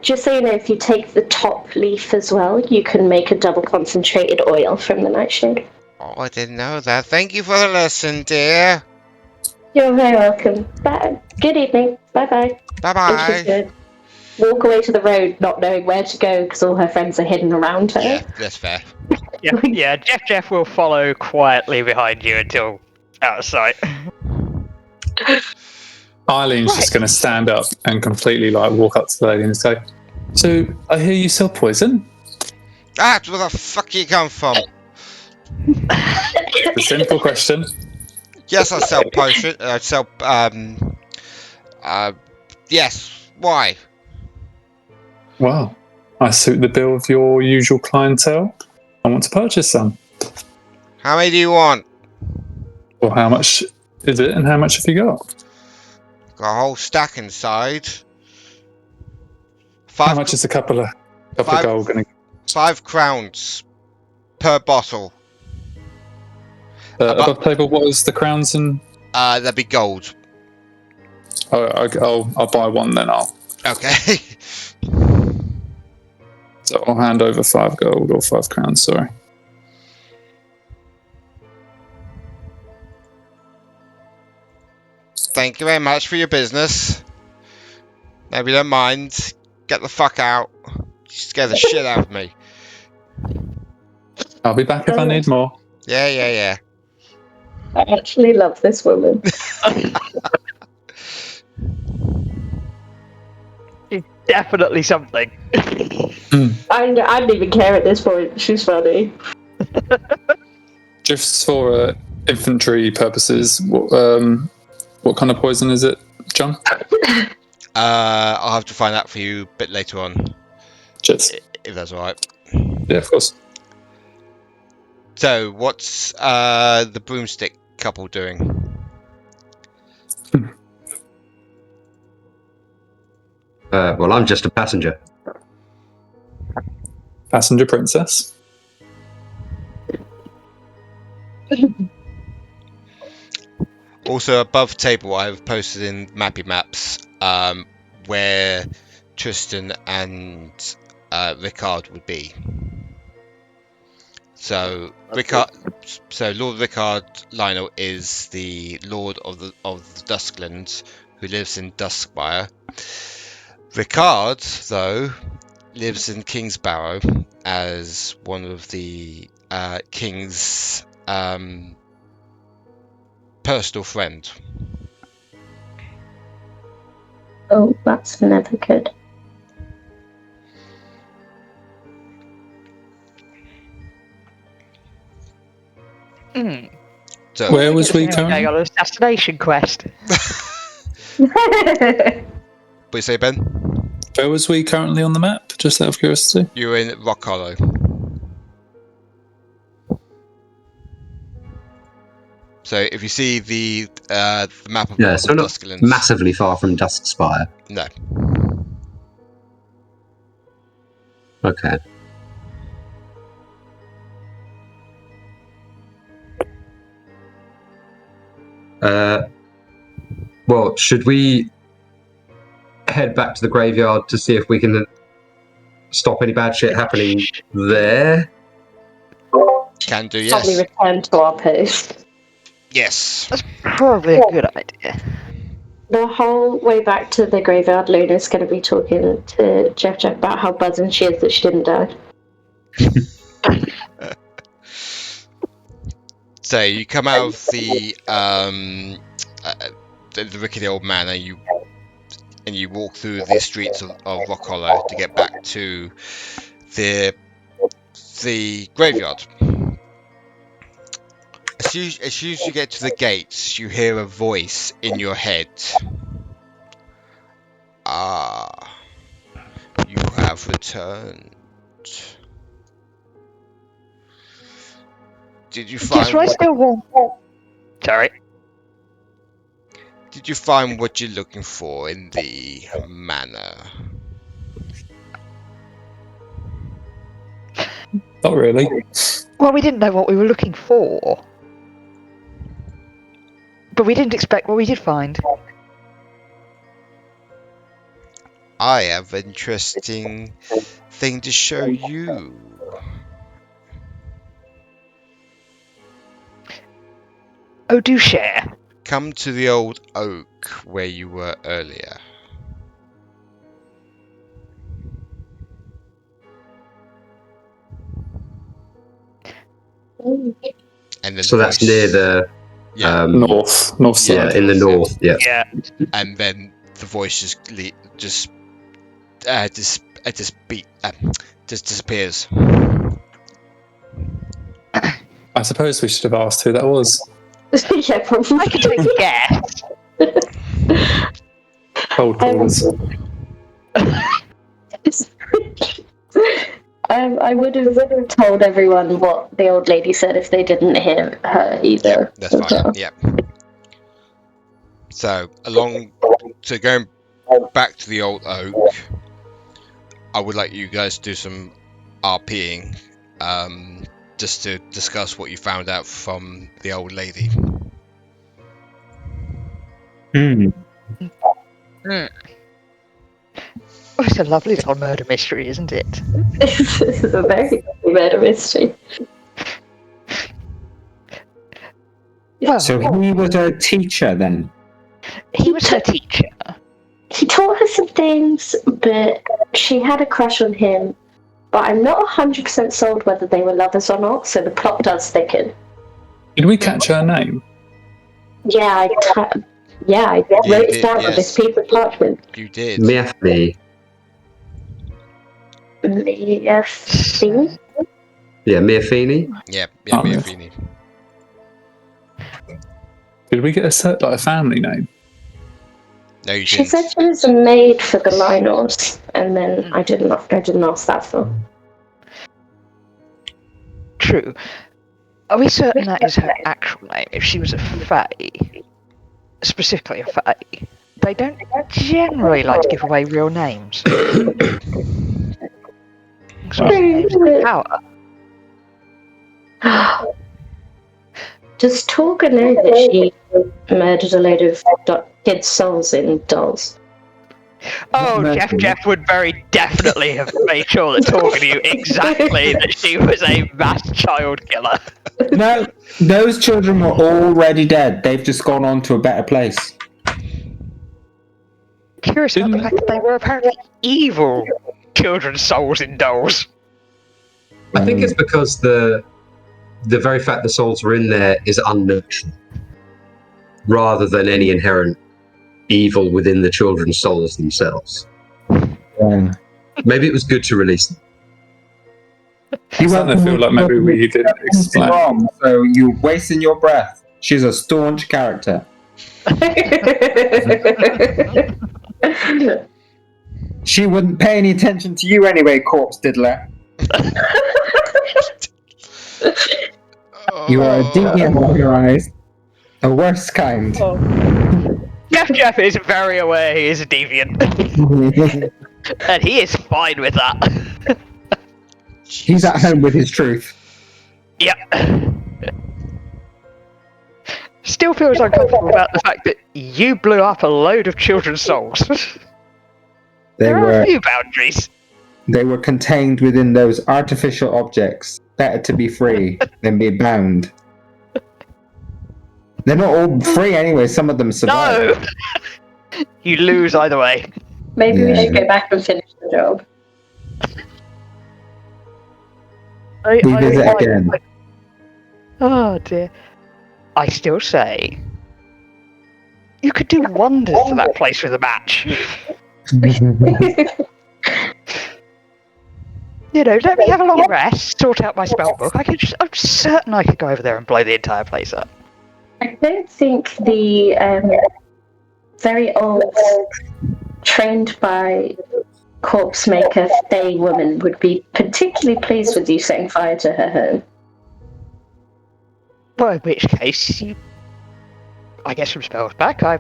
[SPEAKER 5] Just so you know, if you take the top leaf as well, you can make a double concentrated oil from the nightshade.
[SPEAKER 1] Oh, I didn't know that. Thank you for the lesson, dear.
[SPEAKER 5] You're very welcome. Bye. Good evening. Bye-bye.
[SPEAKER 1] Bye-bye.
[SPEAKER 5] And she's good. Walk away to the road, not knowing where to go because all her friends are hidden around her.
[SPEAKER 1] Yeah, that's fair.
[SPEAKER 3] Yeah, JeffJeff will follow quietly behind you until out of sight.
[SPEAKER 2] Eileen's just going to stand up and completely walk up to the lady and say, "So I hear you sell poison?"
[SPEAKER 1] Where the fuck you come from?
[SPEAKER 2] The simple question.
[SPEAKER 1] Yes, I sell potion. I sell. Yes. Why?
[SPEAKER 2] Well, I suit the bill of your usual clientele. I want to purchase some.
[SPEAKER 1] How many do you want?
[SPEAKER 2] Well, how much is it, and how much have you got?
[SPEAKER 1] Got a whole stack inside.
[SPEAKER 2] How much is a couple of gold going to?
[SPEAKER 1] 5 crowns per bottle.
[SPEAKER 2] Above table, what is the crowns and?
[SPEAKER 1] That'd be gold.
[SPEAKER 2] I'll buy one then.
[SPEAKER 1] Okay.
[SPEAKER 2] So I'll hand over 5 gold or 5 crowns. Sorry.
[SPEAKER 1] Thank you very much for your business. Now, if you don't mind, get the fuck out. You scare the shit out of me.
[SPEAKER 2] I'll be back if I need more.
[SPEAKER 1] Yeah.
[SPEAKER 5] I actually love this woman.
[SPEAKER 3] It's definitely something.
[SPEAKER 5] I don't even care at this point. She's funny.
[SPEAKER 2] Just for infantry purposes, what kind of poison is it, John?
[SPEAKER 1] I'll have to find out for you a bit later on.
[SPEAKER 2] Cheers.
[SPEAKER 1] If that's alright.
[SPEAKER 2] Yeah, of course.
[SPEAKER 1] So, what's the broomstick couple doing?
[SPEAKER 6] Well, I'm just a passenger.
[SPEAKER 2] Passenger princess.
[SPEAKER 1] Also, above table, I've posted in Mappy Maps where Tristan and Ricard would be. So Lord Ricard Lionel is the Lord of the Dusklands, who lives in Duskspire. Ricard, though, lives in Kingsbarrow as one of the king's personal friend.
[SPEAKER 5] Oh, that's never good.
[SPEAKER 1] So,
[SPEAKER 2] Where was we
[SPEAKER 3] Going
[SPEAKER 2] currently?
[SPEAKER 3] on an assassination quest.
[SPEAKER 1] what you say, Ben?
[SPEAKER 2] Where was we currently on the map? Just out of curiosity.
[SPEAKER 1] You're in Rock Hollow. So if you see the map of
[SPEAKER 6] So not
[SPEAKER 1] Dusklands,
[SPEAKER 6] massively far from Duskspire.
[SPEAKER 1] no.
[SPEAKER 6] Okay. Well, should we head back to the graveyard to see if we can stop any bad shit happening there?
[SPEAKER 1] Can do,
[SPEAKER 5] Probably
[SPEAKER 1] yes.
[SPEAKER 5] return to our post.
[SPEAKER 1] Yes.
[SPEAKER 3] That's probably a good idea.
[SPEAKER 5] The whole way back to the graveyard, Luna's going to be talking to Jeff about how buzzing she is that she didn't die.
[SPEAKER 1] So you come out of the rickety old manor, and you walk through the streets of Rock Hollow to get back to the graveyard. As soon as you get to the gates, you hear a voice in your head. Ah, you have returned. Did you find?
[SPEAKER 3] Yes, I still want. Sorry.
[SPEAKER 1] Did you find what you're looking for in the manor?
[SPEAKER 2] Not really.
[SPEAKER 3] Well, we didn't know what we were looking for. But we didn't expect what we did find.
[SPEAKER 1] I have an interesting thing to show you.
[SPEAKER 3] Oh, do share.
[SPEAKER 1] Come to the old oak where you were earlier. And then
[SPEAKER 6] So
[SPEAKER 1] the
[SPEAKER 6] that's
[SPEAKER 1] voice-
[SPEAKER 6] near the
[SPEAKER 2] North side.
[SPEAKER 6] yeah, in the north. Yeah.
[SPEAKER 3] Yeah.
[SPEAKER 1] And then the voice just disappears.
[SPEAKER 2] I suppose we should have asked who that was.
[SPEAKER 5] Yeah, probably.
[SPEAKER 3] I can take a guess.
[SPEAKER 2] Cold callers.
[SPEAKER 5] I would have told everyone what the old lady said if they didn't hear her either.
[SPEAKER 1] That's fine. Yeah. So going back to the old oak, I would like you guys to do some RPing, just to discuss what you found out from the old lady.
[SPEAKER 3] Oh, it's a lovely little murder mystery, isn't it?
[SPEAKER 5] This is a very murder mystery.
[SPEAKER 3] Well,
[SPEAKER 4] So he was a teacher then?
[SPEAKER 3] he was her teacher.
[SPEAKER 5] He taught her some things, but she had a crush on him. But I'm not 100% sold whether they were lovers or not, so the plot does thicken.
[SPEAKER 2] Did we catch her name?
[SPEAKER 5] Yeah, I wrote it down on this piece of parchment.
[SPEAKER 1] You did.
[SPEAKER 6] Miafni.
[SPEAKER 5] Yes.
[SPEAKER 6] Yeah, Miafini.
[SPEAKER 1] Yeah,
[SPEAKER 2] Oh,
[SPEAKER 1] Mia
[SPEAKER 2] yes.
[SPEAKER 1] Feeney.
[SPEAKER 2] Did we get a family name?
[SPEAKER 1] No, you
[SPEAKER 5] She
[SPEAKER 1] didn't.
[SPEAKER 5] said she was a maid for the Linors, and then I didn't ask that for.
[SPEAKER 3] True. Are we certain that is her actual name? If she was a fae, specifically a fae, they don't generally like to give away real names. So names have power.
[SPEAKER 5] Does Torgga know that she murdered a load of kids' souls in dolls?
[SPEAKER 3] Oh, Jeff would very definitely have made sure that Torgga knew exactly that she was a mass child killer.
[SPEAKER 4] No, those children were already dead. They've just gone on to a better place.
[SPEAKER 3] Curious about the fact that they were apparently evil children's souls in dolls.
[SPEAKER 6] I think it's because the very fact the souls are in there is unnatural, rather than any inherent evil within the children's souls themselves. Maybe it was good to release them.
[SPEAKER 2] I'm starting to feel like maybe we didn't explain.
[SPEAKER 4] Wrong, so you're wasting your breath. She's a staunch character. She wouldn't pay any attention to you anyway, corpse diddler. You are a deviant in your eyes. The worst kind.
[SPEAKER 3] JeffJeff is very aware he is a deviant. And he is fine with that.
[SPEAKER 4] He's at home with his truth.
[SPEAKER 3] Yep. Still feels uncomfortable about the fact that you blew up a load of children's souls. There are a few boundaries.
[SPEAKER 4] They were contained within those artificial objects. Better to be free than be bound. They're not all free anyway, some of them survive.
[SPEAKER 3] No! You lose either way.
[SPEAKER 5] Maybe we should go back and finish the job.
[SPEAKER 4] Revisit again.
[SPEAKER 3] Oh dear. I still say you could do wonders to that place with a match. You know, let me have a long rest, sort out my spell book. I'm certain I could go over there and blow the entire place up.
[SPEAKER 5] I don't think the very old, trained by corpse maker Fey woman would be particularly pleased with you setting fire to her home.
[SPEAKER 3] Well, in which case, I get some spells back, I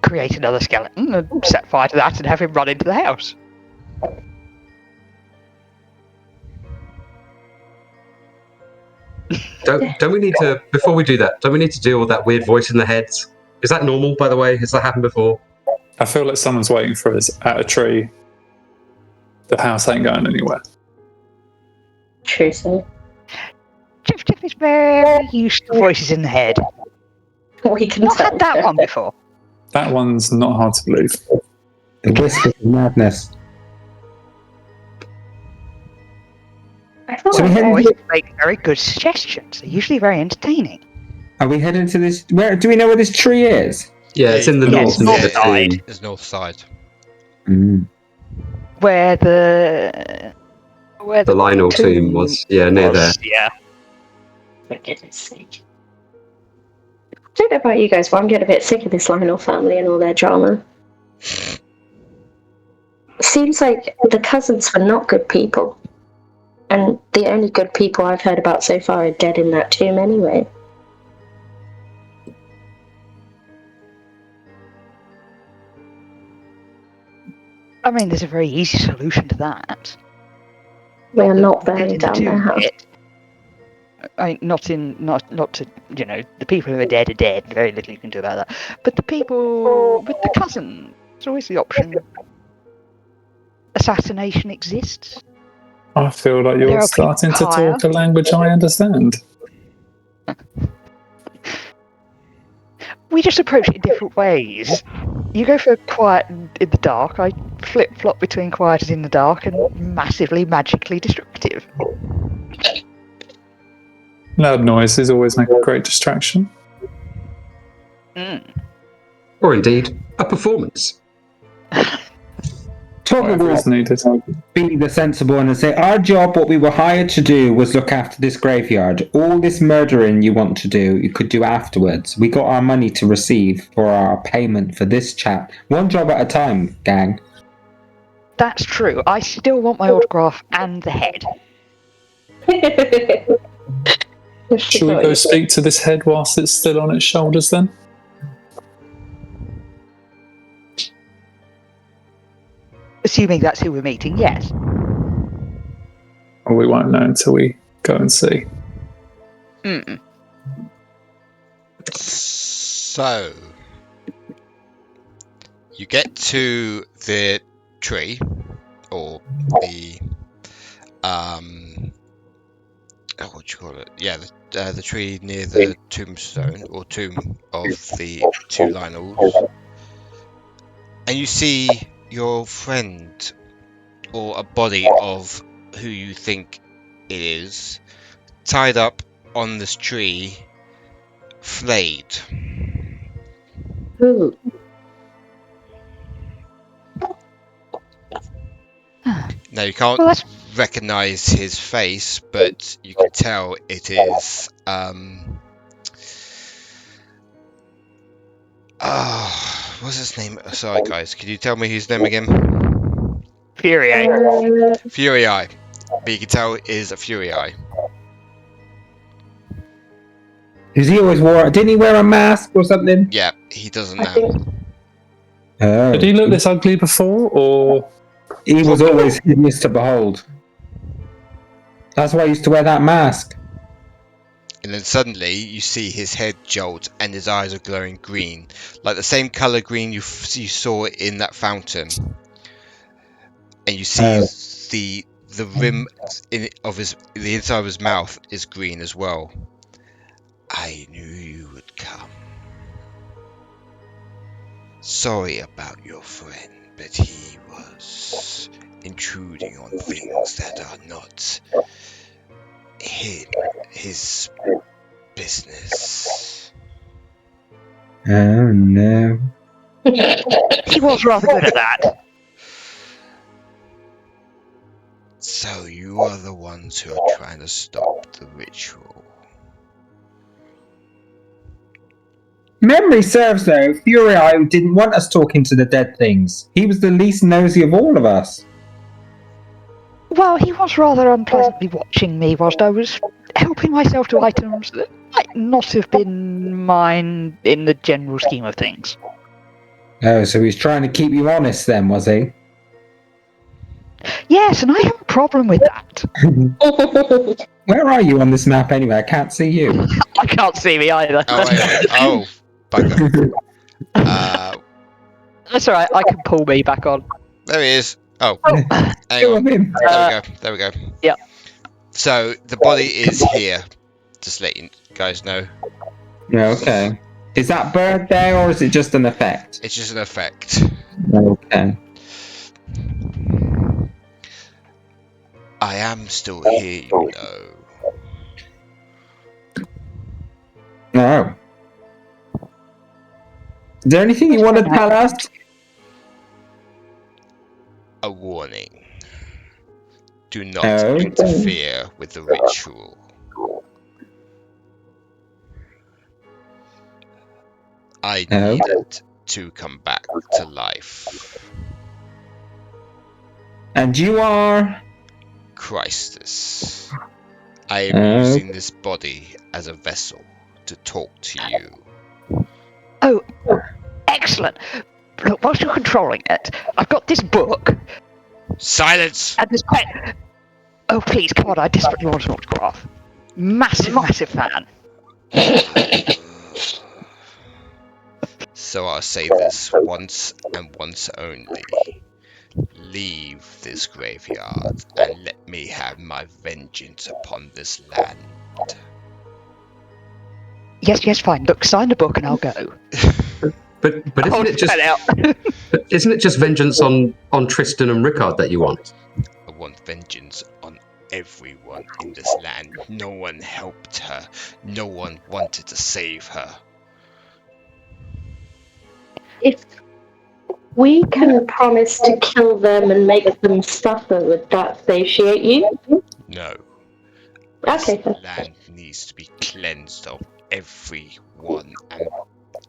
[SPEAKER 3] create another skeleton and set fire to that and have him run into the house.
[SPEAKER 6] Don't we need to, before we do that, don't we need to deal with that weird voice in the heads? Is that normal, by the way? Has that happened before?
[SPEAKER 2] I feel like someone's waiting for us at a tree. The house ain't going anywhere.
[SPEAKER 5] True, so.
[SPEAKER 3] JeffJeff is very used to voices in the head.
[SPEAKER 5] We can
[SPEAKER 3] Not had that one before.
[SPEAKER 2] That one's not hard to believe.
[SPEAKER 4] The whispers of madness.
[SPEAKER 5] I thought
[SPEAKER 4] So we head
[SPEAKER 3] Voices
[SPEAKER 4] into,
[SPEAKER 3] make very good suggestions. They're usually very entertaining.
[SPEAKER 4] are we heading to this? Where do we know where this tree is?
[SPEAKER 6] Yeah, it's in the
[SPEAKER 3] Yes,
[SPEAKER 6] north near
[SPEAKER 3] north
[SPEAKER 6] the
[SPEAKER 3] side.
[SPEAKER 6] tomb.
[SPEAKER 1] It's north side.
[SPEAKER 3] Where the
[SPEAKER 6] Lionel tomb was, yeah, near there.
[SPEAKER 3] Yeah.
[SPEAKER 5] For goodness sake. I don't know about you guys, but I'm getting a bit sick of this Lionel family and all their drama. Seems like the cousins were not good people. And the only good people I've heard about so far are dead in that tomb anyway.
[SPEAKER 3] I mean, there's a very easy solution to that.
[SPEAKER 5] We are not
[SPEAKER 3] Dead
[SPEAKER 5] burning
[SPEAKER 3] in the
[SPEAKER 5] down their
[SPEAKER 3] tomb
[SPEAKER 5] house.
[SPEAKER 3] bit. I mean, not to, you know, the people who are dead are dead. Very little you can do about that. But the people with the cousin, there's always the option. Assassination exists.
[SPEAKER 2] I feel like
[SPEAKER 3] There
[SPEAKER 2] you're
[SPEAKER 3] are
[SPEAKER 2] starting to
[SPEAKER 3] people higher.
[SPEAKER 2] talk a language I understand.
[SPEAKER 3] We just approach it in different ways. You go for quiet in the dark. I flip-flop between quiet in the dark and massively magically destructive.
[SPEAKER 2] Loud noises always make a great distraction.
[SPEAKER 6] Or indeed, a performance.
[SPEAKER 4] Torgga
[SPEAKER 2] Whatever is
[SPEAKER 4] will
[SPEAKER 2] needed.
[SPEAKER 4] be the sensible one and say, our job, what we were hired to do, was look after this graveyard. All this murdering you want to do, you could do afterwards. We got our money to receive for our payment for this chat. One job at a time, gang.
[SPEAKER 3] That's true. I still want my autograph and the head.
[SPEAKER 2] Should we go speak to this head whilst it's still on its shoulders then?
[SPEAKER 3] Assuming that's who we're meeting, yes.
[SPEAKER 2] Or we won't know until we go and see.
[SPEAKER 1] So, you get to the tree, or the what do you call it? Yeah, the tree near the tombstone or tomb of the two Lionels, And you see your friend, or a body of who you think it is, tied up on this tree, flayed.
[SPEAKER 5] Ooh.
[SPEAKER 1] Now you can't recognize his face, but you can tell it is what's his name? Sorry guys, could you tell me his name again? Fury Eye. But you can tell it is a Fury Eye.
[SPEAKER 4] Does he always didn't he wear a mask or something?
[SPEAKER 1] Yeah, he doesn't
[SPEAKER 5] I
[SPEAKER 1] now.
[SPEAKER 5] think-
[SPEAKER 4] Oh.
[SPEAKER 2] Did he look this ugly before, or
[SPEAKER 4] He was always hideous to behold. That's why I used to wear that mask.
[SPEAKER 1] And then suddenly you see his head jolt and his eyes are glowing green, like the same color green you saw in that fountain. And you see the rim of the inside of his mouth is green as well. I knew you would come. Sorry about your friend, but he was intruding on things that are not his business.
[SPEAKER 4] Oh no.
[SPEAKER 3] He was rather good at that.
[SPEAKER 1] So you are the ones who are trying to stop the ritual.
[SPEAKER 4] Memory serves though, Fury Eye didn't want us talking to the dead things. He was the least nosy of all of us.
[SPEAKER 3] Well, he was rather unpleasantly watching me whilst I was helping myself to items that might not have been mine in the general scheme of things.
[SPEAKER 4] Oh, so he's trying to keep you honest then, was he?
[SPEAKER 3] Yes, and I have a problem with that.
[SPEAKER 4] Where are you on this map anyway? I can't see you.
[SPEAKER 3] I can't see me either.
[SPEAKER 1] Oh, wait. Oh, bugger.
[SPEAKER 3] That's alright, I can pull me back on.
[SPEAKER 1] There he is. Oh,
[SPEAKER 3] Oh,
[SPEAKER 1] hang on.
[SPEAKER 4] him.
[SPEAKER 1] There we go.
[SPEAKER 3] Yeah.
[SPEAKER 1] So the body is here. Just let you guys know.
[SPEAKER 4] Yeah, okay. Is that bird there or is it just an effect?
[SPEAKER 1] It's just an effect.
[SPEAKER 4] Okay.
[SPEAKER 1] I am still here, you know.
[SPEAKER 4] Oh. Is there anything you want to tell us?
[SPEAKER 1] A warning. Do not
[SPEAKER 4] Oh.
[SPEAKER 1] interfere with the ritual. I
[SPEAKER 4] Oh.
[SPEAKER 1] need it to come back to life.
[SPEAKER 4] And you are?
[SPEAKER 1] Christus. I am using this body as a vessel to talk to you.
[SPEAKER 3] Oh, excellent. Look, whilst you're controlling it, I've got this book
[SPEAKER 1] Silence!
[SPEAKER 3] and this pen. Oh, please, come on, I desperately want an autograph. Massive fan.
[SPEAKER 1] So I'll say this once and once only. Leave this graveyard and let me have my vengeance upon this land.
[SPEAKER 3] Yes, fine. Look, sign the book and I'll go.
[SPEAKER 6] But
[SPEAKER 3] I'll
[SPEAKER 6] isn't it just vengeance on Tristan and Rickard that you want?
[SPEAKER 1] I want vengeance on everyone in this land. No one helped her. No one wanted to save her.
[SPEAKER 5] If we can promise to kill them and make them suffer, would that satiate you?
[SPEAKER 1] No.
[SPEAKER 5] Okay.
[SPEAKER 1] This land needs to be cleansed of everyone and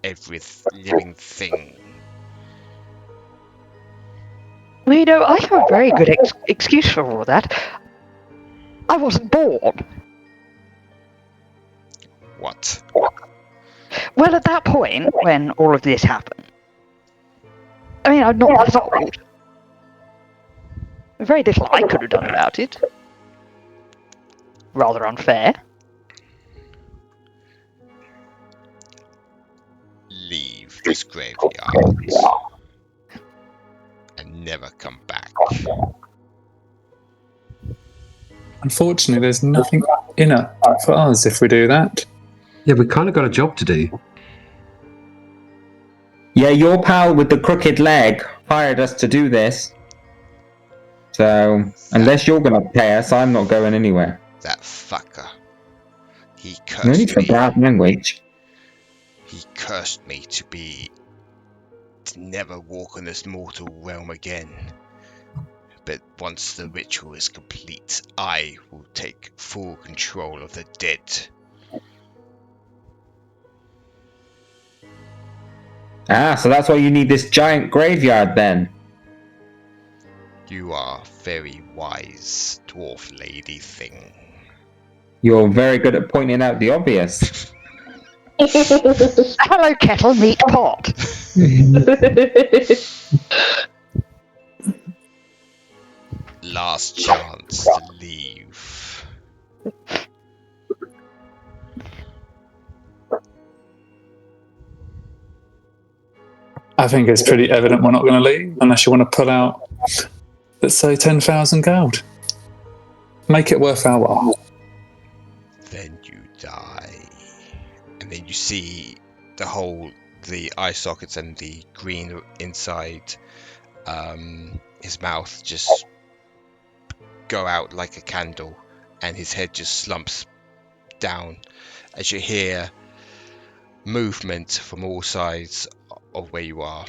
[SPEAKER 1] every living thing.
[SPEAKER 3] Well, you know, I have a very good excuse for all that. I wasn't born.
[SPEAKER 1] What?
[SPEAKER 3] Well, at that point, when all of this happened, I mean, I'm not that old. Very little I could have done about it. Rather unfair.
[SPEAKER 1] Leave this graveyard and never come back.
[SPEAKER 2] unfortunately, there's nothing in it for us if we do that.
[SPEAKER 6] Yeah, we kind of got a job to do.
[SPEAKER 4] Yeah, your pal with the crooked leg hired us to do this. So, unless you're going to pay us, I'm not going anywhere.
[SPEAKER 1] That fucker. He
[SPEAKER 4] No need
[SPEAKER 1] cursed
[SPEAKER 4] for
[SPEAKER 1] me.
[SPEAKER 4] bad language.
[SPEAKER 1] He cursed me to never walk on this mortal realm again. But once the ritual is complete, I will take full control of the dead.
[SPEAKER 4] Ah, so that's why you need this giant graveyard then.
[SPEAKER 1] You are very wise, dwarf lady thing.
[SPEAKER 4] You're very good at pointing out the obvious.
[SPEAKER 3] Hello, kettle, meet pot.
[SPEAKER 1] Last chance to leave.
[SPEAKER 2] I think it's pretty evident we're not going to leave unless you want to pull out, let's say, 10,000 gold. Make it worth our while.
[SPEAKER 1] Then you die. And then you see the eye sockets and the green inside his mouth just go out like a candle, and his head just slumps down as you hear movement from all sides of where you are.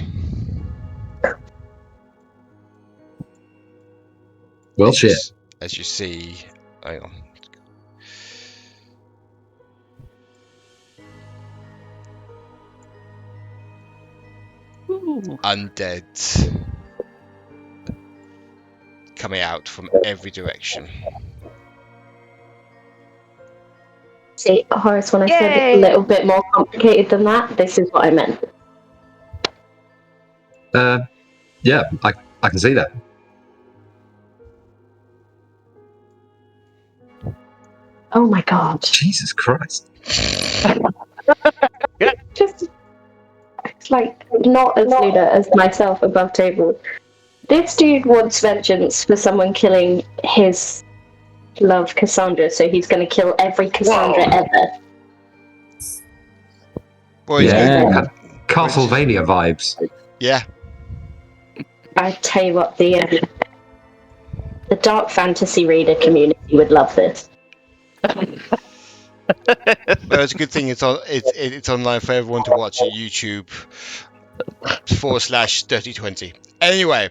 [SPEAKER 6] Well, shit.
[SPEAKER 1] As you see, hang on. Undead coming out from every direction.
[SPEAKER 5] See, Horace, when I said it's
[SPEAKER 3] Yay!
[SPEAKER 5] a little bit more complicated than that, this is what I meant.
[SPEAKER 6] Yeah, I can see that.
[SPEAKER 5] Oh my god.
[SPEAKER 6] Jesus Christ.
[SPEAKER 5] Just, it's like, not as Luna as myself above table. This dude wants vengeance for someone killing his love, Cassandra, so he's going to kill every Cassandra ever.
[SPEAKER 1] Well, he's
[SPEAKER 4] Yeah.
[SPEAKER 6] Castlevania vibes.
[SPEAKER 1] Yeah.
[SPEAKER 5] I tell you what, the dark fantasy reader community would love this.
[SPEAKER 1] Well, it's a good thing it's online for everyone to watch at YouTube /3020. Anyway,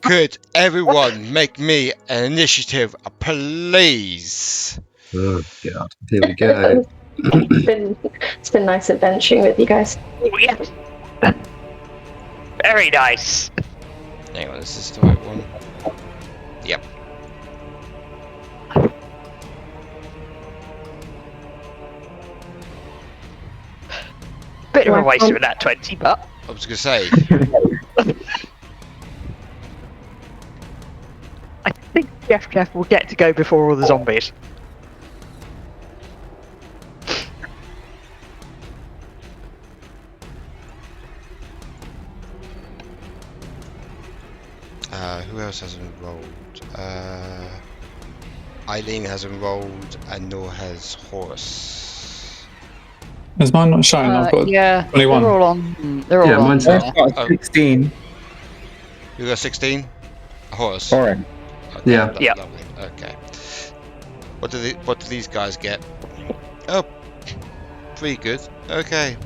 [SPEAKER 1] could everyone make me an initiative, please?
[SPEAKER 6] Oh god, here we go.
[SPEAKER 5] It's been nice adventuring with you guys.
[SPEAKER 3] Oh, yes. Very nice.
[SPEAKER 1] Hang on, is this the right one? Yep.
[SPEAKER 3] Bit of a waste of that 20, but
[SPEAKER 1] I was going to say,
[SPEAKER 3] I think JeffJeff will get to go before all the zombies.
[SPEAKER 1] who else hasn't rolled? Eileen hasn't rolled, and nor has Horace.
[SPEAKER 2] Is mine not showing? I've got
[SPEAKER 3] Yeah,
[SPEAKER 2] 21.
[SPEAKER 3] they're all on. They're all
[SPEAKER 6] Yeah,
[SPEAKER 3] on.
[SPEAKER 6] mine's
[SPEAKER 4] I've
[SPEAKER 6] not.
[SPEAKER 4] got 16.
[SPEAKER 1] You got 16? Horace?
[SPEAKER 4] Alright.
[SPEAKER 1] Okay,
[SPEAKER 6] Yeah.
[SPEAKER 3] Yeah.
[SPEAKER 1] Lovely. Okay. What do these guys get? Oh, pretty good. Okay.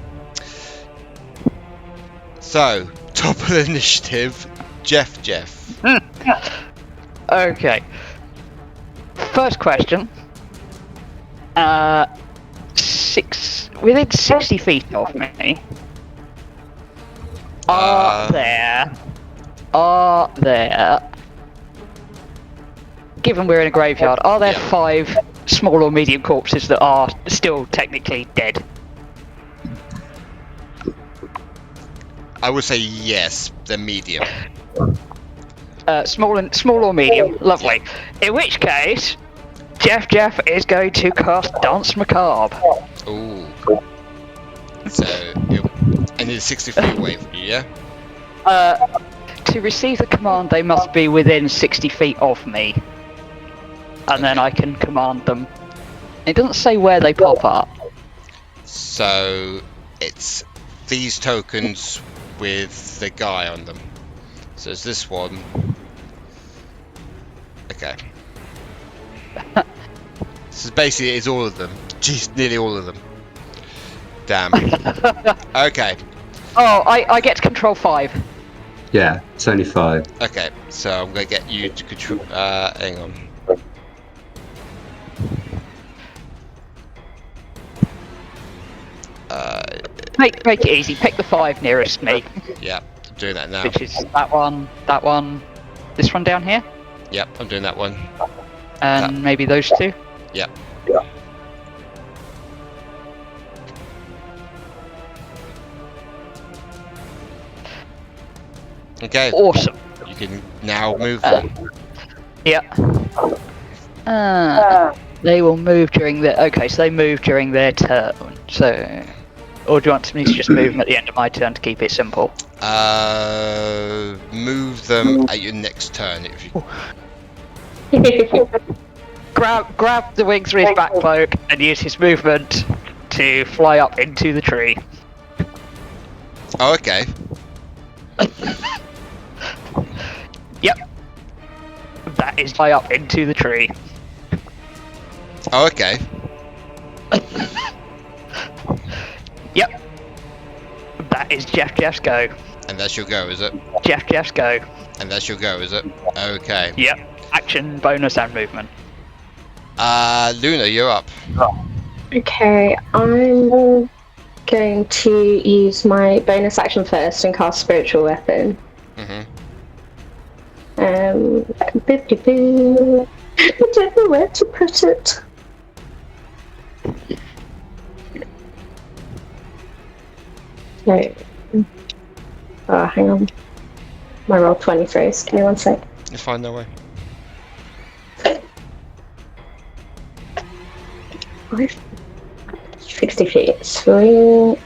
[SPEAKER 1] So, top of the initiative, JeffJeff.
[SPEAKER 3] Okay. First question. Within 60 feet of me, are there, given we're in a graveyard, are there 5 small or medium corpses that are still technically dead?
[SPEAKER 1] I would say yes, they're medium.
[SPEAKER 3] Small or medium, lovely. In which case, JeffJeff is going to cast Dance Macabre.
[SPEAKER 1] Ooh. So, and it's 60 feet away from you, yeah?
[SPEAKER 3] To receive the command, they must be within 60 feet of me. And then I can command them. It doesn't say where they pop up.
[SPEAKER 1] So, it's these tokens with the guy on them. So it's this one. Okay. So basically it's all of them. Jeez, nearly all of them. Damn. Okay.
[SPEAKER 3] Oh, I get to control 5.
[SPEAKER 6] Yeah, it's only 5.
[SPEAKER 1] Okay, so I'm gonna get you to control. Hang on.
[SPEAKER 3] Make it easy. Pick the 5 nearest me,
[SPEAKER 1] Yeah, I'm doing that now.
[SPEAKER 3] which is that one, this one down here,
[SPEAKER 1] Yep, I'm doing that one.
[SPEAKER 3] and maybe those 2.
[SPEAKER 1] Yep. Okay,
[SPEAKER 3] Awesome.
[SPEAKER 1] you can now move them.
[SPEAKER 3] Yeah. They will move during their. Okay, so they move during their turn. So, or do you want me to just move them at the end of my turn to keep it simple?
[SPEAKER 1] Move them at your next turn if you.
[SPEAKER 3] Grab the wings from his back cloak and use his movement to fly up into the tree.
[SPEAKER 1] Oh, okay.
[SPEAKER 3] Yep. That is fly up into the tree.
[SPEAKER 1] Oh, okay.
[SPEAKER 3] Yep. That is JeffJeff's go.
[SPEAKER 1] And that's your go, is it?
[SPEAKER 3] JeffJeff's go.
[SPEAKER 1] And that's your go, is it? Okay.
[SPEAKER 3] Yep. Action, bonus, and movement.
[SPEAKER 1] Luna, you're up.
[SPEAKER 5] Okay, I'm going to use my bonus action first and cast Spiritual Weapon.
[SPEAKER 1] Mhm.
[SPEAKER 5] I don't know where to put it. No. Oh, hang on. My roll 20 froze. Give me one sec.
[SPEAKER 1] It's fine, no way.
[SPEAKER 5] 60 feet. 3.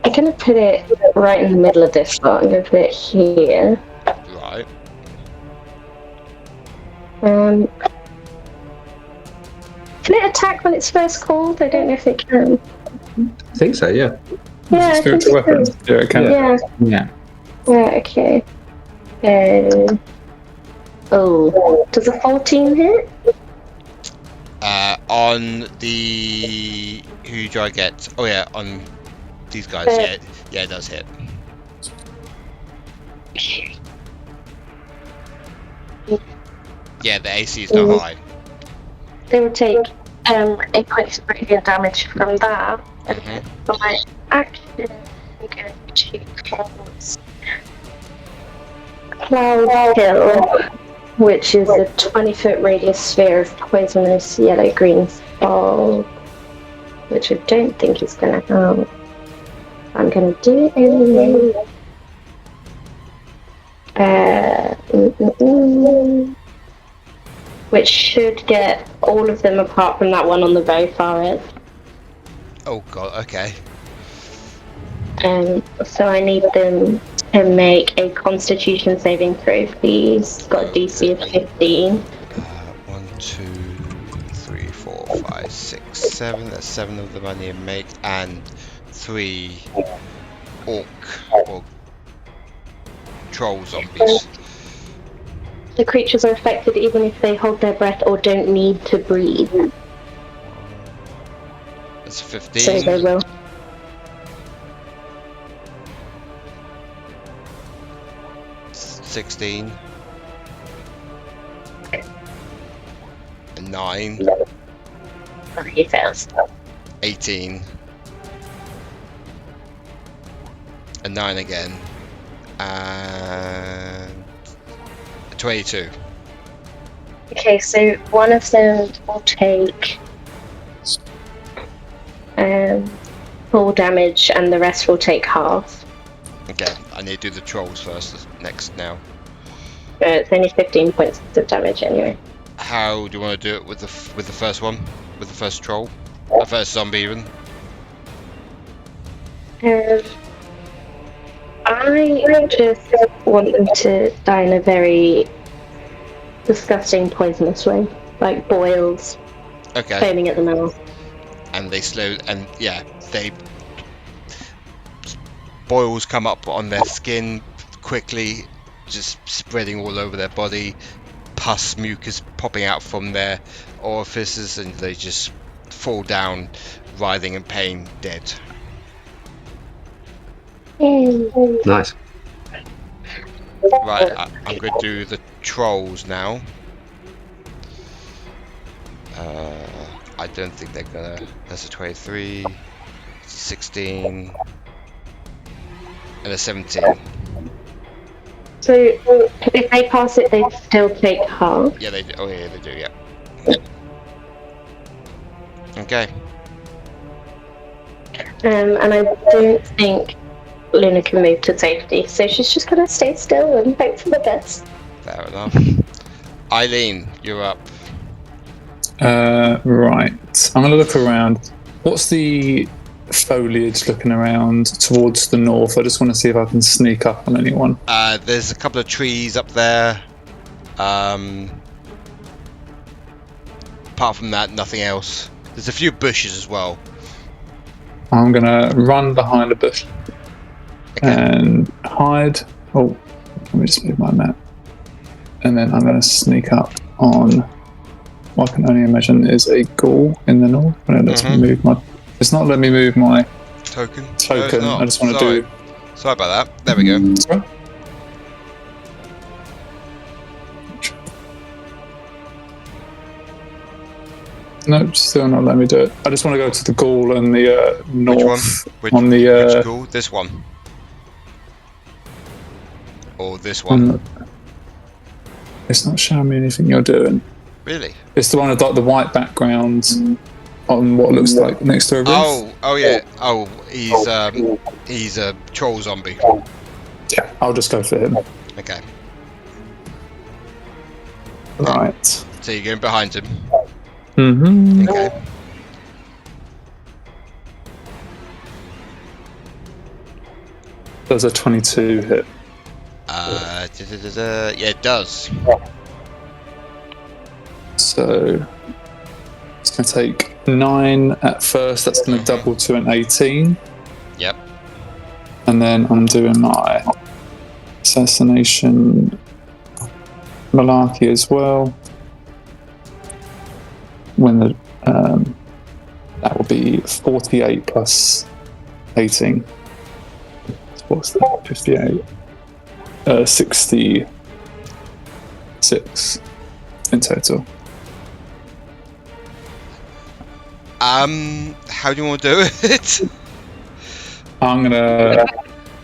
[SPEAKER 5] I'm gonna put it right in the middle of this lot. I'm gonna put it here.
[SPEAKER 1] Right.
[SPEAKER 5] Can it attack when it's first called? I don't know if it can.
[SPEAKER 6] I think so, yeah.
[SPEAKER 5] Yeah, I think
[SPEAKER 2] Spiritual
[SPEAKER 5] it can.
[SPEAKER 2] weapons. Yeah, it can.
[SPEAKER 5] Yeah.
[SPEAKER 4] Yeah.
[SPEAKER 5] Yeah, okay. Does a 14 hit?
[SPEAKER 1] On the... Who do I get? Oh yeah, on these guys, yeah, it does hit. Yeah, the AC is not high.
[SPEAKER 5] They would take 8 points of radiant damage from that.
[SPEAKER 1] Mhm.
[SPEAKER 5] For my action, I'm going to cast Cloud Hill, which is a 20-foot radius sphere of poisonous yellow-green fog, which I don't think is going to help. I'm going to do it anyway. Which should get all of them apart from that one on the very far edge.
[SPEAKER 1] Oh god, okay.
[SPEAKER 5] So I need them to make a Constitution saving throw, please. Got a DC of 15.
[SPEAKER 1] 1, 2, 3, 4, 5, 6, 7. That's 7 of them I need to make, and 3 orc or troll zombies.
[SPEAKER 5] The creatures are affected even if they hold their breath or don't need to breathe.
[SPEAKER 1] That's 15.
[SPEAKER 5] So they will.
[SPEAKER 1] $16. A 9.
[SPEAKER 5] Oh, he fails.
[SPEAKER 1] 18. A 9 again. And 22.
[SPEAKER 5] Okay, so one of them will take full damage and the rest will take half.
[SPEAKER 1] Okay, I need to do the trolls first. Next now.
[SPEAKER 5] It's only 15 points of damage anyway.
[SPEAKER 1] How do you want to do it with the first one? With the first troll? First zombie even?
[SPEAKER 5] I just want them to die in a very disgusting, poisonous way. Like boils,
[SPEAKER 1] Okay.
[SPEAKER 5] foaming at the mouth.
[SPEAKER 1] And they slow, and yeah, they boils come up on their skin quickly, just spreading all over their body. Pus, mucus popping out from their orifices, and they just fall down, writhing in pain, dead.
[SPEAKER 6] Nice.
[SPEAKER 1] Right, I'm going to do the trolls now. I don't think they're gonna. That's a 23, 16, and a 17.
[SPEAKER 5] So if they pass it, they still take half.
[SPEAKER 1] Yeah, they do. Oh, yeah, they do. Yeah. Okay.
[SPEAKER 5] And I don't think Luna can move to safety, so she's just gonna stay still and hope for the best.
[SPEAKER 1] Fair enough. Eileen, you're up.
[SPEAKER 2] Right. I'm going to look around. What's the foliage looking around towards the north? I just want to see if I can sneak up on anyone.
[SPEAKER 1] There's a couple of trees up there. Apart from that, nothing else. There's a few bushes as well.
[SPEAKER 2] I'm going to run behind a bush and hide. Oh, let me just move my map. And then I'm going to sneak up on what I can only imagine is a ghoul in the north. And it lets me move my... It's not letting me move my
[SPEAKER 1] token.
[SPEAKER 2] I just want to do...
[SPEAKER 1] Sorry about that. There we go.
[SPEAKER 2] Sorry? No, still not letting me do it. I just want to go to the ghoul and the north.
[SPEAKER 1] Which one?
[SPEAKER 2] Which
[SPEAKER 1] ghoul? This one. Or this one.
[SPEAKER 2] It's not showing me anything you're doing.
[SPEAKER 1] Really?
[SPEAKER 2] It's the one with like the white background on what looks like next to a roof.
[SPEAKER 1] Oh yeah. Oh, he's a troll zombie.
[SPEAKER 2] Yeah, I'll just go for him.
[SPEAKER 1] Okay.
[SPEAKER 2] Right.
[SPEAKER 1] So you're going behind him.
[SPEAKER 2] Mm-hmm.
[SPEAKER 1] Okay.
[SPEAKER 2] Does a 22 hit?
[SPEAKER 1] Yeah, it does.
[SPEAKER 2] So it's going to take 9 at first. That's going to double to an 18.
[SPEAKER 1] Yep.
[SPEAKER 2] And then I'm doing my assassination malarkey as well. When the that will be 48 plus 18. What's that? 58. 66 in total.
[SPEAKER 1] How do you want to do it?
[SPEAKER 2] I'm gonna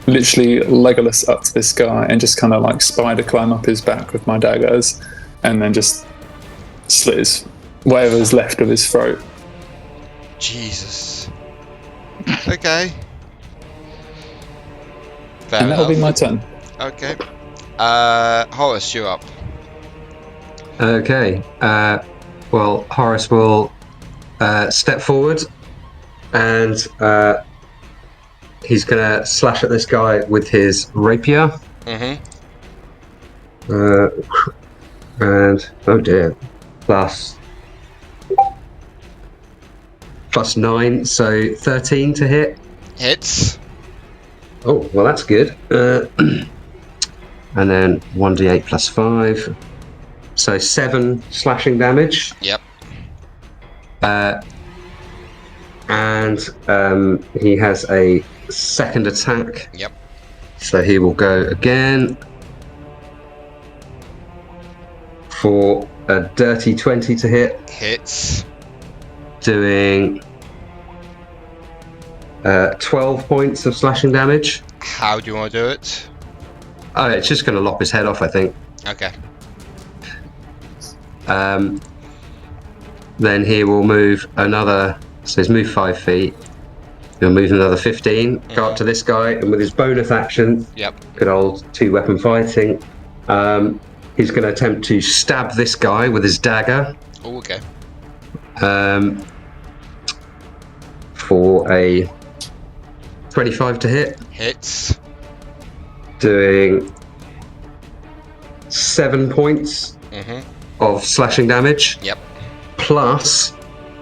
[SPEAKER 2] literally Legolas up to this guy and just kind of like spider climb up his back with my daggers, and then just slit his whatever's left of his throat.
[SPEAKER 1] Jesus. Okay.
[SPEAKER 2] And that'll be my turn.
[SPEAKER 1] Okay. Horace, you're up.
[SPEAKER 6] Okay. Well, Horace will step forward and he's going to slash at this guy with his rapier.
[SPEAKER 1] Mm-hmm.
[SPEAKER 6] And, oh dear, plus 9, so 13 to hit.
[SPEAKER 1] Hits.
[SPEAKER 6] Oh, well, that's good. And then 1d8 plus 5. So 7 slashing damage.
[SPEAKER 1] Yep.
[SPEAKER 6] And he has a second attack.
[SPEAKER 1] Yep.
[SPEAKER 6] So he will go again for a dirty 20 to hit.
[SPEAKER 1] Hits.
[SPEAKER 6] Doing 12 points of slashing damage.
[SPEAKER 1] How do you want to do it?
[SPEAKER 6] Oh, it's just going to lop his head off, I think.
[SPEAKER 1] Okay.
[SPEAKER 6] Then he will move another, so he's moved 5 feet. He'll move another 15, go up to this guy, and with his bonus action,
[SPEAKER 1] Yep.
[SPEAKER 6] good old 2-weapon fighting, he's going to attempt to stab this guy with his dagger.
[SPEAKER 1] Oh, okay.
[SPEAKER 6] For a 25 to hit.
[SPEAKER 1] Hits.
[SPEAKER 6] Doing 7 points of slashing damage.
[SPEAKER 1] Yep.
[SPEAKER 6] Plus,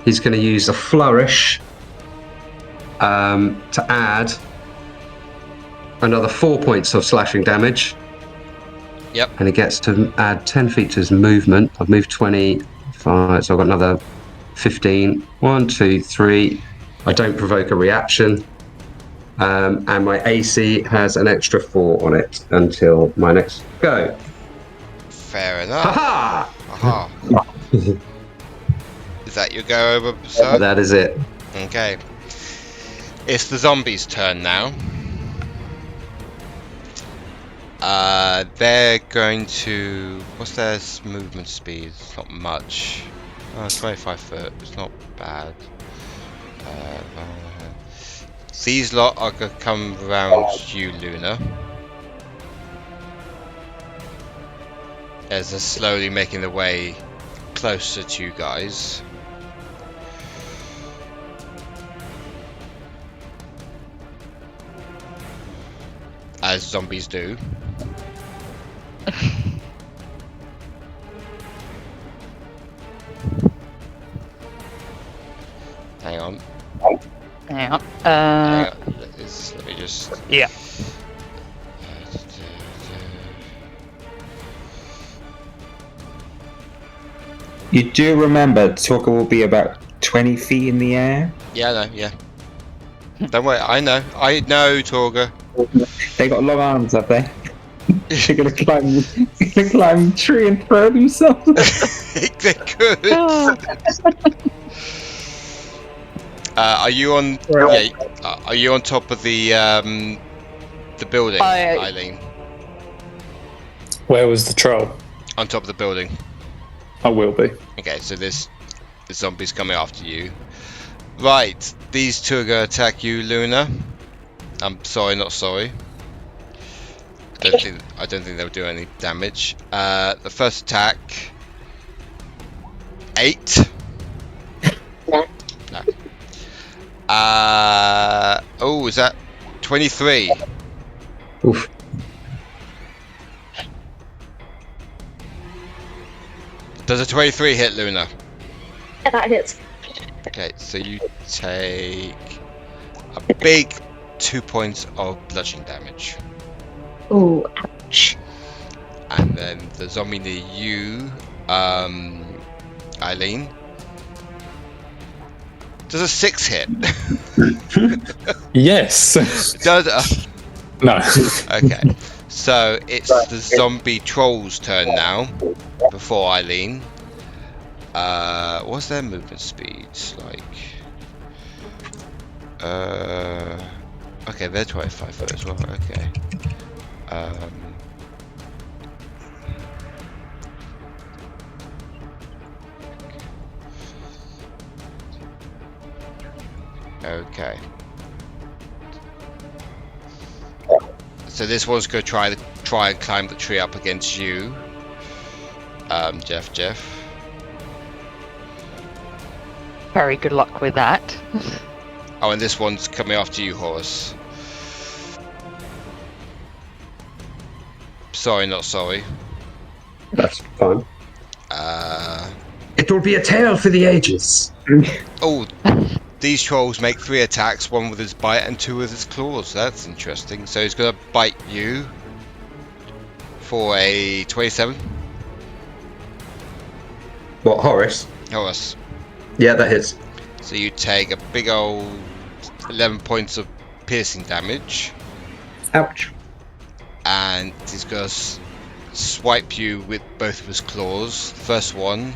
[SPEAKER 6] he's going to use a flourish to add another 4 points of slashing damage.
[SPEAKER 1] Yep.
[SPEAKER 6] And he gets to add 10 feet to his movement. I've moved 25, so I've got another 15. 1, 2, 3. I don't provoke a reaction. And my AC has an extra 4 on it until my next go.
[SPEAKER 1] Fair enough.
[SPEAKER 6] Ha-ha!
[SPEAKER 1] Aha. Is that your go over, sir?
[SPEAKER 6] That is it.
[SPEAKER 1] Okay. It's the zombies' turn now. They're going to... What's their movement speed? It's not much. 25 foot. It's not bad. These lot are going to come around you, Luna. As they're slowly making their way closer to you guys. As zombies do. Hang on.
[SPEAKER 3] Hang on.
[SPEAKER 1] Let me just...
[SPEAKER 3] Yeah.
[SPEAKER 4] You do remember Torgga will be about 20 feet in the air?
[SPEAKER 1] Yeah, I know, yeah. Don't worry, I know, Torgga.
[SPEAKER 4] They got long arms, have they? They're gonna climb the tree and throw themselves.
[SPEAKER 1] They could. Are you on? Yeah, are you on top of the building, Eileen?
[SPEAKER 2] Where was the troll?
[SPEAKER 1] On top of the building.
[SPEAKER 2] I will be.
[SPEAKER 1] Okay, so there's the zombies coming after you. Right, these two are going to attack you, Luna. I'm sorry, not sorry. I don't think they'll do any damage. The first attack, 8. No. Oh, is that 23?
[SPEAKER 6] Oof.
[SPEAKER 1] Does a 23 hit, Luna?
[SPEAKER 5] Yeah, that hits.
[SPEAKER 1] Okay, so you take a big 2 points of bludgeoning damage.
[SPEAKER 5] Ooh, ouch.
[SPEAKER 1] And then the zombie near you, Eileen. Does a 6 hit?
[SPEAKER 2] Yes.
[SPEAKER 1] Does
[SPEAKER 2] No.
[SPEAKER 1] Okay, so it's the zombie troll's turn now. Before Eileen. What's their movement speed like? Okay, they're 25 foot as well. Okay. Okay. So this one's going to try and climb the tree up against you, JeffJeff.
[SPEAKER 3] Very good luck with that.
[SPEAKER 1] Oh, and this one's coming after you, Horace. Sorry, not sorry.
[SPEAKER 6] That's fine. It will be a tale for the ages.
[SPEAKER 1] Oh, these trolls make 3 attacks, 1 with his bite and 2 with his claws. That's interesting. So he's going to bite you for a 27.
[SPEAKER 6] What, Horace?
[SPEAKER 1] Horace.
[SPEAKER 6] Yeah, that hits.
[SPEAKER 1] So you take a big old 11 points of piercing damage.
[SPEAKER 4] Ouch.
[SPEAKER 1] And he's going to swipe you with both of his claws. First one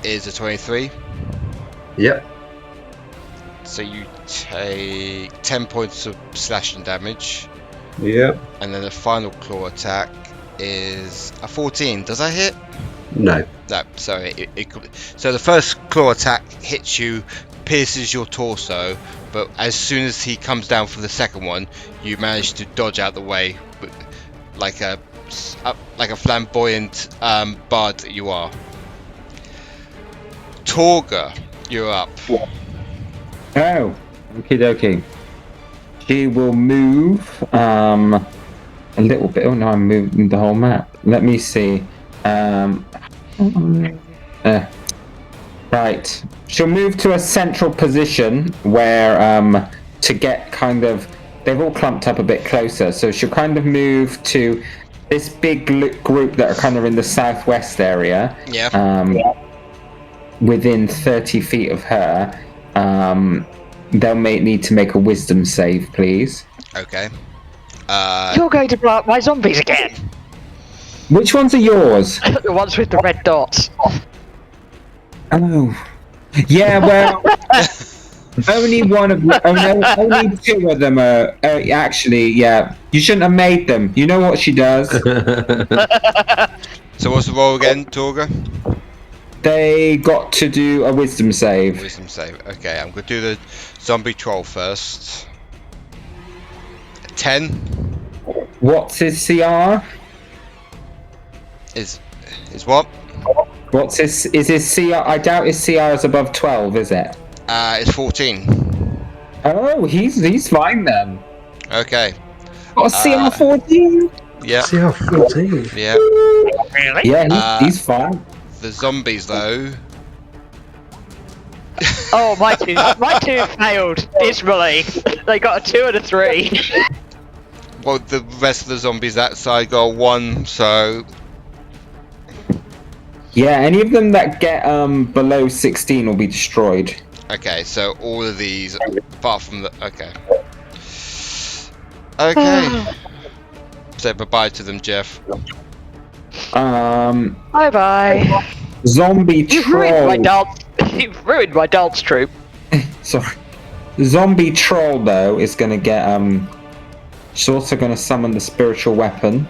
[SPEAKER 1] is a 23.
[SPEAKER 6] Yep.
[SPEAKER 1] So you take 10 points of slashing damage.
[SPEAKER 6] Yep.
[SPEAKER 1] And then the final claw attack is a 14. Does that hit?
[SPEAKER 6] No.
[SPEAKER 1] No. So so the first claw attack hits you, pierces your torso, but as soon as he comes down for the second one, you manage to dodge out the way, like a flamboyant bard that you are. Torgga, you're up.
[SPEAKER 4] Oh, okie dokie. She will move a little bit. Oh no, I'm moving the whole map. Let me see. Right. She'll move to a central position where to get kind of they've all clumped up a bit closer, so she'll kind of move to this big group that are kind of in the southwest area. Within 30 feet of her. They'll need to make a wisdom save, please.
[SPEAKER 1] Okay.
[SPEAKER 3] You're going to blow up my zombies again!
[SPEAKER 4] Which ones are yours?
[SPEAKER 3] The ones with the red dots.
[SPEAKER 4] Oh. Yeah, well... only two of them are... actually, yeah. You shouldn't have made them. You know what she does.
[SPEAKER 1] So what's the roll again, Torgga?
[SPEAKER 4] They got to do a wisdom save.
[SPEAKER 1] Wisdom save. Okay, I'm going to do the zombie troll first. 10.
[SPEAKER 4] What's his CR?
[SPEAKER 1] Is what?
[SPEAKER 4] What's his... Is his CR... I doubt his CR is above 12, is it?
[SPEAKER 1] It's 14.
[SPEAKER 4] Oh, he's fine then.
[SPEAKER 1] Okay.
[SPEAKER 4] Got a CR 14?
[SPEAKER 1] Yeah.
[SPEAKER 6] CR 14.
[SPEAKER 1] Yeah.
[SPEAKER 3] Really?
[SPEAKER 4] Yeah, he's fine.
[SPEAKER 1] The zombies, though.
[SPEAKER 3] Oh, my two failed dismally. They got a 2 and a 3.
[SPEAKER 1] Well, the rest of the zombies that side got a 1, so...
[SPEAKER 4] Yeah, any of them that get below 16 will be destroyed.
[SPEAKER 1] Okay, so all of these, apart from the... Okay. Okay. Say bye-bye to them, Jeff.
[SPEAKER 3] Bye-bye.
[SPEAKER 4] Zombie troll.
[SPEAKER 3] You've ruined my dance troupe.
[SPEAKER 4] Sorry. Zombie troll, though, is going to get... she's also going to summon the spiritual weapon.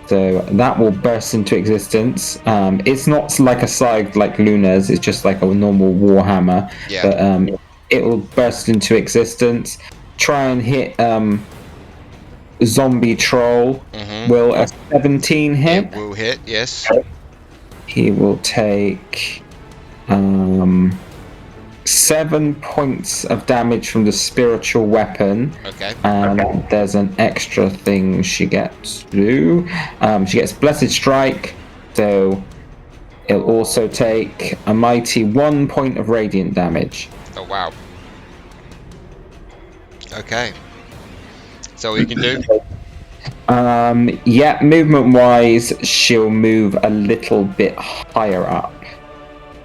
[SPEAKER 4] So that will burst into existence. It's not like a scythe like Luna's, it's just like a normal warhammer.
[SPEAKER 1] Yeah.
[SPEAKER 4] But it will burst into existence. Try and hit zombie troll. Will a 17 hit?
[SPEAKER 1] It will hit, yes.
[SPEAKER 4] He will take 7 points of damage from the spiritual weapon.
[SPEAKER 1] Okay.
[SPEAKER 4] And there's an extra thing she gets to do. She gets Blessed Strike, so it'll also take a mighty 1 point of radiant damage.
[SPEAKER 1] Oh, wow. Okay. So what you can do?
[SPEAKER 4] Yeah, movement-wise, she'll move a little bit higher up.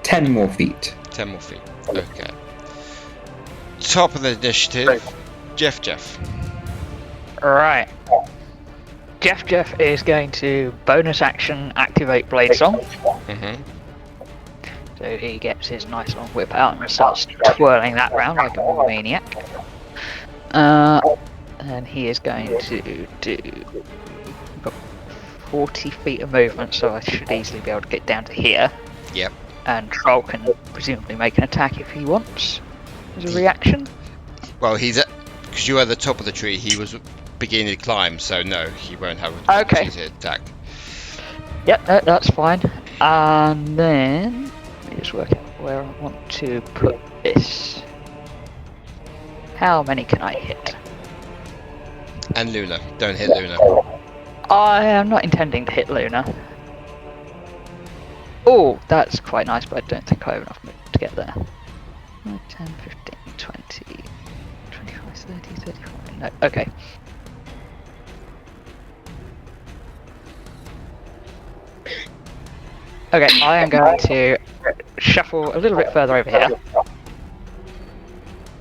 [SPEAKER 4] 10 more feet.
[SPEAKER 1] 10 more feet. Okay. Top of the initiative, JeffJeff.
[SPEAKER 3] Right. JeffJeff is going to bonus action activate Blade Song. So he gets his nice long whip out and starts twirling that round like a maniac. And he is going to do... We've got 40 feet of movement, so I should easily be able to get down to here.
[SPEAKER 1] Yep.
[SPEAKER 3] And Troll can presumably make an attack if he wants, as a reaction.
[SPEAKER 1] Well, he's at... Because you are at the top of the tree, he was beginning to climb, so no, he won't have an opportunity to attack.
[SPEAKER 3] Yep, no, that's fine. And then... Let me just work out where I want to put this. How many can I hit?
[SPEAKER 1] And Luna. Don't hit Luna.
[SPEAKER 3] I am not intending to hit Luna. Oh, that's quite nice, but I don't think I have enough movement to get there. 10, 15, 20, 25, 30, 35. No, okay. Okay, I am going to shuffle a little bit further over here.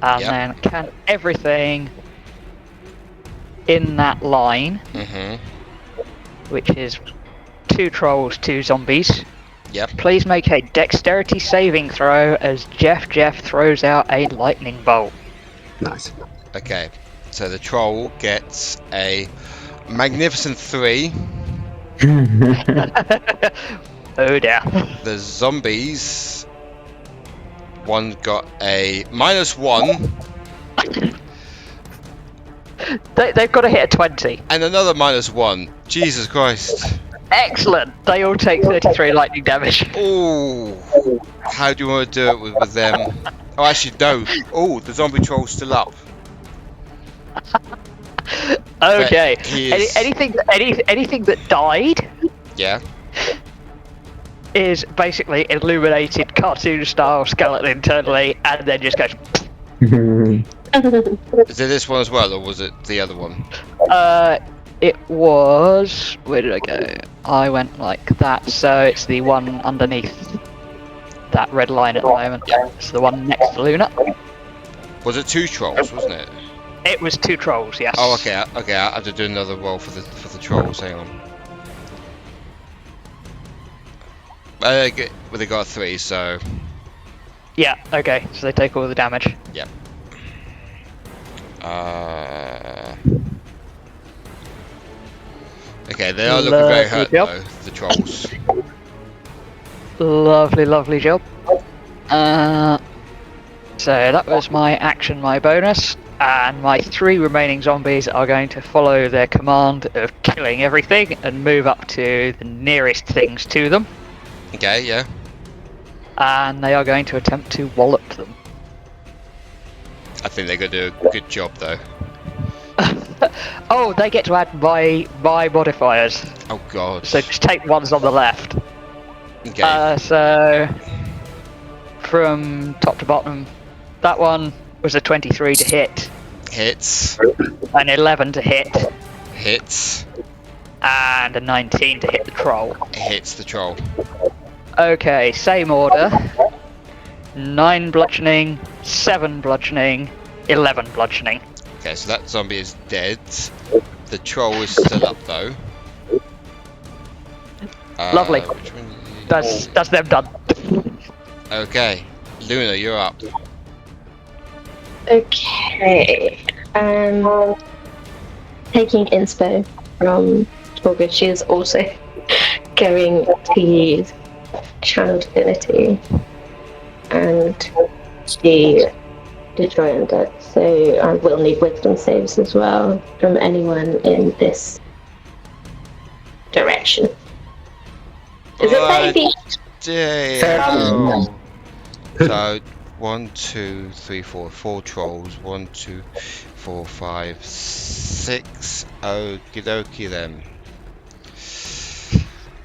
[SPEAKER 3] And then can everything in that line, which is 2 trolls, 2 zombies.
[SPEAKER 1] Yep.
[SPEAKER 3] Please make a dexterity saving throw as JeffJeff throws out a lightning bolt.
[SPEAKER 6] Nice.
[SPEAKER 1] Okay, so the troll gets a magnificent 3.
[SPEAKER 3] Oh dear.
[SPEAKER 1] The zombies, one got a -1.
[SPEAKER 3] They've got to hit a 20.
[SPEAKER 1] And another -1. Jesus Christ.
[SPEAKER 3] Excellent. They all take 33 lightning damage.
[SPEAKER 1] Oh, how do you want to do it with them? Oh, actually, no. Oh, the zombie troll's still up.
[SPEAKER 3] Okay.
[SPEAKER 1] Is...
[SPEAKER 3] Anything that died.
[SPEAKER 1] Yeah.
[SPEAKER 3] Is basically illuminated cartoon style skeleton internally, and then just goes.
[SPEAKER 1] Is it this one as well, or was it the other one?
[SPEAKER 3] It was. Where did I go? I went like that, so it's the one underneath that red line at the moment.
[SPEAKER 1] Yeah.
[SPEAKER 3] It's the one next to Luna.
[SPEAKER 1] Was it 2 trolls, wasn't it?
[SPEAKER 3] It was 2 trolls, yes.
[SPEAKER 1] Oh, okay. Okay, I have to do another roll for the trolls. Hang on. Well, they got a 3, so.
[SPEAKER 3] Yeah. Okay. So they take all the damage.
[SPEAKER 1] Yep. Okay, they are looking very hurt though, the trolls.
[SPEAKER 3] Lovely job. So that was my action, my bonus, and my 3 remaining zombies are going to follow their command of killing everything and move up to the nearest things to them.
[SPEAKER 1] Okay, yeah.
[SPEAKER 3] And they are going to attempt to wallop them.
[SPEAKER 1] I think they're going to do a good job though.
[SPEAKER 3] Oh, they get to add my modifiers.
[SPEAKER 1] Oh god.
[SPEAKER 3] So just take ones on the left.
[SPEAKER 1] Okay.
[SPEAKER 3] So from top to bottom, that one was a 23 to hit.
[SPEAKER 1] Hits.
[SPEAKER 3] An 11 to hit.
[SPEAKER 1] Hits.
[SPEAKER 3] And a 19 to hit the troll.
[SPEAKER 1] Hits the troll.
[SPEAKER 3] Okay, same order. 9 bludgeoning, 7 bludgeoning, 11 bludgeoning.
[SPEAKER 1] Okay, so that zombie is dead. The troll is still up though.
[SPEAKER 3] Lovely.
[SPEAKER 1] Which one?
[SPEAKER 3] That's them done.
[SPEAKER 1] Okay, Luna, you're up.
[SPEAKER 5] Okay. Taking inspo from Torgga, she is also going to use Channel Divinity and the Destroy Undead. So I will need wisdom saves as well from anyone in this direction. Is it 30 feet?
[SPEAKER 1] Damn. So 1, 2, 3, 4, 4 trolls. 1, 2, 4, 5, 6. Okie dokie then.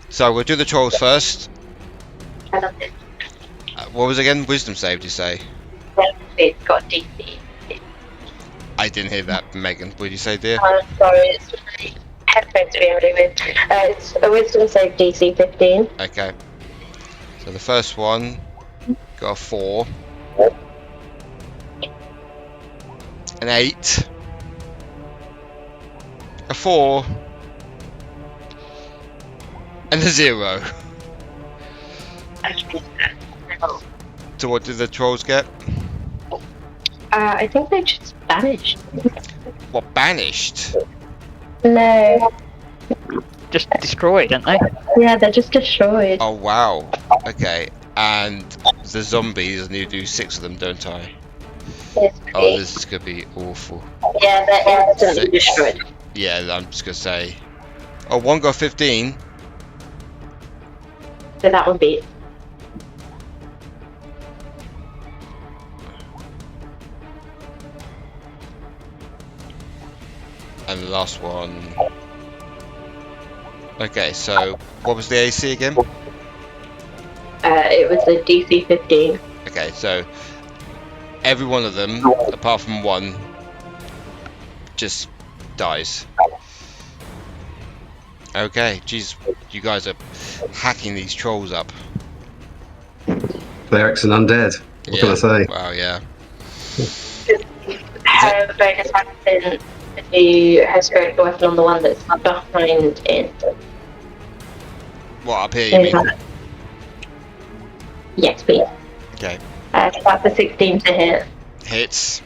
[SPEAKER 1] So we'll do the trolls first. What was again? Wisdom save, did you say?
[SPEAKER 5] It's got DC.
[SPEAKER 1] I didn't hear that, Megan. What did you say, dear?
[SPEAKER 5] Sorry, it's my headphones being really weird. It's a wisdom save DC 15.
[SPEAKER 1] Okay. So the first one got a 4. An 8. A 4. And a 0. So what did the trolls get?
[SPEAKER 5] I think they just vanished.
[SPEAKER 1] What, banished?
[SPEAKER 5] No.
[SPEAKER 3] Just destroyed, didn't they?
[SPEAKER 5] Yeah, they're just destroyed.
[SPEAKER 1] Oh wow. Okay. And the zombies, I need to do 6 of them, don't I?
[SPEAKER 5] Yes,
[SPEAKER 1] Oh, this is gonna be awful.
[SPEAKER 5] yeah, they're instantly
[SPEAKER 1] 6.
[SPEAKER 5] destroyed.
[SPEAKER 1] Yeah, I'm just gonna say. Oh, one got 15.
[SPEAKER 5] So that would be.
[SPEAKER 1] And the last one. Okay, so what was the AC again?
[SPEAKER 5] It was a DC 15.
[SPEAKER 1] Okay, so every one of them, apart from one, just dies. Okay, jeez, you guys are hacking these trolls up.
[SPEAKER 6] Clerics and undead. What can I say?
[SPEAKER 1] Wow, yeah.
[SPEAKER 5] Her bonus action to her spiritual weapon on the one that's behind it.
[SPEAKER 1] What, up here you mean?
[SPEAKER 5] Yes, please.
[SPEAKER 1] Okay.
[SPEAKER 5] So that's a 16 to hit.
[SPEAKER 1] Hits.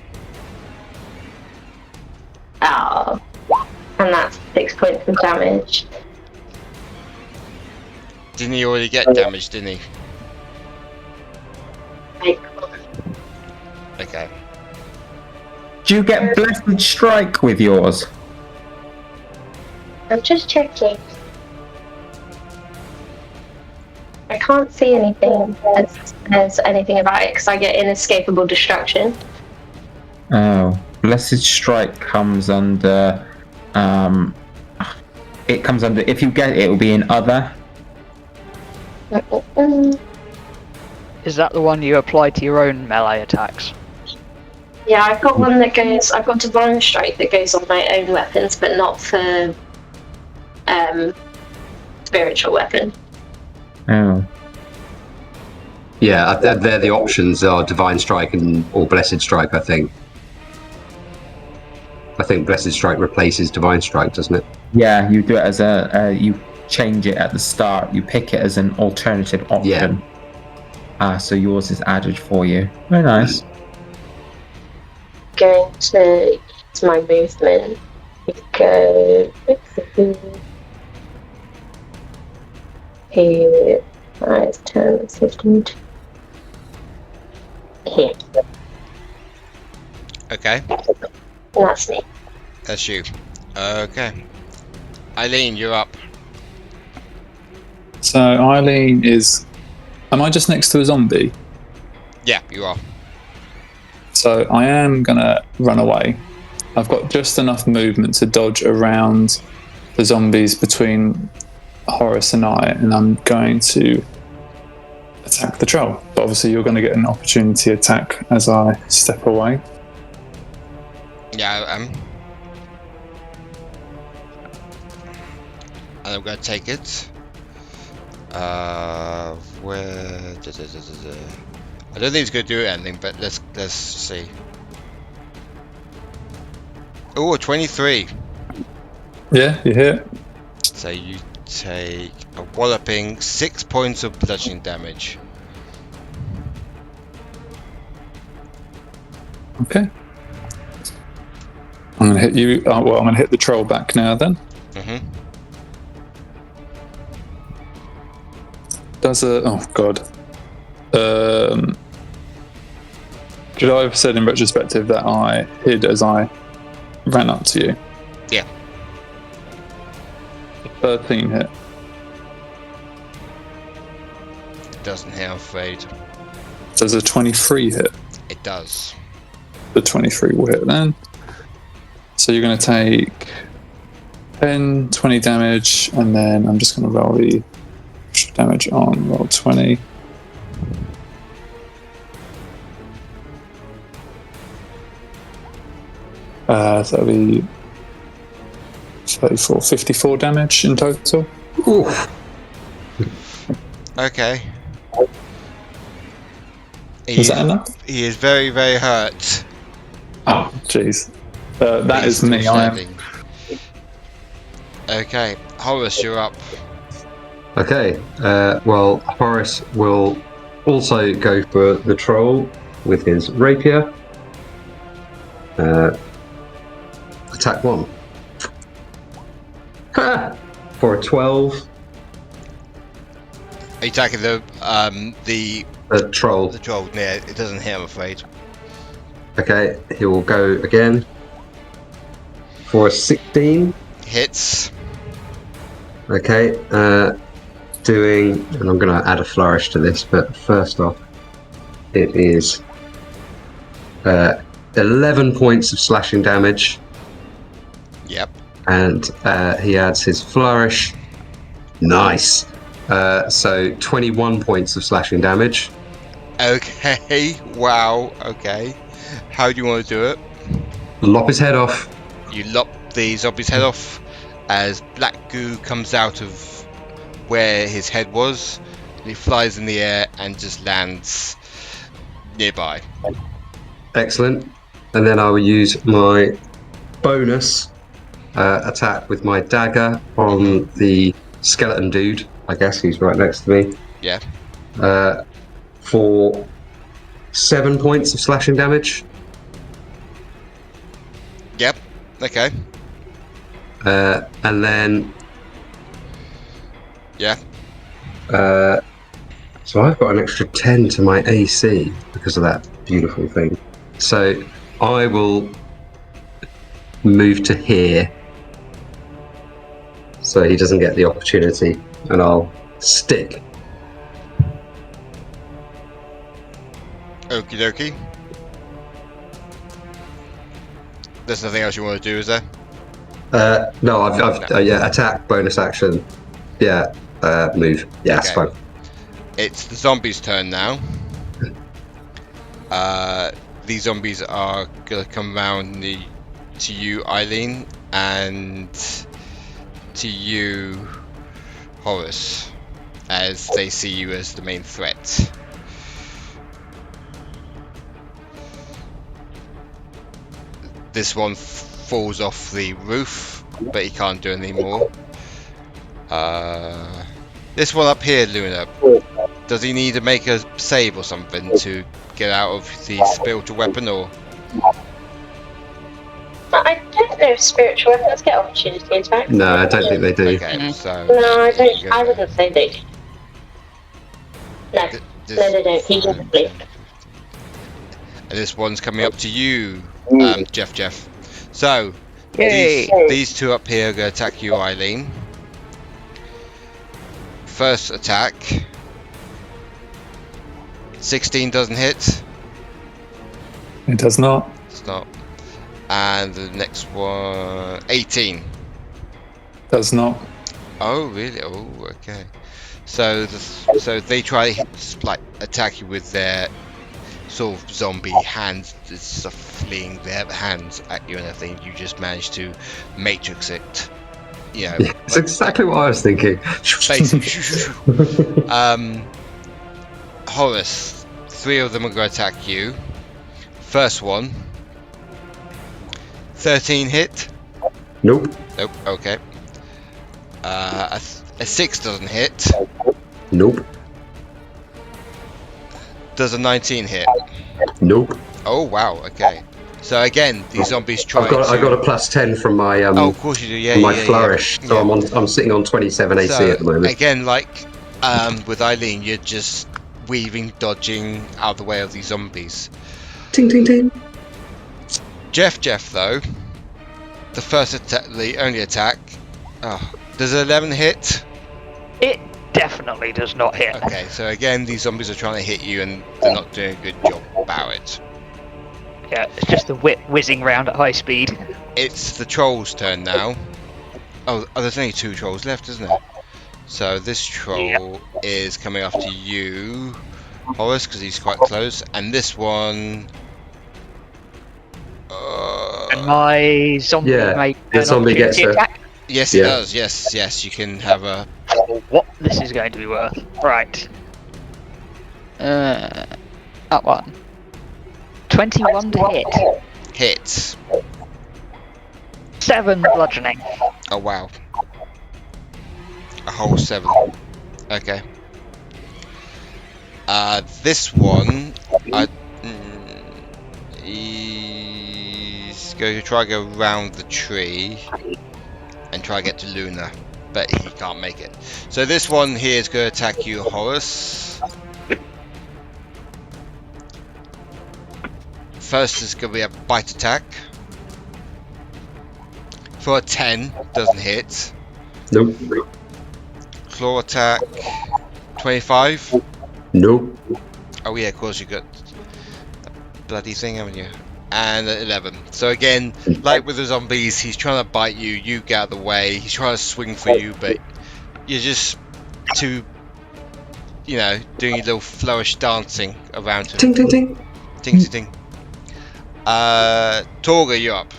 [SPEAKER 5] Oh. And that's 6 points of damage.
[SPEAKER 1] Didn't he already get damage, didn't he? Okay.
[SPEAKER 4] Do you get Blessed Strike with yours?
[SPEAKER 5] I'm just checking. I can't see anything that says anything about it because I get inescapable destruction.
[SPEAKER 4] Oh, Blessed Strike comes under. It comes under. If you get it, it will be in other.
[SPEAKER 3] Is that the one you apply to your own melee attacks?
[SPEAKER 5] Yeah, I've got one that goes. I've got Divine Strike that goes on my own weapons, but not for spiritual weapon.
[SPEAKER 4] Oh.
[SPEAKER 6] Yeah, they're the options are Divine Strike or Blessed Strike, I think. I think Blessed Strike replaces Divine Strike, doesn't it?
[SPEAKER 4] Yeah, you do it as you change it at the start. You pick it as an alternative option. Yeah. So yours is added for you. Very nice.
[SPEAKER 5] Going to use my movement. Go here. 5, 10, 15. Here.
[SPEAKER 1] Okay.
[SPEAKER 5] That's me.
[SPEAKER 1] That's you. Okay. Eileen, you're up.
[SPEAKER 2] So Eileen is... Am I just next to a zombie?
[SPEAKER 1] Yeah, you are.
[SPEAKER 2] So I am going to run away. I've got just enough movement to dodge around the zombies between Horace and I'm going to attack the troll. But obviously you're going to get an opportunity attack as I step away.
[SPEAKER 1] Yeah, I am. And I'm going to take it. Where? I don't think it's going to do anything, but let's see. Oh, 23.
[SPEAKER 2] Yeah, you hit.
[SPEAKER 1] So you take a walloping 6 points of bludgeoning damage.
[SPEAKER 2] Okay. I'm going to hit you. I'm going to hit the troll back now then.
[SPEAKER 1] Mm-hmm.
[SPEAKER 2] Does a... Oh, God. Should I have said in retrospective that I hid as I ran up to you?
[SPEAKER 1] Yeah.
[SPEAKER 2] 13 hit.
[SPEAKER 1] It doesn't hit, I'm afraid.
[SPEAKER 2] Does a 23 hit?
[SPEAKER 1] It does.
[SPEAKER 2] The 23 will hit then. So you're going to take 10, 20 damage, and then I'm just going to roll the damage on roll 20. So that'll be 34, 54 damage in total.
[SPEAKER 6] Oof.
[SPEAKER 1] Okay.
[SPEAKER 2] Is that enough?
[SPEAKER 1] He is very, very hurt.
[SPEAKER 2] Oh, jeez. That
[SPEAKER 1] He's
[SPEAKER 2] is me.
[SPEAKER 1] still
[SPEAKER 2] I am.
[SPEAKER 1] standing. Okay, Horace, you're up.
[SPEAKER 6] Okay, well, Horace will also go for the troll with his rapier. Attack 1. Ha! For a 12.
[SPEAKER 1] Are you attacking the
[SPEAKER 6] Troll.
[SPEAKER 1] The troll? Yeah, it doesn't hit, I'm afraid.
[SPEAKER 6] Okay, he will go again for a 16.
[SPEAKER 1] Hits.
[SPEAKER 6] Okay, doing, and I'm going to add a flourish to this, but first off, it is 11 points of slashing damage.
[SPEAKER 1] Yep.
[SPEAKER 6] And he adds his flourish. Nice. So 21 points of slashing damage.
[SPEAKER 1] Okay, wow, okay. How do you want to do it?
[SPEAKER 6] Lop his head off.
[SPEAKER 1] You lop the zombie's head off as black goo comes out of where his head was. He flies in the air and just lands nearby.
[SPEAKER 6] Excellent. And then I will use my bonus attack with my dagger on the skeleton dude. I guess he's right next to me.
[SPEAKER 1] Yeah.
[SPEAKER 6] For 7 points of slashing damage.
[SPEAKER 1] Yep. Okay.
[SPEAKER 6] And then...
[SPEAKER 1] Yeah.
[SPEAKER 6] So I've got an extra 10 to my AC because of that beautiful thing. So I will move to here so he doesn't get the opportunity, and I'll stick.
[SPEAKER 1] Okie dokie. There's nothing else you want to do, is there?
[SPEAKER 6] No, I've yeah, attack, bonus action, yeah, move. Yeah, that's fine.
[SPEAKER 1] It's the zombie's turn now. these zombies are gonna come round to you, Eileen, and to you, Horace, as they see you as the main threat. This one falls off the roof, but he can't do any more. This one up here, Luna, does he need to make a save or something to get out of the spiritual weapon, or?
[SPEAKER 5] I don't know if spiritual weapons get opportunity attacks.
[SPEAKER 6] No, I don't think they do.
[SPEAKER 1] Okay, so
[SPEAKER 5] No, I don't. I wouldn't say they do. No, they don't. He doesn't bleed.
[SPEAKER 1] And this one's coming up to you, JeffJeff. So,
[SPEAKER 3] Yay.
[SPEAKER 1] these two up here are going to attack you, Eileen. First attack. 16 doesn't hit.
[SPEAKER 2] It does not.
[SPEAKER 1] It's not. And the next one, 18.
[SPEAKER 2] Does not.
[SPEAKER 1] Oh, really? Oh, okay. So, so they try to attack you with their sort of zombie hands, just sort of fleeing their hands at you and everything. You just manage to matrix it. You know,
[SPEAKER 6] It's exactly what I was thinking.
[SPEAKER 1] basically. Horace, 3 of them are going to attack you. First one, 13 hit.
[SPEAKER 6] Nope.
[SPEAKER 1] Nope. Okay. A 6 doesn't hit.
[SPEAKER 6] Nope.
[SPEAKER 1] Does a 19 hit?
[SPEAKER 6] Nope.
[SPEAKER 1] Oh wow. Okay. So again, these zombies try.
[SPEAKER 6] I got a +10 from my
[SPEAKER 1] Oh, of course you do. Yeah.
[SPEAKER 6] my
[SPEAKER 1] yeah,
[SPEAKER 6] flourish.
[SPEAKER 1] Yeah.
[SPEAKER 6] So I'm sitting on 27 AC
[SPEAKER 1] So,
[SPEAKER 6] at the moment.
[SPEAKER 1] again, like with Eileen, you're just weaving, dodging out of the way of these zombies.
[SPEAKER 6] Ting ting ting.
[SPEAKER 1] JeffJeff though, the first attack, the only attack. Oh, does 11 hit?
[SPEAKER 3] It definitely does not hit.
[SPEAKER 1] Okay, so again, these zombies are trying to hit you, and they're not doing a good job about it.
[SPEAKER 3] Yeah, it's just the whip whizzing round at high speed.
[SPEAKER 1] It's the troll's turn now. Oh, there's only 2 trolls left, isn't there? So this troll is coming after you, Horace, because he's quite close, and this one.
[SPEAKER 3] And my zombie mate.
[SPEAKER 6] the zombie gets a-
[SPEAKER 3] attack.
[SPEAKER 1] Yes, it does. Yes, you can have a.
[SPEAKER 3] What this is going to be worth? Right. That one. 21 to hit.
[SPEAKER 1] Hits.
[SPEAKER 3] 7 bludgeoning.
[SPEAKER 1] Oh wow. A whole 7. Okay. This one, he's going to try to go around the tree and try to get to Luna, but he can't make it. So this one here is going to attack you, Horace. First is going to be a bite attack. For a 10, doesn't hit.
[SPEAKER 6] Nope.
[SPEAKER 1] Claw attack, 25.
[SPEAKER 6] Nope.
[SPEAKER 1] Oh yeah, of course you got that bloody thing, haven't you? And 11. So again, like with the zombies, he's trying to bite you, you get out of the way, he's trying to swing for you, but you're just too, you know, doing your little flourish dancing around him.
[SPEAKER 6] Ting ting ting.
[SPEAKER 1] Ting ting ting. Torgga, you're up.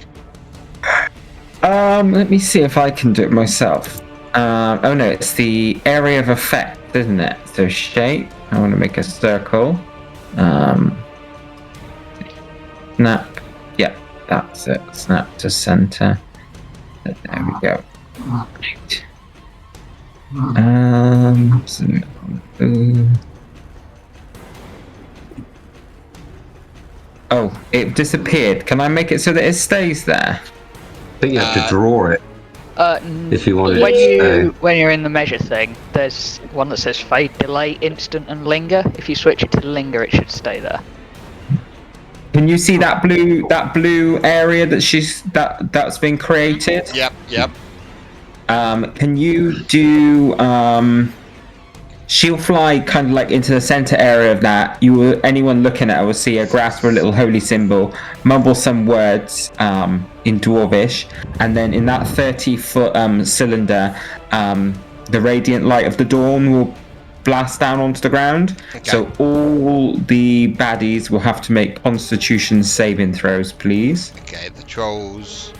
[SPEAKER 4] Let me see if I can do it myself. Oh no, it's the area of effect, isn't it? So shape. I want to make a circle. Snap. Yeah, that's it. Snap to center. There we go. Right. Oh, it disappeared. Can I make it so that it stays there?
[SPEAKER 6] I think you have to draw it if you want to.
[SPEAKER 3] When you're in the measure thing, there's one that says fade, delay, instant, and linger. If you switch it to linger, it should stay there.
[SPEAKER 4] Can you see that blue area that's been created?
[SPEAKER 1] Yep.
[SPEAKER 4] Can you do she'll fly kind of like into the center area of that. Anyone looking at her will see her grasp her little holy symbol, mumble some words in Dwarvish, and then in that 30-foot cylinder, the radiant light of the dawn will blast down onto the ground.
[SPEAKER 1] Okay.
[SPEAKER 4] So all the baddies will have to make Constitution saving throws, please.
[SPEAKER 1] Okay, the trolls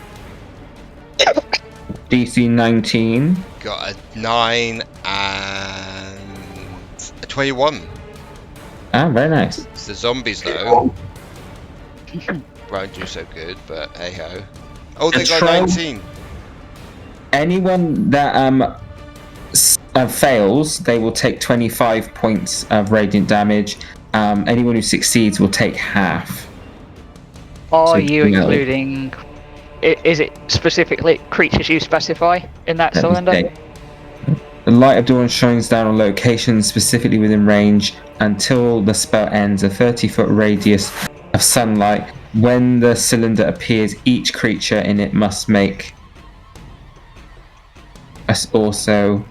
[SPEAKER 4] DC 19.
[SPEAKER 1] got a 9 and a 21.
[SPEAKER 4] Ah, very nice.
[SPEAKER 1] It's the zombies though. Won't do so good, but hey ho. Oh, they got
[SPEAKER 4] troll-
[SPEAKER 1] 19.
[SPEAKER 4] Anyone that fails, they will take 25 points of radiant damage. Anyone who succeeds will take half.
[SPEAKER 3] Are
[SPEAKER 4] So,
[SPEAKER 3] you
[SPEAKER 4] you know-
[SPEAKER 3] including? Is it specifically creatures you specify in that
[SPEAKER 4] Let me
[SPEAKER 3] cylinder?
[SPEAKER 4] see. The light of dawn shines down on locations specifically within range until the spell ends. A 30-foot radius of sunlight. When the cylinder appears, each creature in it must make us also.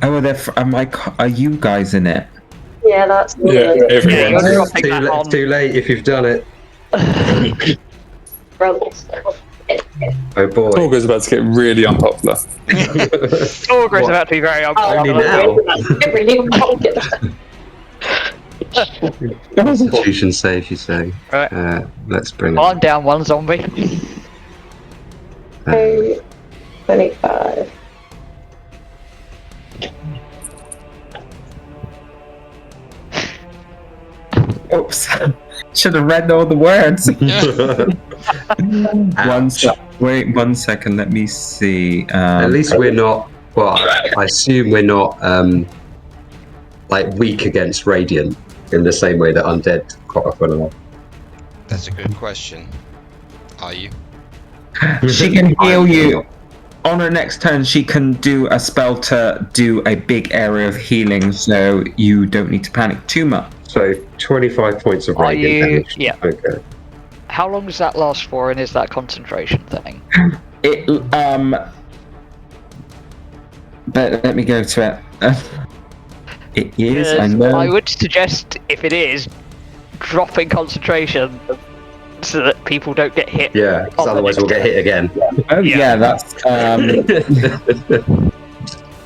[SPEAKER 4] Oh, are you guys in it?
[SPEAKER 5] Yeah, that's
[SPEAKER 2] Yeah,
[SPEAKER 3] Yeah,
[SPEAKER 2] everyone.
[SPEAKER 3] you're dropping that on.
[SPEAKER 6] Too late if you've done it.
[SPEAKER 5] Rebels.
[SPEAKER 6] Oh boy.
[SPEAKER 2] Torgga's about to get really unpopular.
[SPEAKER 3] Torgga is about to be very
[SPEAKER 6] Only
[SPEAKER 3] unpopular.
[SPEAKER 6] now. Constitution save, you say.
[SPEAKER 3] Right.
[SPEAKER 6] Let's bring
[SPEAKER 3] I'm down one zombie.
[SPEAKER 6] it.
[SPEAKER 5] 25.
[SPEAKER 4] Oops. Should have read all the words. Wait 1 second, let me see.
[SPEAKER 6] At least we're not. Well, I assume we're not like weak against radiant in the same way that undead quite often are.
[SPEAKER 1] That's a good question. Are you?
[SPEAKER 4] She can heal you. On her next turn, she can do a spell to do a big area of healing, so you don't need to panic too much.
[SPEAKER 6] So 25 points of
[SPEAKER 3] Are
[SPEAKER 6] radiant
[SPEAKER 3] you?
[SPEAKER 6] damage.
[SPEAKER 3] Yeah.
[SPEAKER 6] Okay.
[SPEAKER 3] How long does that last for, and is that concentration thing?
[SPEAKER 4] It but let me go to it. It is. I
[SPEAKER 3] Yes,
[SPEAKER 4] know.
[SPEAKER 3] I would suggest, if it is, dropping concentration so that people don't get hit.
[SPEAKER 6] Yeah, 'cause
[SPEAKER 3] on the
[SPEAKER 6] otherwise we'll
[SPEAKER 3] next
[SPEAKER 6] get hit again.
[SPEAKER 4] Oh
[SPEAKER 3] Yeah.
[SPEAKER 4] yeah, that's.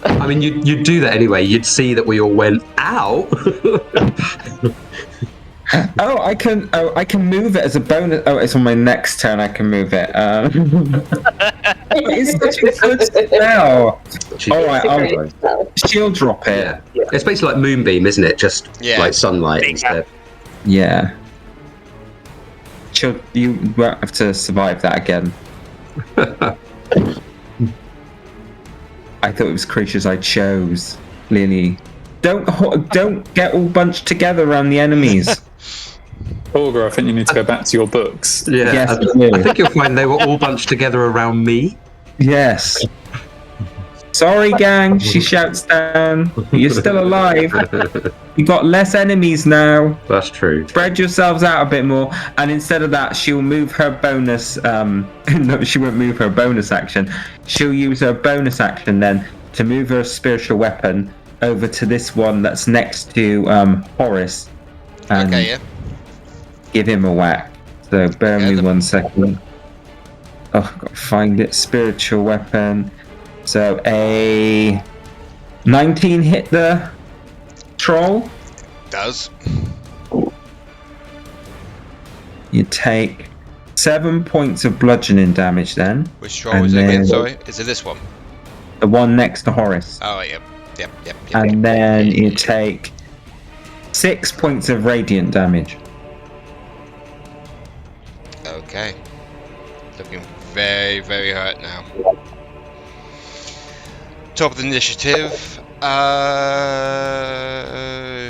[SPEAKER 6] I mean, you'd do that anyway. You'd see that we all went, ow!
[SPEAKER 4] Oh, I can move it as a bonus. Oh, it's on my next turn. I can move it. It's such a good spell. All right, she'll drop it.
[SPEAKER 6] Yeah. It's basically like Moonbeam, isn't it? Just
[SPEAKER 1] Yeah.
[SPEAKER 6] like sunlight instead.
[SPEAKER 4] Yeah. You won't have to survive that again. I thought it was creatures I chose. Clearly, don't get all bunched together around the enemies.
[SPEAKER 2] Torgga, I think you need to go back to your books.
[SPEAKER 6] Yeah,
[SPEAKER 4] Yes,
[SPEAKER 6] I
[SPEAKER 4] you do.
[SPEAKER 6] think you'll find they were all bunched together around me.
[SPEAKER 4] Yes. Sorry, gang. She shouts down. You're still alive. You got less enemies now.
[SPEAKER 6] That's true.
[SPEAKER 4] Spread yourselves out a bit more, and instead of that, she'll move her bonus. No, she won't move her bonus action. She'll use her bonus action then to move her spiritual weapon over to this one that's next to Horace, and
[SPEAKER 1] Okay, yeah.
[SPEAKER 4] give him a whack. So bear
[SPEAKER 1] Yeah,
[SPEAKER 4] me 1 second. Oh, I've got to find it. Spiritual weapon. So a 19 hit the troll.
[SPEAKER 1] Does.
[SPEAKER 4] You take 7 points of bludgeoning damage then.
[SPEAKER 1] Which troll is it again?
[SPEAKER 4] then-
[SPEAKER 1] Sorry, is it this one?
[SPEAKER 4] The one next to Horace.
[SPEAKER 1] Oh, yep.
[SPEAKER 4] And then you take 6 points of radiant damage.
[SPEAKER 1] Okay. Looking very, very hurt now. Top of the initiative.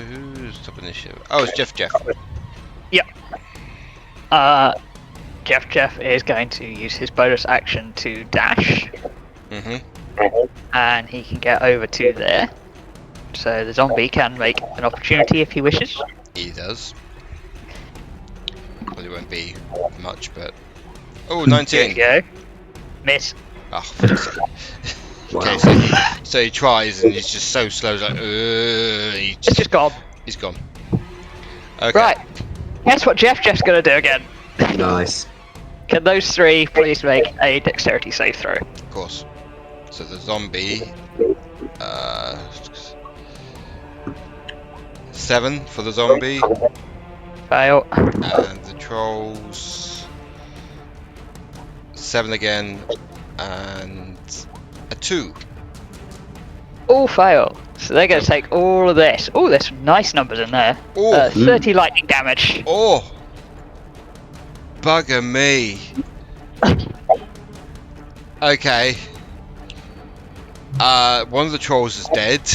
[SPEAKER 1] Who's top of the initiative? Oh, it's JeffJeff.
[SPEAKER 3] JeffJeff is going to use his bonus action to dash, and he can get over to there. So the zombie can make an opportunity if he wishes.
[SPEAKER 1] He does. Probably won't be much, but. Oh, 19.
[SPEAKER 3] There you go. Miss.
[SPEAKER 1] Oh, for fuck's sake. Okay, so he tries and he's just so slow, he's like,
[SPEAKER 3] It's just gone.
[SPEAKER 1] he's gone. Okay.
[SPEAKER 3] Right. Guess what JeffJeff's going to do again?
[SPEAKER 6] Nice.
[SPEAKER 3] Can those three please make a dexterity save throw?
[SPEAKER 1] Of course. So the zombie, 7 for the zombie.
[SPEAKER 3] Fail.
[SPEAKER 1] And the trolls 7 again, and a 2.
[SPEAKER 3] All fail. So they're going to take all of this. Oh, there's some nice numbers in there.
[SPEAKER 1] Oh,
[SPEAKER 3] 30 lightning damage.
[SPEAKER 1] oh, bugger me. Okay. One of the trolls is dead,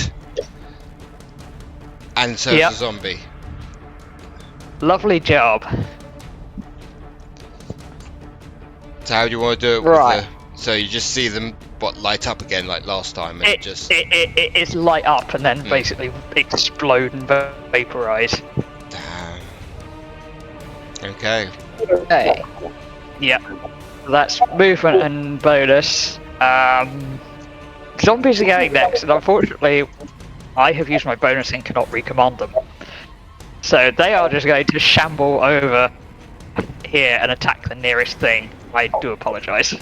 [SPEAKER 1] and so is the zombie.
[SPEAKER 3] Lovely job.
[SPEAKER 1] So how do you want to do it?
[SPEAKER 3] Right.
[SPEAKER 1] So you just see them light up again like last time, and
[SPEAKER 3] It's light up and then basically explode and vaporize.
[SPEAKER 1] Damn. Okay.
[SPEAKER 3] Okay. Yep. That's movement and bonus. Zombies are going next, and unfortunately, I have used my bonus and cannot recommand them. So they are just going to shamble over here and attack the nearest thing. I do apologise.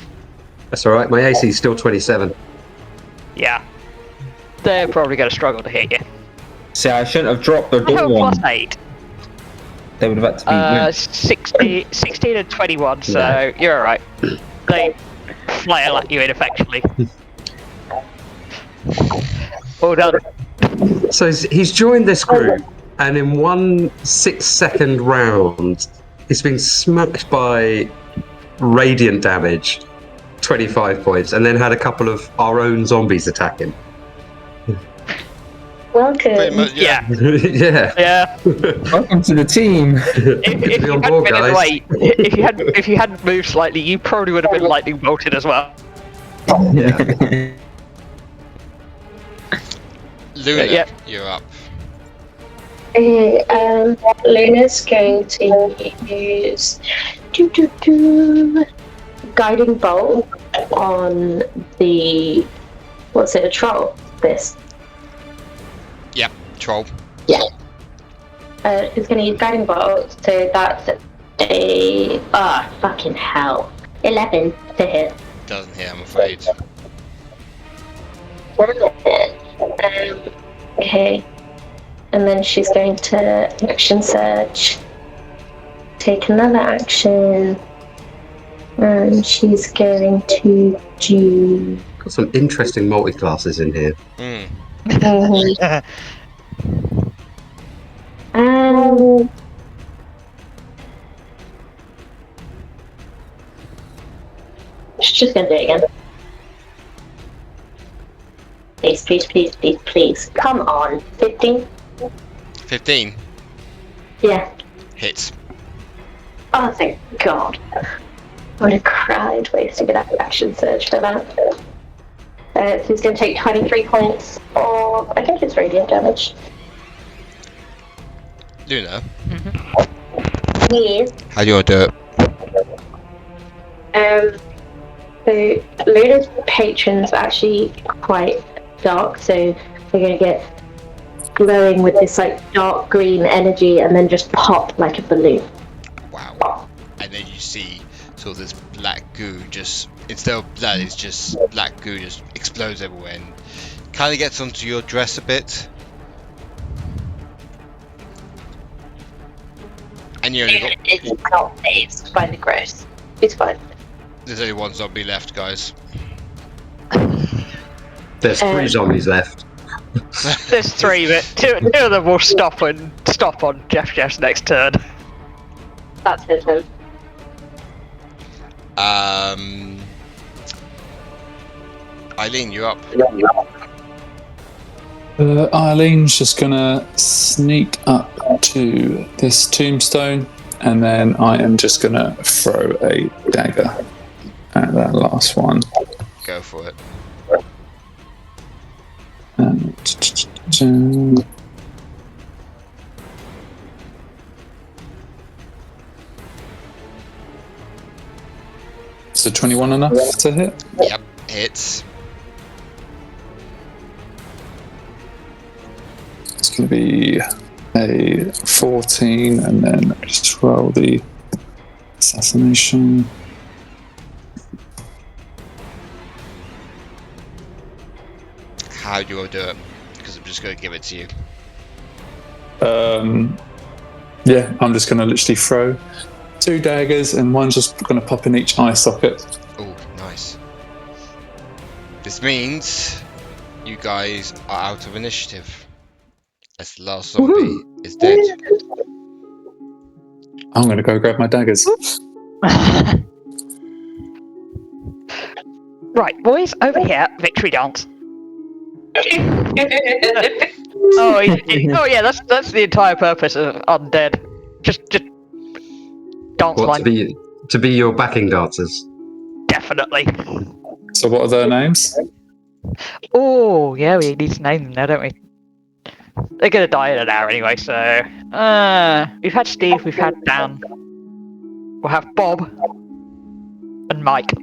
[SPEAKER 6] That's all right. My AC is still 27.
[SPEAKER 3] Yeah. They're probably going to struggle to hit you.
[SPEAKER 4] See, I shouldn't have dropped the
[SPEAKER 3] I have
[SPEAKER 4] door
[SPEAKER 3] a
[SPEAKER 4] one.
[SPEAKER 3] +8.
[SPEAKER 4] They would have had to be
[SPEAKER 3] 16 and 21, so you're alright. They flail at you ineffectually. All done.
[SPEAKER 6] So he's joined this group, and in one 6-second round, he's been smacked by radiant damage, 25 points, and then had a couple of our own zombies attack him.
[SPEAKER 5] Welcome.
[SPEAKER 1] Much, yeah.
[SPEAKER 6] Yeah.
[SPEAKER 3] Yeah.
[SPEAKER 4] Welcome to the team.
[SPEAKER 3] If you
[SPEAKER 6] on
[SPEAKER 3] hadn't
[SPEAKER 6] board,
[SPEAKER 3] been in the
[SPEAKER 6] guys.
[SPEAKER 3] way, if you hadn't moved slightly, you probably would have been lightning bolted as well.
[SPEAKER 6] Yeah.
[SPEAKER 1] Luna,
[SPEAKER 3] Yeah.
[SPEAKER 1] you're up.
[SPEAKER 5] Okay, Luna's going to use guiding bolt on the a troll? This.
[SPEAKER 1] Yep, troll.
[SPEAKER 5] Yeah. She's going to use guiding bolt, so that's a fucking hell, 11 to hit.
[SPEAKER 1] Doesn't hit, I'm afraid.
[SPEAKER 5] Okay. And then she's going to action surge. Take another action. And she's going to do...
[SPEAKER 6] Got some interesting multi-classes in here.
[SPEAKER 5] She's just going to do it again. Please, please, please, please, please. Come on. 15?
[SPEAKER 1] 15
[SPEAKER 5] Yeah.
[SPEAKER 1] hits.
[SPEAKER 5] Oh, thank God. I would have cried wasting an action surge for that. So he's going to take 23 points of, I think it's radiant damage.
[SPEAKER 1] Luna,
[SPEAKER 5] Yes.
[SPEAKER 1] how do you want to do it?
[SPEAKER 5] So Luna's patrons are actually quite dark, so they're going to get glowing with this like dark green energy and then just pop like a balloon.
[SPEAKER 1] Wow. And then you see sort of this black goo just, instead of blood, it's just black goo just explodes everywhere and kind of gets onto your dress a bit. And you only got,
[SPEAKER 5] It's not phased by the growth. It's fine.
[SPEAKER 1] there's only one zombie left, guys.
[SPEAKER 6] There's 3 zombies left.
[SPEAKER 3] There's 3, but two of them will stop on JeffJeff's next turn.
[SPEAKER 5] That's his turn.
[SPEAKER 1] Eileen, you're up.
[SPEAKER 2] Eileen's just gonna sneak up to this tombstone, and then I am just gonna throw a dagger at that last one.
[SPEAKER 1] Go for it.
[SPEAKER 2] And is it 21 enough to hit?
[SPEAKER 1] Yep, hits.
[SPEAKER 2] It's going to be a 14, and then just roll the assassination.
[SPEAKER 1] How do you want to do it? Because I'm just going to give it to you.
[SPEAKER 2] Yeah, I'm just going to literally throw 2 daggers, and one's just going to pop in each eye socket.
[SPEAKER 1] Oh, nice. This means you guys are out of initiative, as the last zombie is dead.
[SPEAKER 2] I'm going to go grab my daggers.
[SPEAKER 3] Right, boys, over here, victory dance. Oh yeah, that's the entire purpose of undead. Just dance
[SPEAKER 6] What,
[SPEAKER 3] line.
[SPEAKER 6] to be your backing dancers?
[SPEAKER 3] Definitely.
[SPEAKER 2] So what are their names?
[SPEAKER 3] Oh yeah, we need to name them now, don't we? They're gonna die in an hour anyway, so we've had Steve, we've had Dan, we'll have Bob and Mike.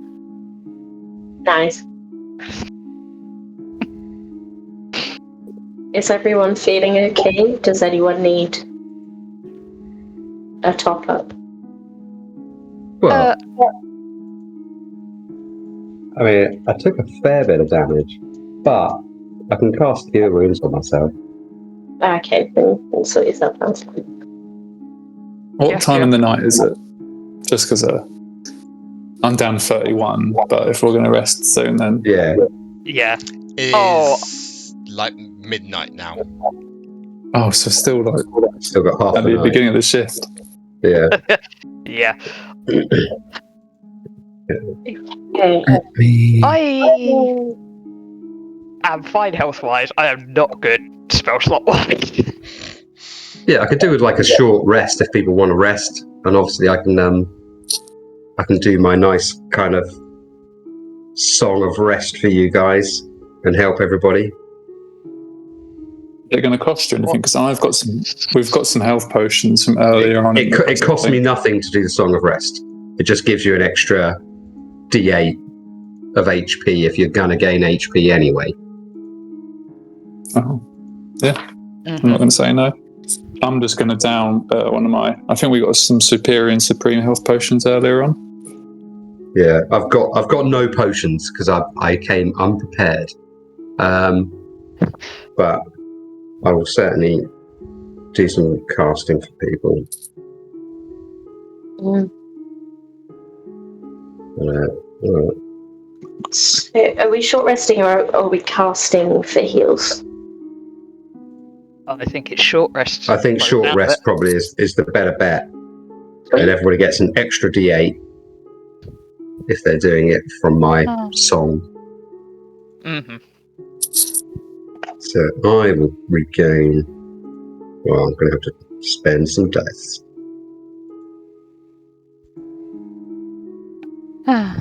[SPEAKER 5] Nice. Is everyone feeling okay? Does anyone need a top up?
[SPEAKER 6] Well, I mean, I took a fair bit of damage, but I can cast Cure Wounds on myself.
[SPEAKER 5] Okay, then we'll sort yourself out.
[SPEAKER 2] What time in the night is it? Just because I'm down 31, but if we're going to rest soon, then...
[SPEAKER 6] Yeah.
[SPEAKER 3] Yeah.
[SPEAKER 1] It is like midnight now.
[SPEAKER 2] Oh, so still like...
[SPEAKER 6] Still got half
[SPEAKER 2] at the beginning of the shift.
[SPEAKER 6] Yeah.
[SPEAKER 3] Yeah.
[SPEAKER 5] Okay.
[SPEAKER 3] I am fine health-wise. I am not good spell slot-wise.
[SPEAKER 6] Yeah, I could do with like a short rest if people want to rest, and obviously I can do my nice kind of song of rest for you guys and help everybody.
[SPEAKER 2] They're going to cost you anything? Because we've got some health potions from earlier on.
[SPEAKER 6] It costs me nothing to do the song of rest. It just gives you an extra D8 of HP if you're gonna gain HP anyway.
[SPEAKER 2] Oh, yeah. Mm-hmm. I'm not going to say no. I'm just going to down one of my... I think we got some superior and supreme health potions earlier on.
[SPEAKER 6] Yeah, I've got no potions because I came unprepared. But I will certainly do some casting for people.
[SPEAKER 5] Are we short resting or are we casting for heals?
[SPEAKER 3] I think it's short rest.
[SPEAKER 6] I think short rest probably is the better bet. And everybody gets an extra D8 if they're doing it from my song.
[SPEAKER 3] Mm-hmm.
[SPEAKER 6] So I will regain... Well, I'm going to have to spend some dice.
[SPEAKER 3] No,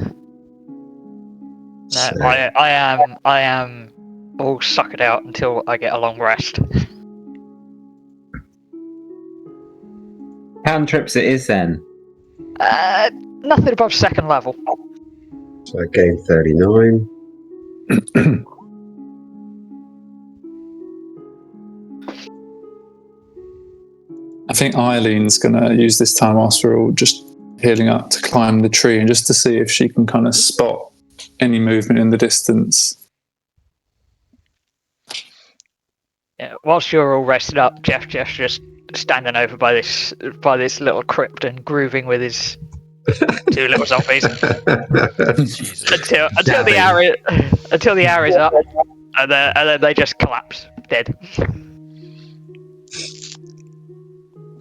[SPEAKER 3] I am all suckered out until I get a long rest.
[SPEAKER 4] Cantrips it is then.
[SPEAKER 3] Nothing above second level.
[SPEAKER 6] So I gain 39.
[SPEAKER 2] I think Eileen's going to use this time whilst we're all just healing up to climb the tree and just to see if she can kind of spot any movement in the distance.
[SPEAKER 3] Yeah, whilst you're all rested up, JeffJeff's just standing over by this little crypt and grooving with his 2 little zombies until the hour is up, and then they just collapse dead.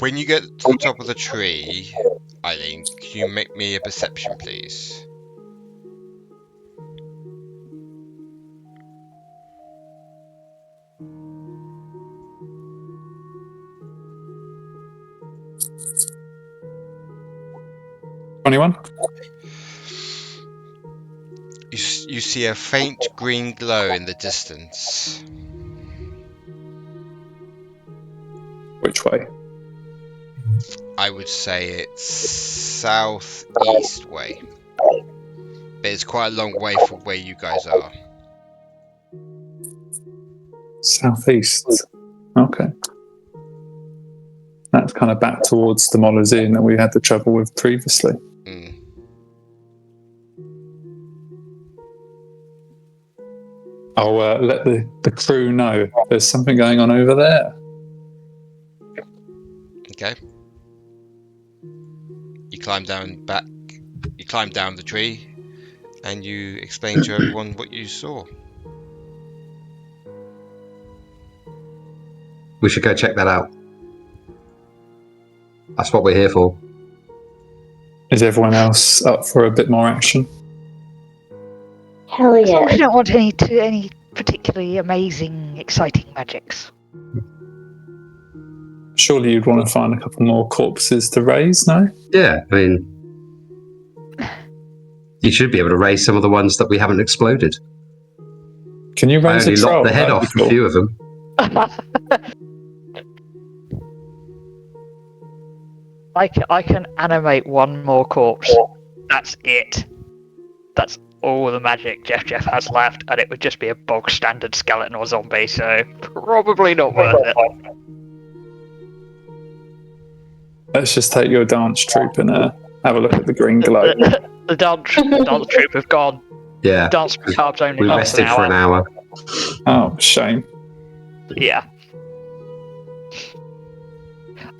[SPEAKER 1] When you get to the top of the tree, Eileen, can you make me a perception, please?
[SPEAKER 2] Anyone?
[SPEAKER 1] You see a faint green glow in the distance.
[SPEAKER 2] Which way?
[SPEAKER 1] I would say it's southeast way. But it's quite a long way from where you guys are.
[SPEAKER 2] Southeast. Okay. That's kind of back towards the Molazine that we had the trouble with previously.
[SPEAKER 1] Mm.
[SPEAKER 2] I'll let the crew know there's something going on over there.
[SPEAKER 1] Okay. You climb down the tree, and you explain to everyone what you saw.
[SPEAKER 6] We should go check that out. That's what we're here for.
[SPEAKER 2] Is everyone else up for a bit more action?
[SPEAKER 5] Hell
[SPEAKER 3] As long as you
[SPEAKER 5] yeah.
[SPEAKER 3] don't want any particularly amazing, exciting magics.
[SPEAKER 2] Surely you'd want to find a couple more corpses to raise, no?
[SPEAKER 6] Yeah, I mean, you should be able to raise some of the ones that we haven't exploded.
[SPEAKER 2] Can you
[SPEAKER 6] I
[SPEAKER 2] raise
[SPEAKER 6] only
[SPEAKER 2] a troll?
[SPEAKER 6] lopped the head
[SPEAKER 2] That'd
[SPEAKER 6] off
[SPEAKER 2] be
[SPEAKER 6] a
[SPEAKER 2] cool.
[SPEAKER 6] few of them.
[SPEAKER 3] I can animate one more corpse. That's it. That's all the magic JeffJeff has left, and it would just be a bog standard skeleton or zombie, so probably not worth it.
[SPEAKER 2] Let's just take your dance troupe and have a look at the green glow.
[SPEAKER 3] The dance troupe have gone.
[SPEAKER 6] Yeah,
[SPEAKER 3] Dance macabre's only
[SPEAKER 6] we
[SPEAKER 3] lasts
[SPEAKER 6] rested for an hour.
[SPEAKER 2] Oh, shame.
[SPEAKER 3] Yeah.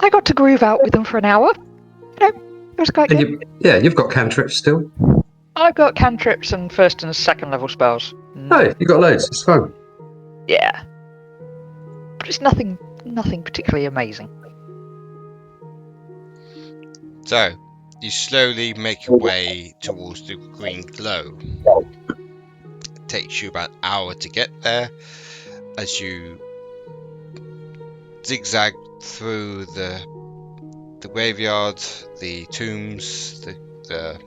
[SPEAKER 3] I got to groove out with them for an hour. You know, it was quite
[SPEAKER 6] And
[SPEAKER 3] good.
[SPEAKER 6] you've got cantrips still.
[SPEAKER 3] I've got cantrips and first and second level spells.
[SPEAKER 6] Oh, you got loads. It's fun.
[SPEAKER 3] Yeah. But it's nothing particularly amazing.
[SPEAKER 1] So, you slowly make your way towards the green glow. It takes you about an hour to get there as you zigzag through the graveyard, the tombs, the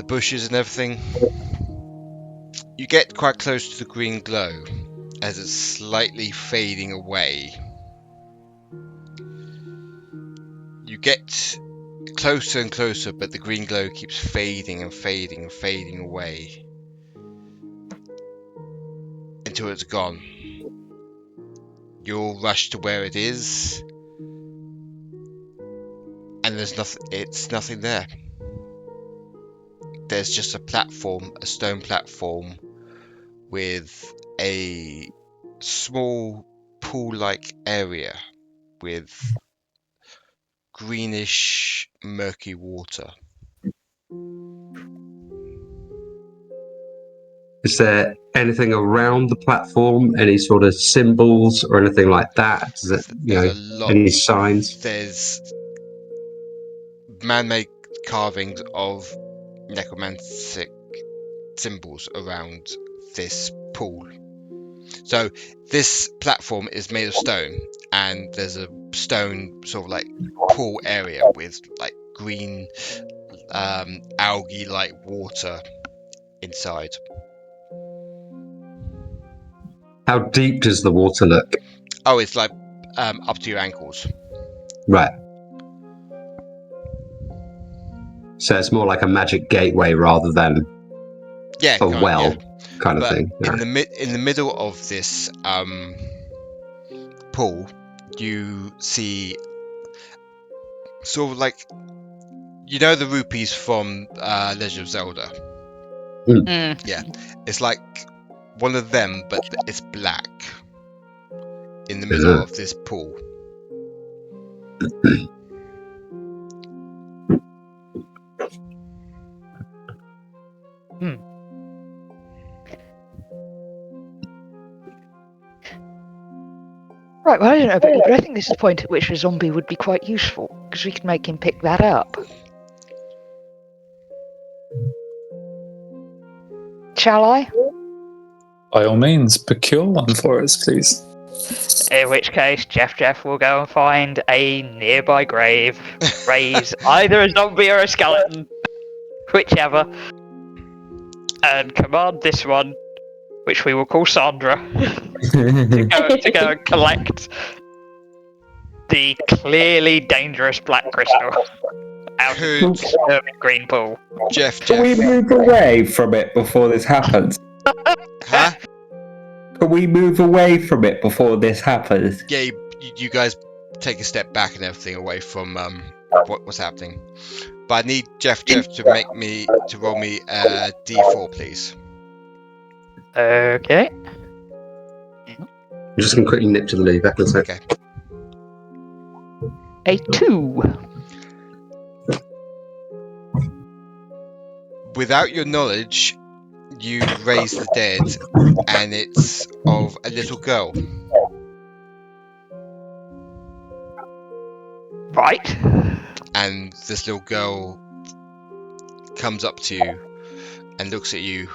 [SPEAKER 1] bushes and everything. You get quite close to the green glow as it's slightly fading away. You get closer and closer, but the green glow keeps fading and fading and fading away until it's gone. You'll rush to where it is, and there's nothing. It's nothing there. There's just a stone platform with a small pool-like area with greenish, murky water.
[SPEAKER 6] Is there anything around the platform? Any sort of symbols or anything like that? Does it,
[SPEAKER 1] There's a lot.
[SPEAKER 6] any signs?
[SPEAKER 1] There's man-made carvings of necromantic symbols around this pool. So this platform is made of stone, and there's a stone sort of like pool area with like green algae-like water inside.
[SPEAKER 6] How deep does the water look?
[SPEAKER 1] Oh, it's like up to your ankles.
[SPEAKER 6] Right. So it's more like a magic gateway rather than
[SPEAKER 1] Yeah,
[SPEAKER 6] a well kind of
[SPEAKER 1] But
[SPEAKER 6] thing.
[SPEAKER 1] in the middle of this pool, you see sort of like, you know, the rupees from Legend of Zelda. Yeah, it's like one of them, but it's black in the middle of this pool.
[SPEAKER 3] Right, well, I don't know, but I think this is the point at which a zombie would be quite useful, because we could make him pick that up. Shall I?
[SPEAKER 2] By all means, procure one for us, please.
[SPEAKER 3] In which case, JeffJeff will go and find a nearby grave, raise either a zombie or a skeleton, whichever, and command this one, which we will call Sandra, to go and collect the clearly dangerous black crystal out of the disturbing green pool.
[SPEAKER 4] Can we move away from it before this happens?
[SPEAKER 1] Huh?
[SPEAKER 4] Can we move away from it before this happens?
[SPEAKER 1] Yeah, you guys take a step back and everything away from what's happening. But I need JeffJeff to roll me a D4, please.
[SPEAKER 3] Okay.
[SPEAKER 6] I'm just going to quickly nip to the loo. Back in a sec.
[SPEAKER 1] Okay.
[SPEAKER 3] A 2.
[SPEAKER 1] Without your knowledge, you raise the dead, and it's of a little girl.
[SPEAKER 3] Right.
[SPEAKER 1] And this little girl comes up to you and looks at you.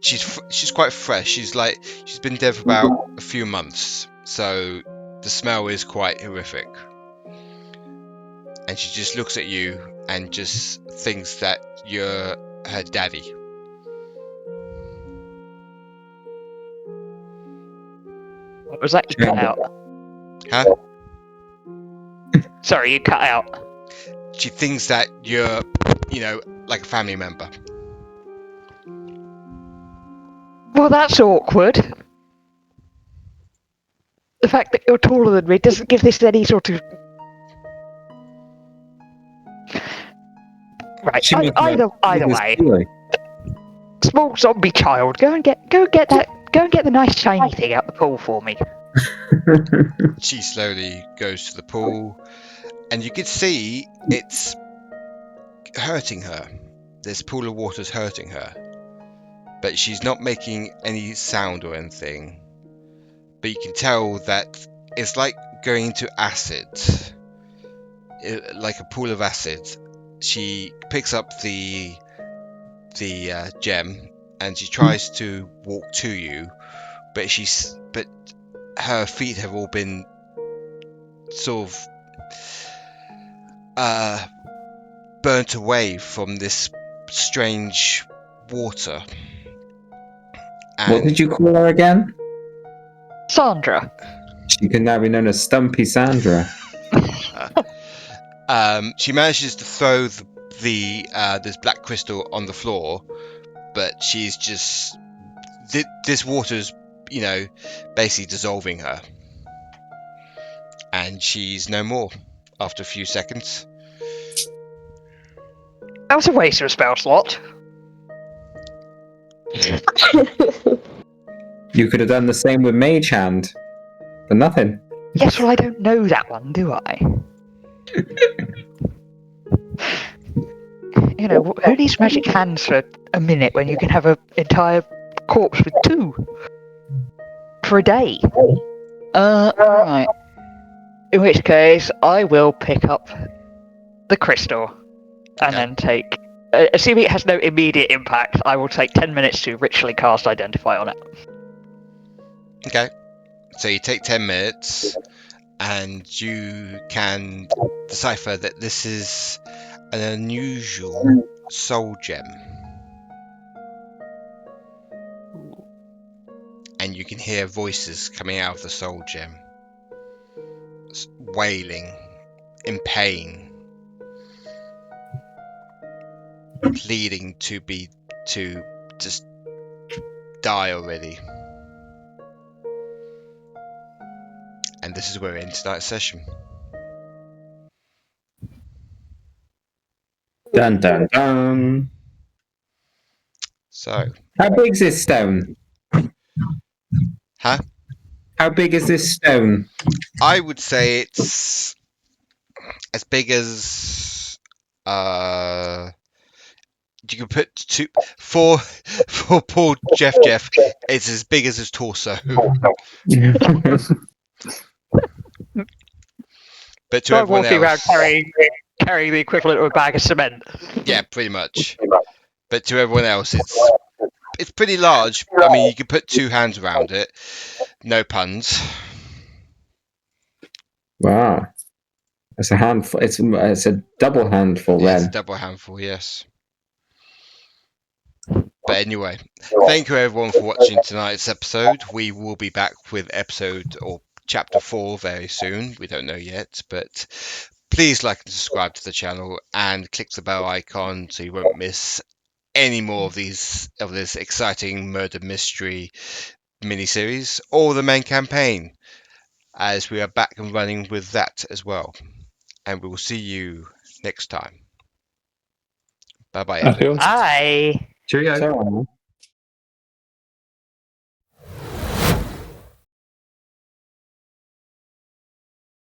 [SPEAKER 1] She's quite fresh. She's been dead for about a few months, so the smell is quite horrific. And she just looks at you and just thinks that you're her daddy.
[SPEAKER 3] What was that you cut out?
[SPEAKER 1] Huh?
[SPEAKER 3] Sorry, you cut out.
[SPEAKER 1] She thinks that you're, like a family member.
[SPEAKER 3] Well, that's awkward. The fact that you're taller than me doesn't give this any sort of... Right, either way. Small zombie child, go and get the nice shiny thing out the pool for me.
[SPEAKER 1] She slowly goes to the pool, and you can see it's hurting her. This pool of water's hurting her. But she's not making any sound or anything. But you can tell that it's like going into acid. Like a pool of acid. She picks up the gem and she tries to walk to you, but her feet have all been sort of burnt away from this strange water. And
[SPEAKER 4] what did you call her again?
[SPEAKER 3] Sandra.
[SPEAKER 4] She can now be known as Stumpy Sandra.
[SPEAKER 1] She manages to throw this black crystal on the floor, but she's just this water's basically dissolving her, and she's no more after a few seconds.
[SPEAKER 3] That was a waste of a spell slot.
[SPEAKER 4] You could have done the same with Mage Hand, but nothing.
[SPEAKER 3] Yes, well, I don't know that one, do I? Who needs magic hands for a minute when you can have an entire corpse with 2 for a day? Right. In which case, I will pick up the crystal and then take... assuming it has no immediate impact, I will take 10 minutes to ritually cast Identify on it.
[SPEAKER 1] Okay. So you take 10 minutes, and you can decipher that this is an unusual soul gem. And you can hear voices coming out of the soul gem, wailing in pain, pleading to just die already. And this is where we end tonight's session.
[SPEAKER 4] Dun dun dun.
[SPEAKER 1] So,
[SPEAKER 4] how big is this stone?
[SPEAKER 1] Huh?
[SPEAKER 4] How big is this stone?
[SPEAKER 1] I would say it's as big as you can put for poor JeffJeff. It's as big as his torso. But to everyone
[SPEAKER 3] walking
[SPEAKER 1] else,
[SPEAKER 3] around carrying the equivalent of a bag of cement.
[SPEAKER 1] Yeah, pretty much. But to everyone else, it's pretty large. I mean, you could put 2 hands around it. No puns.
[SPEAKER 4] Wow. It's a handful. It's a double handful then.
[SPEAKER 1] It's a double handful, yes. But anyway, thank you everyone for watching tonight's episode. We will be back with episode or chapter 4 very soon. We don't know yet, but please like and subscribe to the channel and click the bell icon so you won't miss any more of this exciting murder mystery miniseries or the main campaign, as we are back and running with that as well. And we will see you next time. Bye bye.
[SPEAKER 2] Adios.
[SPEAKER 3] Bye.
[SPEAKER 6] Cheerio.
[SPEAKER 4] So,